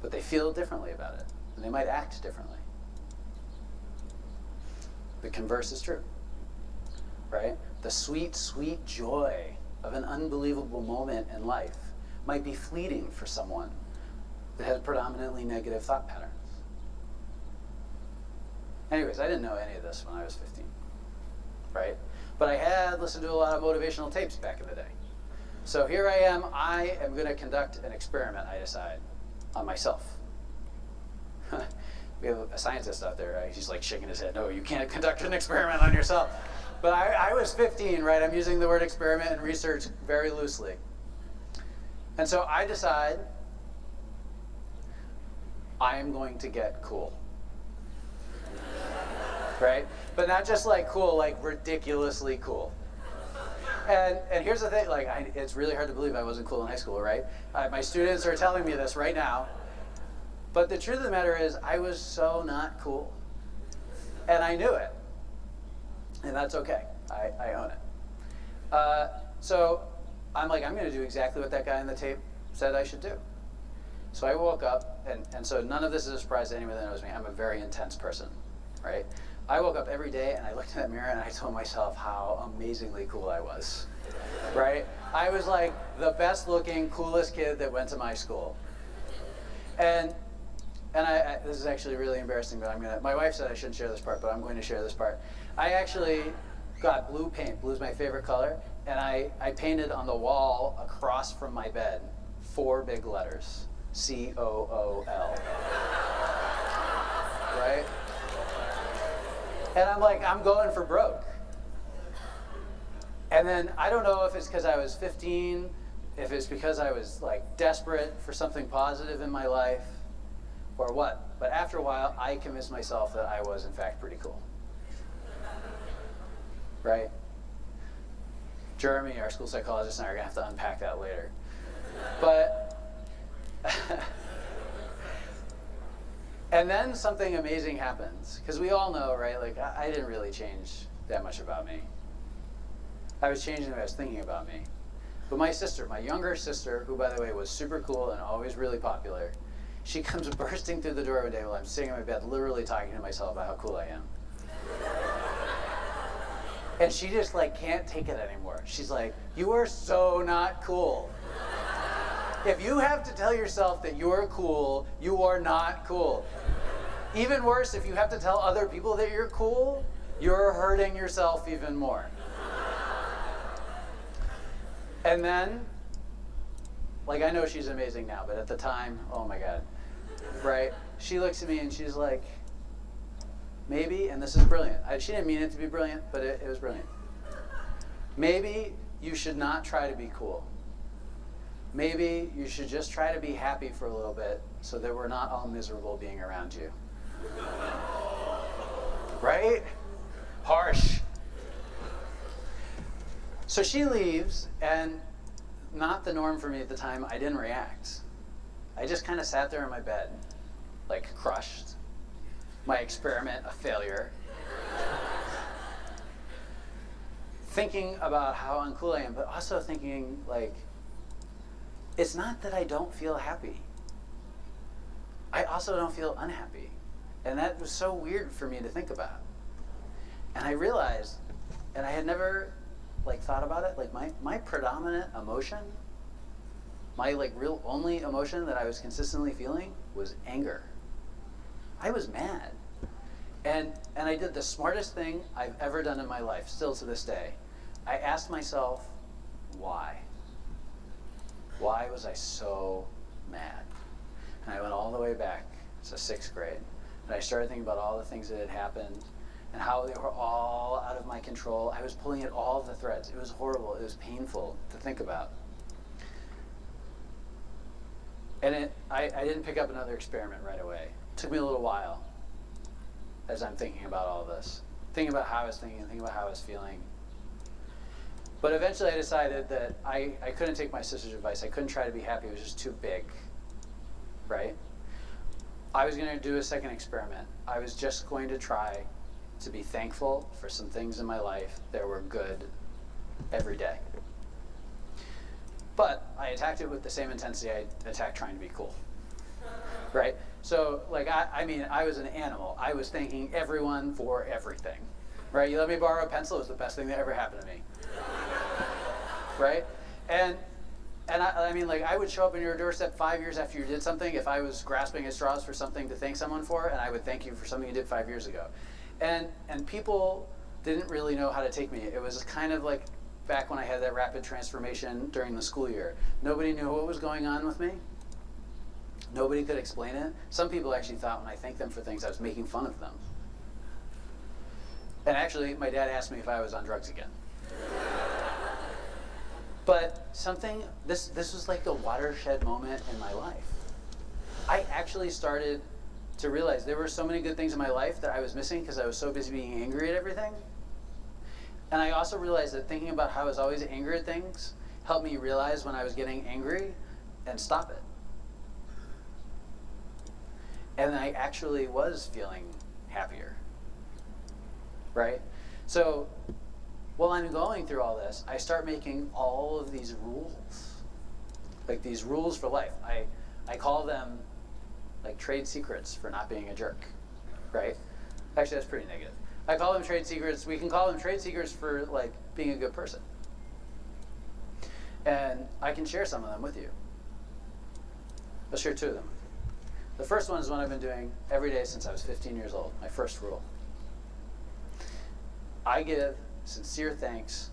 but they feel differently about it, and they might act differently. The converse is true, right? The sweet, sweet joy of an unbelievable moment in life might be fleeting for someone that has predominantly negative thought patterns. Anyways, I didn't know any of this when I was 15, right? But I had listened to a lot of motivational tapes back in the day. So here I am going to conduct an experiment, I decide, on myself. We have a scientist out there, right? He's like shaking his head, no, you can't conduct an experiment on yourself. But I was 15, right? I'm using the word experiment and research very loosely. And so I decide I am going to get cool. Right? But not just like cool, like ridiculously cool. And here's the thing, like it's really hard to believe I wasn't cool in high school, right? My students are telling me this right now. But the truth of the matter is, I was so not cool. And I knew it. And that's okay. I own it. So I'm like, I'm going to do exactly what that guy in the tape said I should do. So I woke up, and so none of this is a surprise to anyone that knows me. I'm a very intense person, right? I woke up every day, and I looked in that mirror, and I told myself how amazingly cool I was, right? I was like the best-looking, coolest kid that went to my school. And this is actually really embarrassing, but my wife said I shouldn't share this part, but I'm going to share this part. I actually got blue paint. Blue's my favorite color. And I painted on the wall across from my bed 4 big letters, COOL. Right? And I'm like, I'm going for broke. And then I don't know if it's because I was 15, if it's because I was like desperate for something positive in my life, or what. But after a while, I convinced myself that I was in fact pretty cool. Right? Jeremy, our school psychologist, and I are going to have to unpack that later. But, and then something amazing happens. Because we all know, right, like I didn't really change that much about me. I was changing the way I was thinking about me. But my sister, my younger sister, who by the way was super cool and always really popular, she comes bursting through the door one day while I'm sitting in my bed, literally talking to myself about how cool I am. And she just like can't take it anymore. She's like, you are so not cool. If you have to tell yourself that you're cool, you are not cool. Even worse, if you have to tell other people that you're cool, you're hurting yourself even more. And then, like I know she's amazing now, but at the time, oh my God, right? She looks at me and she's like, maybe, and this is brilliant. She didn't mean it to be brilliant, but it was brilliant. Maybe you should not try to be cool. Maybe you should just try to be happy for a little bit so that we're not all miserable being around you. Right? Harsh. So she leaves, and not the norm for me at the time, I didn't react. I just kind of sat there in my bed, like crushed. My experiment a failure. Thinking about how uncool I am, but also thinking like, it's not that I don't feel happy. I also don't feel unhappy. And that was so weird for me to think about. And I realized, and I had never like thought about it, like my predominant emotion, my like real only emotion that I was consistently feeling was anger. I was mad. And I did the smartest thing I've ever done in my life, still to this day. I asked myself, why? Why was I so mad? And I went all the way back to 6th grade. And I started thinking about all the things that had happened and how they were all out of my control. I was pulling at all the threads. It was horrible. It was painful to think about. And I didn't pick up another experiment right away. It took me a little while as I'm thinking about all this. Thinking about how I was thinking, thinking about how I was feeling. But eventually I decided that I couldn't take my sister's advice. I couldn't try to be happy. It was just too big, right? I was going to do a second experiment. I was just going to try to be thankful for some things in my life that were good every day. But I attacked it with the same intensity I attacked trying to be cool, right? So, like, I mean, I was an animal. I was thanking everyone for everything, right? You let me borrow a pencil, it was the best thing that ever happened to me, right? And And I mean, like, I would show up on your doorstep 5 years after you did something if I was grasping at straws for something to thank someone for, and I would thank you for something you did 5 years ago. And people didn't really know how to take me. It was kind of like back when I had that rapid transformation during the school year. Nobody knew what was going on with me. Nobody could explain it. Some people actually thought when I thanked them for things, I was making fun of them. And actually, my dad asked me if I was on drugs again. But this was like the watershed moment in my life. I actually started to realize there were so many good things in my life that I was missing because I was so busy being angry at everything. And I also realized that thinking about how I was always angry at things helped me realize when I was getting angry and stop it. And I actually was feeling happier, right? So while I'm going through all this, I start making all of these rules, like these rules for life. I call them like trade secrets for not being a jerk, right? Actually, that's pretty negative. I call them trade secrets. We can call them trade secrets for like being a good person. And I can share some of them with you. I'll share 2 of them. The first one is one I've been doing every day since I was 15 years old, my first rule. I give sincere thanks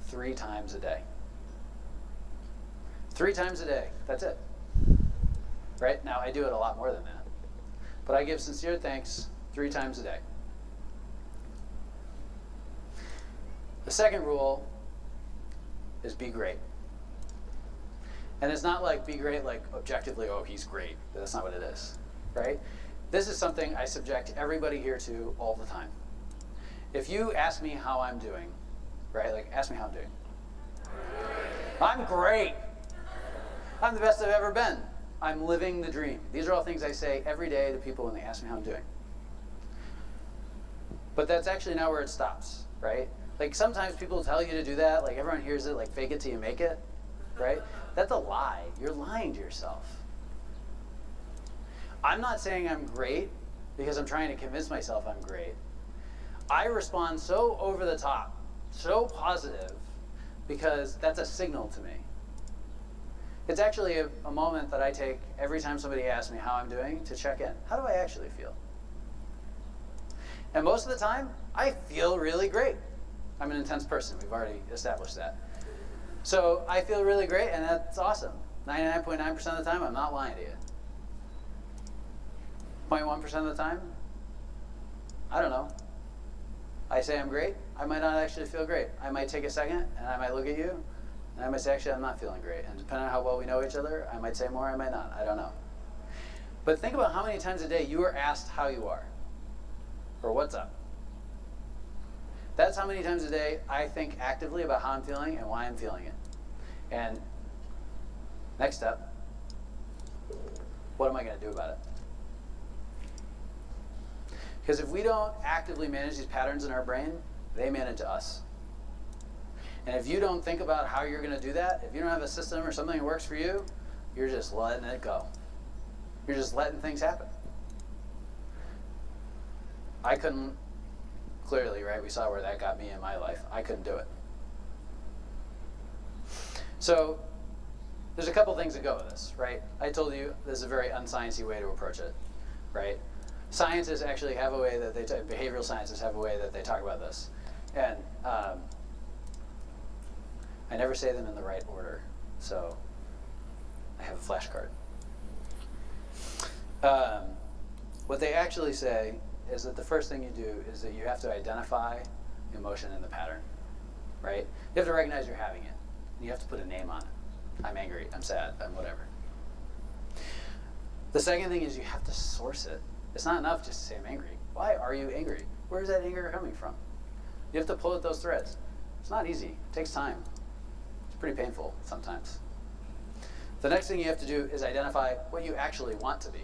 3 times a day. 3 times a day, that's it. Right? Now, I do it a lot more than that. But I give sincere thanks 3 times a day. The second rule is be great. And it's not like be great like objectively, oh, he's great. That's not what it is, right? This is something I subject everybody here to all the time. If you ask me how I'm doing, right? Like, ask me how I'm doing. I'm great. I'm the best I've ever been. I'm living the dream. These are all things I say every day to people when they ask me how I'm doing. But that's actually not where it stops, right? Like, sometimes people tell you to do that. Like, everyone hears it, like, fake it till you make it, right? That's a lie. You're lying to yourself. I'm not saying I'm great because I'm trying to convince myself I'm great. I respond so over the top, so positive, because that's a signal to me. It's actually a moment that I take every time somebody asks me how I'm doing to check in. How do I actually feel? And most of the time, I feel really great. I'm an intense person. We've already established that. So I feel really great, and that's awesome. 99.9% of the time, I'm not lying to you. 0.1% of the time, I don't know. I say I'm great. I might not actually feel great. I might take a second, and I might look at you, and I might say, actually, I'm not feeling great. And depending on how well we know each other, I might say more, I might not. I don't know. But think about how many times a day you are asked how you are, or what's up. That's how many times a day I think actively about how I'm feeling and why I'm feeling it. And next step, what am I going to do about it? Because if we don't actively manage these patterns in our brain, they manage us. And if you don't think about how you're going to do that, if you don't have a system or something that works for you, you're just letting it go. You're just letting things happen. I couldn't, clearly, right? We saw where that got me in my life. I couldn't do it. So there's a couple things that go with this, right? I told you this is a very unsciencey way to approach it, right? Scientists actually have a way that behavioral scientists have a way that they talk about this. And I never say them in the right order, so I have a flashcard. What they actually say is that the first thing you do is that you have to identify emotion in the pattern, right? You have to recognize you're having it. You have to put a name on it. I'm angry, I'm sad, I'm whatever. The second thing is you have to source it. It's not enough just to say I'm angry. Why are you angry? Where is that anger coming from? You have to pull at those threads. It's not easy. It takes time. It's pretty painful sometimes. The next thing you have to do is identify what you actually want to be.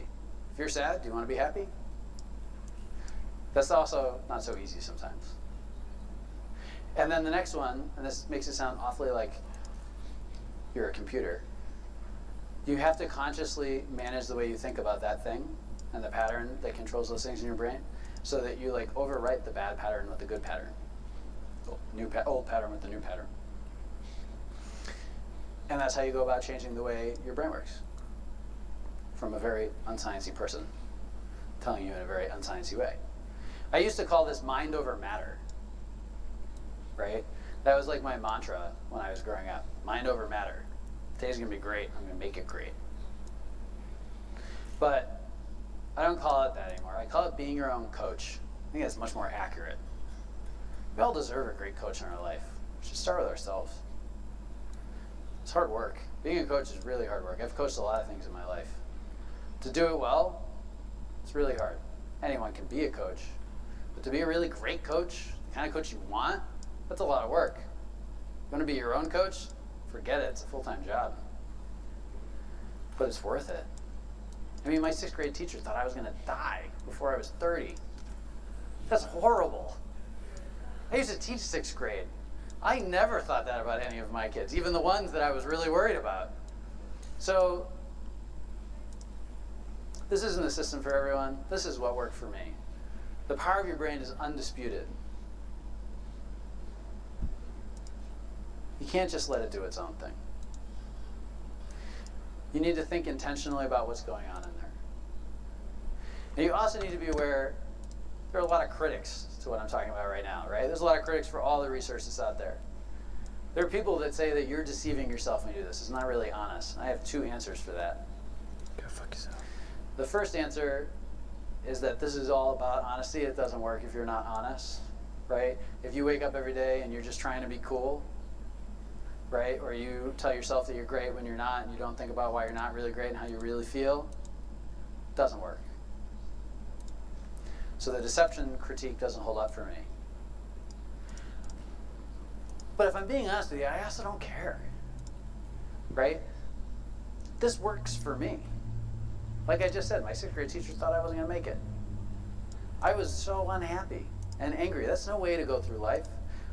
If you're sad, do you want to be happy? That's also not so easy sometimes. And then the next one, and this makes it sound awfully like you're a computer, you have to consciously manage the way you think about that thing and the pattern that controls those things in your brain so that you like overwrite the bad pattern with the good pattern. Old pattern with the new pattern. And that's how you go about changing the way your brain works. From a very unsciencey person telling you in a very unsciencey way. I used to call this mind over matter, right? That was like my mantra when I was growing up. Mind over matter. Today's gonna be great, I'm gonna make it great. But I don't call it that anymore. I call it being your own coach. I think that's much more accurate. We all deserve a great coach in our life. We should start with ourselves. It's hard work. Being a coach is really hard work. I've coached a lot of things in my life. To do it well, it's really hard. Anyone can be a coach. But to be a really great coach, the kind of coach you want, that's a lot of work. You want to be your own coach? Forget it. It's a full-time job. But it's worth it. I mean, my 6th grade teacher thought I was going to die before I was 30. That's horrible. I used to teach 6th grade. I never thought that about any of my kids, even the ones that I was really worried about. So this isn't a system for everyone. This is what worked for me. The power of your brain is undisputed. You can't just let it do its own thing. You need to think intentionally about what's going on in there. And you also need to be aware there are a lot of critics to what I'm talking about right now, right? There's a lot of critics for all the resources out there. There are people that say that you're deceiving yourself when you do this. It's not really honest. I have 2 answers for that. Go fuck yourself. The first answer is that this is all about honesty. It doesn't work if you're not honest, right? If you wake up every day and you're just trying to be cool, right? Or you tell yourself that you're great when you're not, and you don't think about why you're not really great and how you really feel, it doesn't work. So the deception critique doesn't hold up for me. But if I'm being honest with you, I also don't care, right? This works for me. Like I just said, my 6th grade teacher thought I wasn't going to make it. I was so unhappy and angry. That's no way to go through life.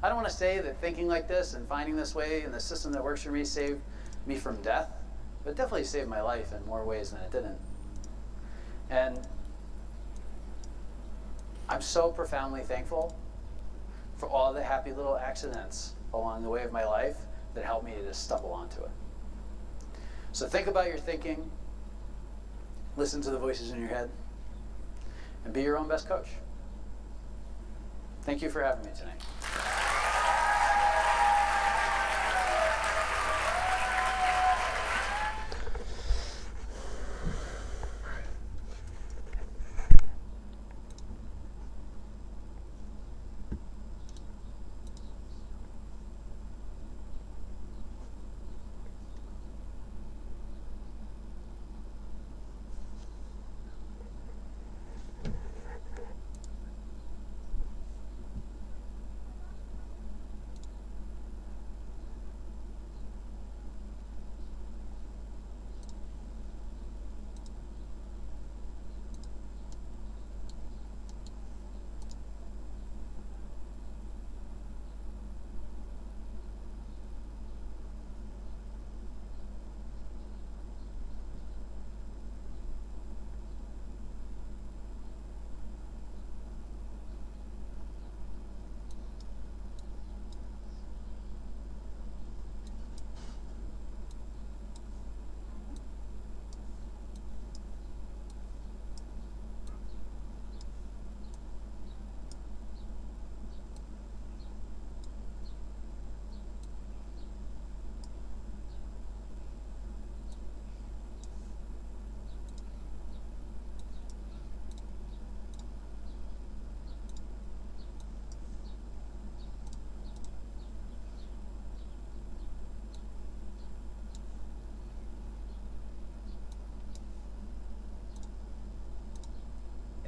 I don't want to say that thinking like this and finding this way and the system that works for me saved me from death, but it definitely saved my life in more ways than it didn't. And I'm so profoundly thankful for all the happy little accidents along the way of my life that helped me to just stumble onto it. So think about your thinking, listen to the voices in your head, and be your own best coach. Thank you for having me tonight.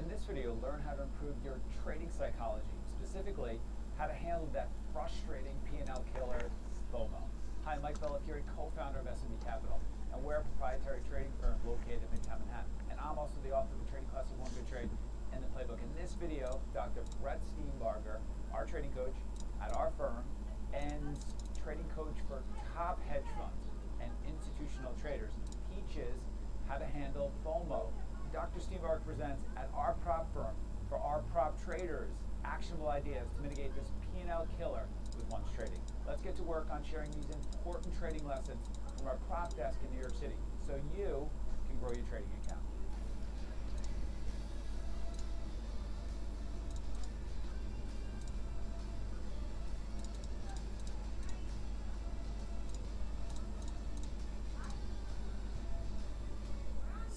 In this video, learn how to improve your trading psychology, specifically how to handle that frustrating P&L killer, FOMO. Hi, I'm Mike Bellafiore, co-founder of SMB Capital, and we're a proprietary trading firm located in Midtown Manhattan. And I'm also the author of the trading class of One Good Trade and the playbook. In this video, Dr. Brett Steenbarger, our trading coach at our firm, and trading coach for top hedge funds and institutional traders, teaches how to handle FOMO. Dr. Steenbarger presents at our prop firm for our prop traders actionable ideas to mitigate this P&L killer with one's trading. Let's get to work on sharing these important trading lessons from our prop desk in New York City so you can grow your trading account.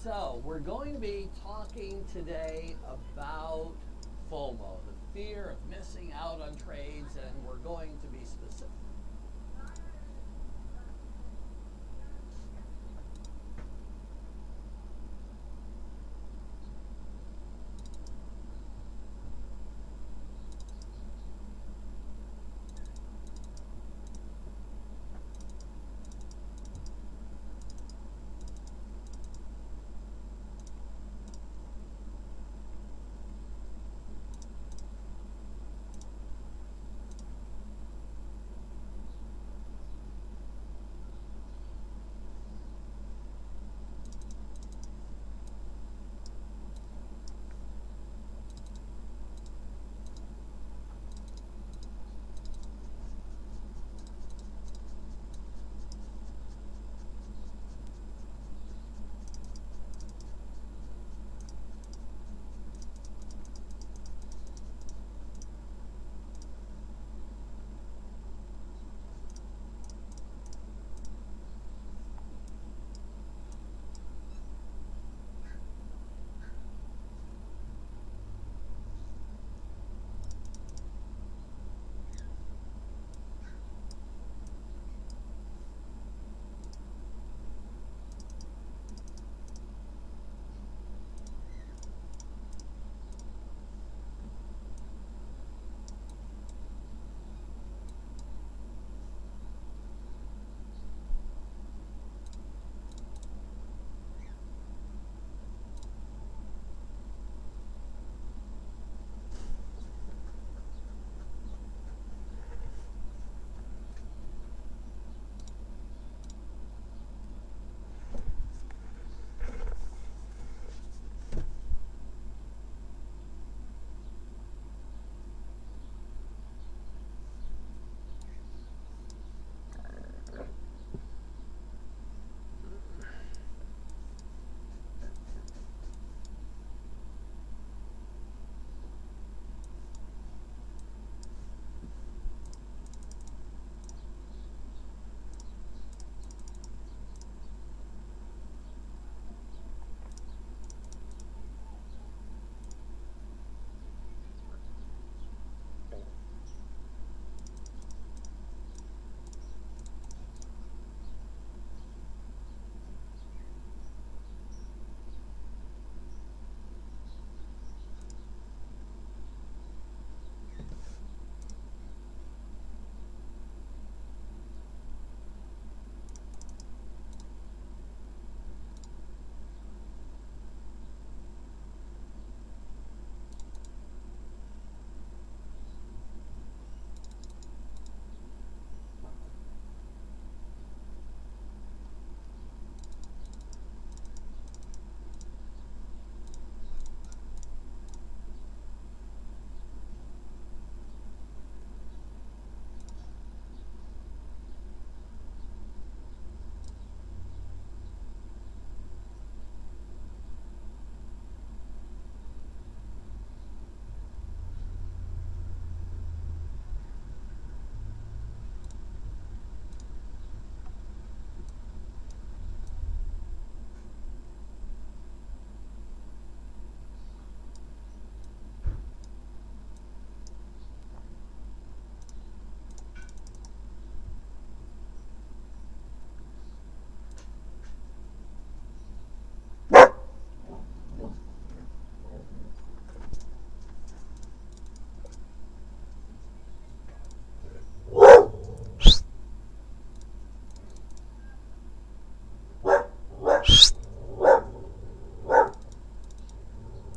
So, we're going to be talking today about FOMO, the fear of missing out on trades, and we're going to be specific.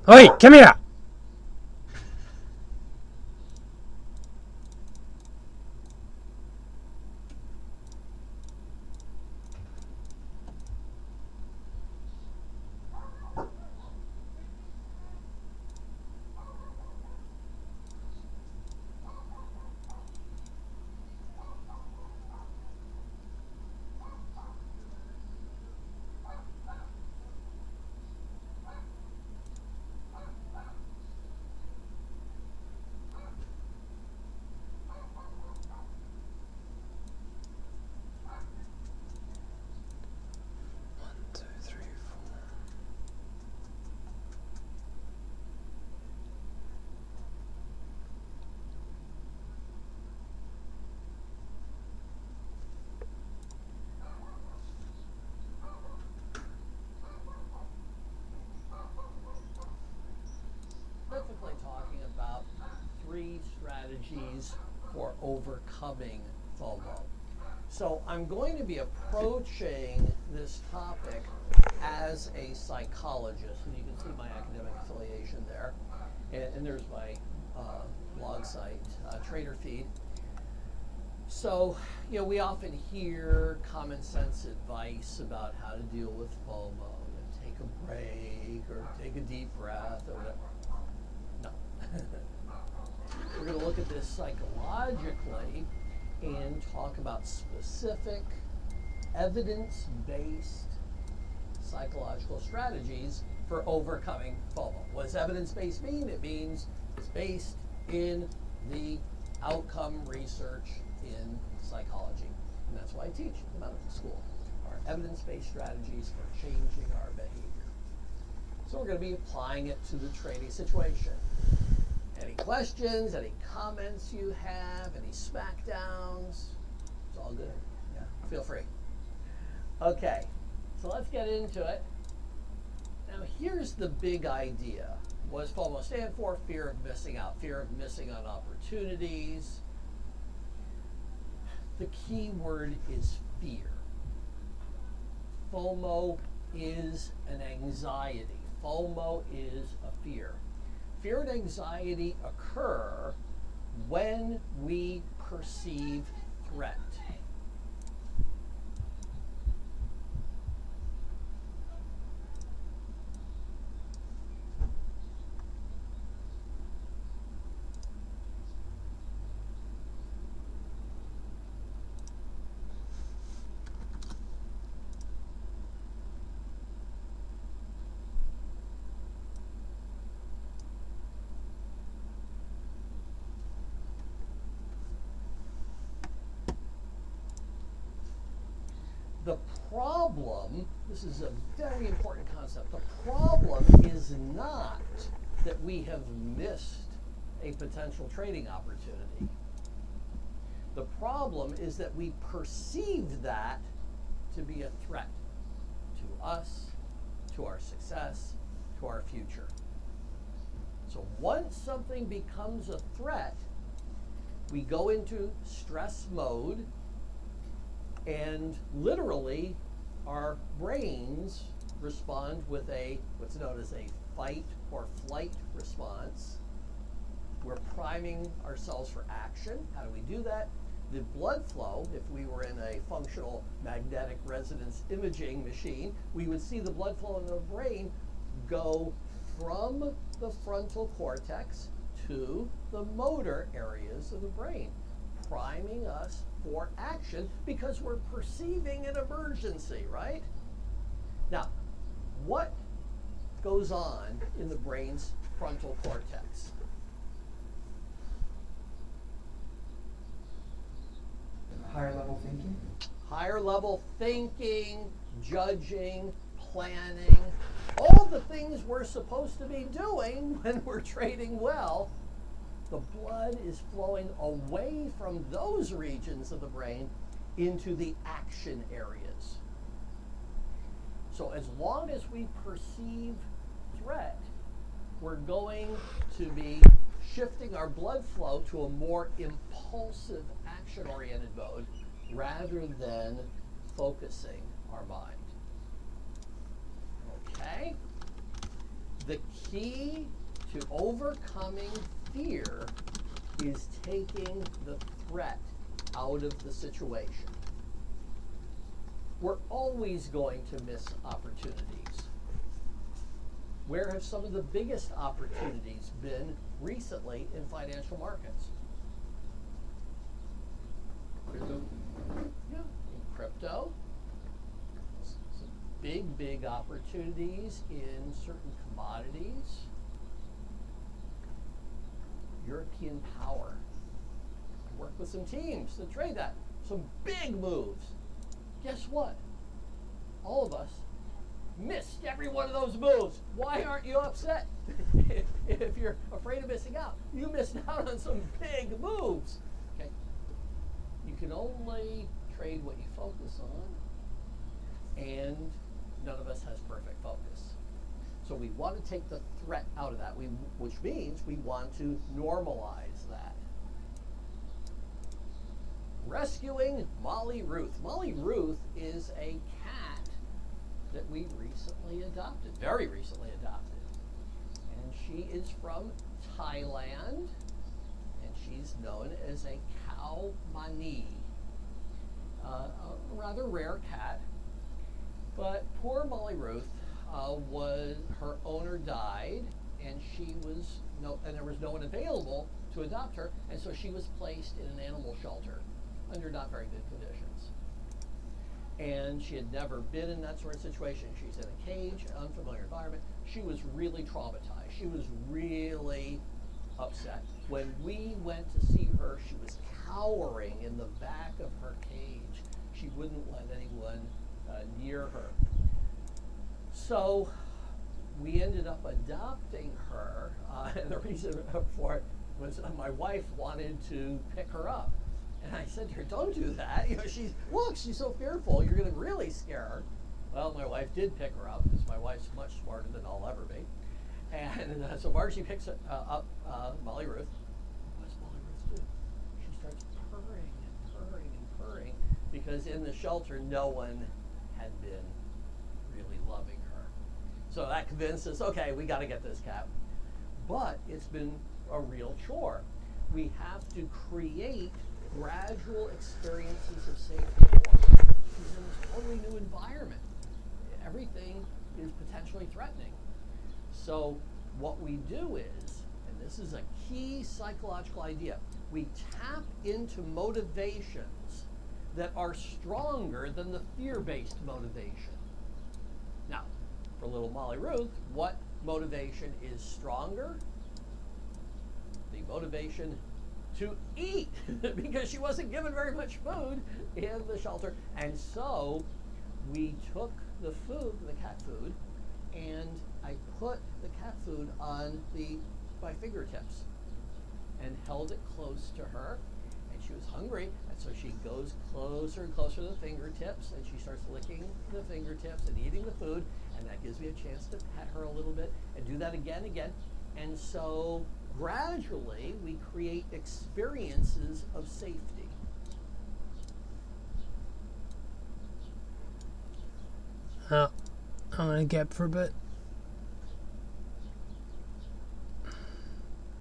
Oi, come here! strategies for overcoming FOMO. So I'm going to be approaching this topic as a psychologist, and you can see my academic affiliation there, and there's my blog site, Trader Feed. So, you know, we often hear common sense advice about how to deal with FOMO, and take a break or take a deep breath or whatever. No. We're going to look at this psychologically and talk about specific evidence-based psychological strategies for overcoming FOMO. What does evidence-based mean? It means it's based in the outcome research in psychology. And that's why I teach in medical school, our evidence-based strategies for changing our behavior. So we're going to be applying it to the training situation. Any questions, any comments you have, any smackdowns? It's all good. Yeah, feel free. Okay, so let's get into it. Now here's the big idea. What does FOMO stand for? Fear of missing out, fear of missing on opportunities. The key word is fear. FOMO is an anxiety. FOMO is a fear. Fear and anxiety occur when we perceive threat. The problem, this is a very important concept, the problem is not that we have missed a potential trading opportunity. The problem is that we perceive that to be a threat to us, to our success, to our future. So once something becomes a threat, we go into stress mode, and literally our brains respond with what's known as a fight or flight response. We're priming ourselves for action. How do we do that? The blood flow, if we were in a functional magnetic resonance imaging machine, we would see the blood flow in the brain go from the frontal cortex to the motor areas of the brain, priming us for action because we're perceiving an emergency, right? Now, what goes on in the brain's frontal cortex? Higher level thinking? Higher level thinking, judging, planning, all the things we're supposed to be doing when we're trading well. The blood is flowing away from those regions of the brain into the action areas. So as long as we perceive threat, we're going to be shifting our blood flow to a more impulsive, action-oriented mode rather than focusing our mind. Okay? The key to overcoming fear is taking the threat out of the situation. We're always going to miss opportunities. Where have some of the biggest opportunities been recently in financial markets? Crypto? Yeah, in crypto. Some big opportunities in certain commodities. European power. I work with some teams to trade that. Some big moves. Guess what? All of us missed every one of those moves. Why aren't you upset? If you're afraid of missing out, you missed out on some big moves. Okay? You can only trade what you focus on, and none of us has perfect focus. So we want to take the threat out of that, which means we want to normalize that. rescuing Molly Ruth. Molly Ruth is a cat that we recently adopted, very recently adopted. And she is from Thailand, and she's known as a cow mani, a rather rare cat. But poor Molly Ruth her owner died, and there was no one available to adopt her, and so she was placed in an animal shelter under not very good conditions. And she had never been in that sort of situation. She's in a cage, unfamiliar environment. She was really traumatized. She was really upset. When we went to see her, she was cowering in the back of her cage. She wouldn't let anyone near her. So we ended up adopting her, and the reason for it was my wife wanted to pick her up. And I said to her, don't do that. She's so fearful, you're going to really scare her. Well, my wife did pick her up, because my wife's much smarter than I'll ever be. And so Margie picks up Molly Ruth. What does Molly Ruth do? She starts purring and purring and purring, because in the shelter, no one had been really loving her. So that convinced us, okay, we got to get this cat. But it's been a real chore. We have to create gradual experiences of safety for her. She's in this totally new environment. Everything is potentially threatening. So what we do is, and this is a key psychological idea, we tap into motivations that are stronger than the fear-based motivation. Now, for little Molly Ruth, what motivation is stronger? The motivation to eat, because she wasn't given very much food in the shelter. And so we took the food, the cat food, and I put the cat food on my fingertips and held it close to her. And she was hungry, and so she goes closer and closer to the fingertips, and she starts licking the fingertips and eating the food, and that gives me a chance to pet her a little bit and do that again and again. And so gradually we create experiences of safety. I'm gonna gap for a bit.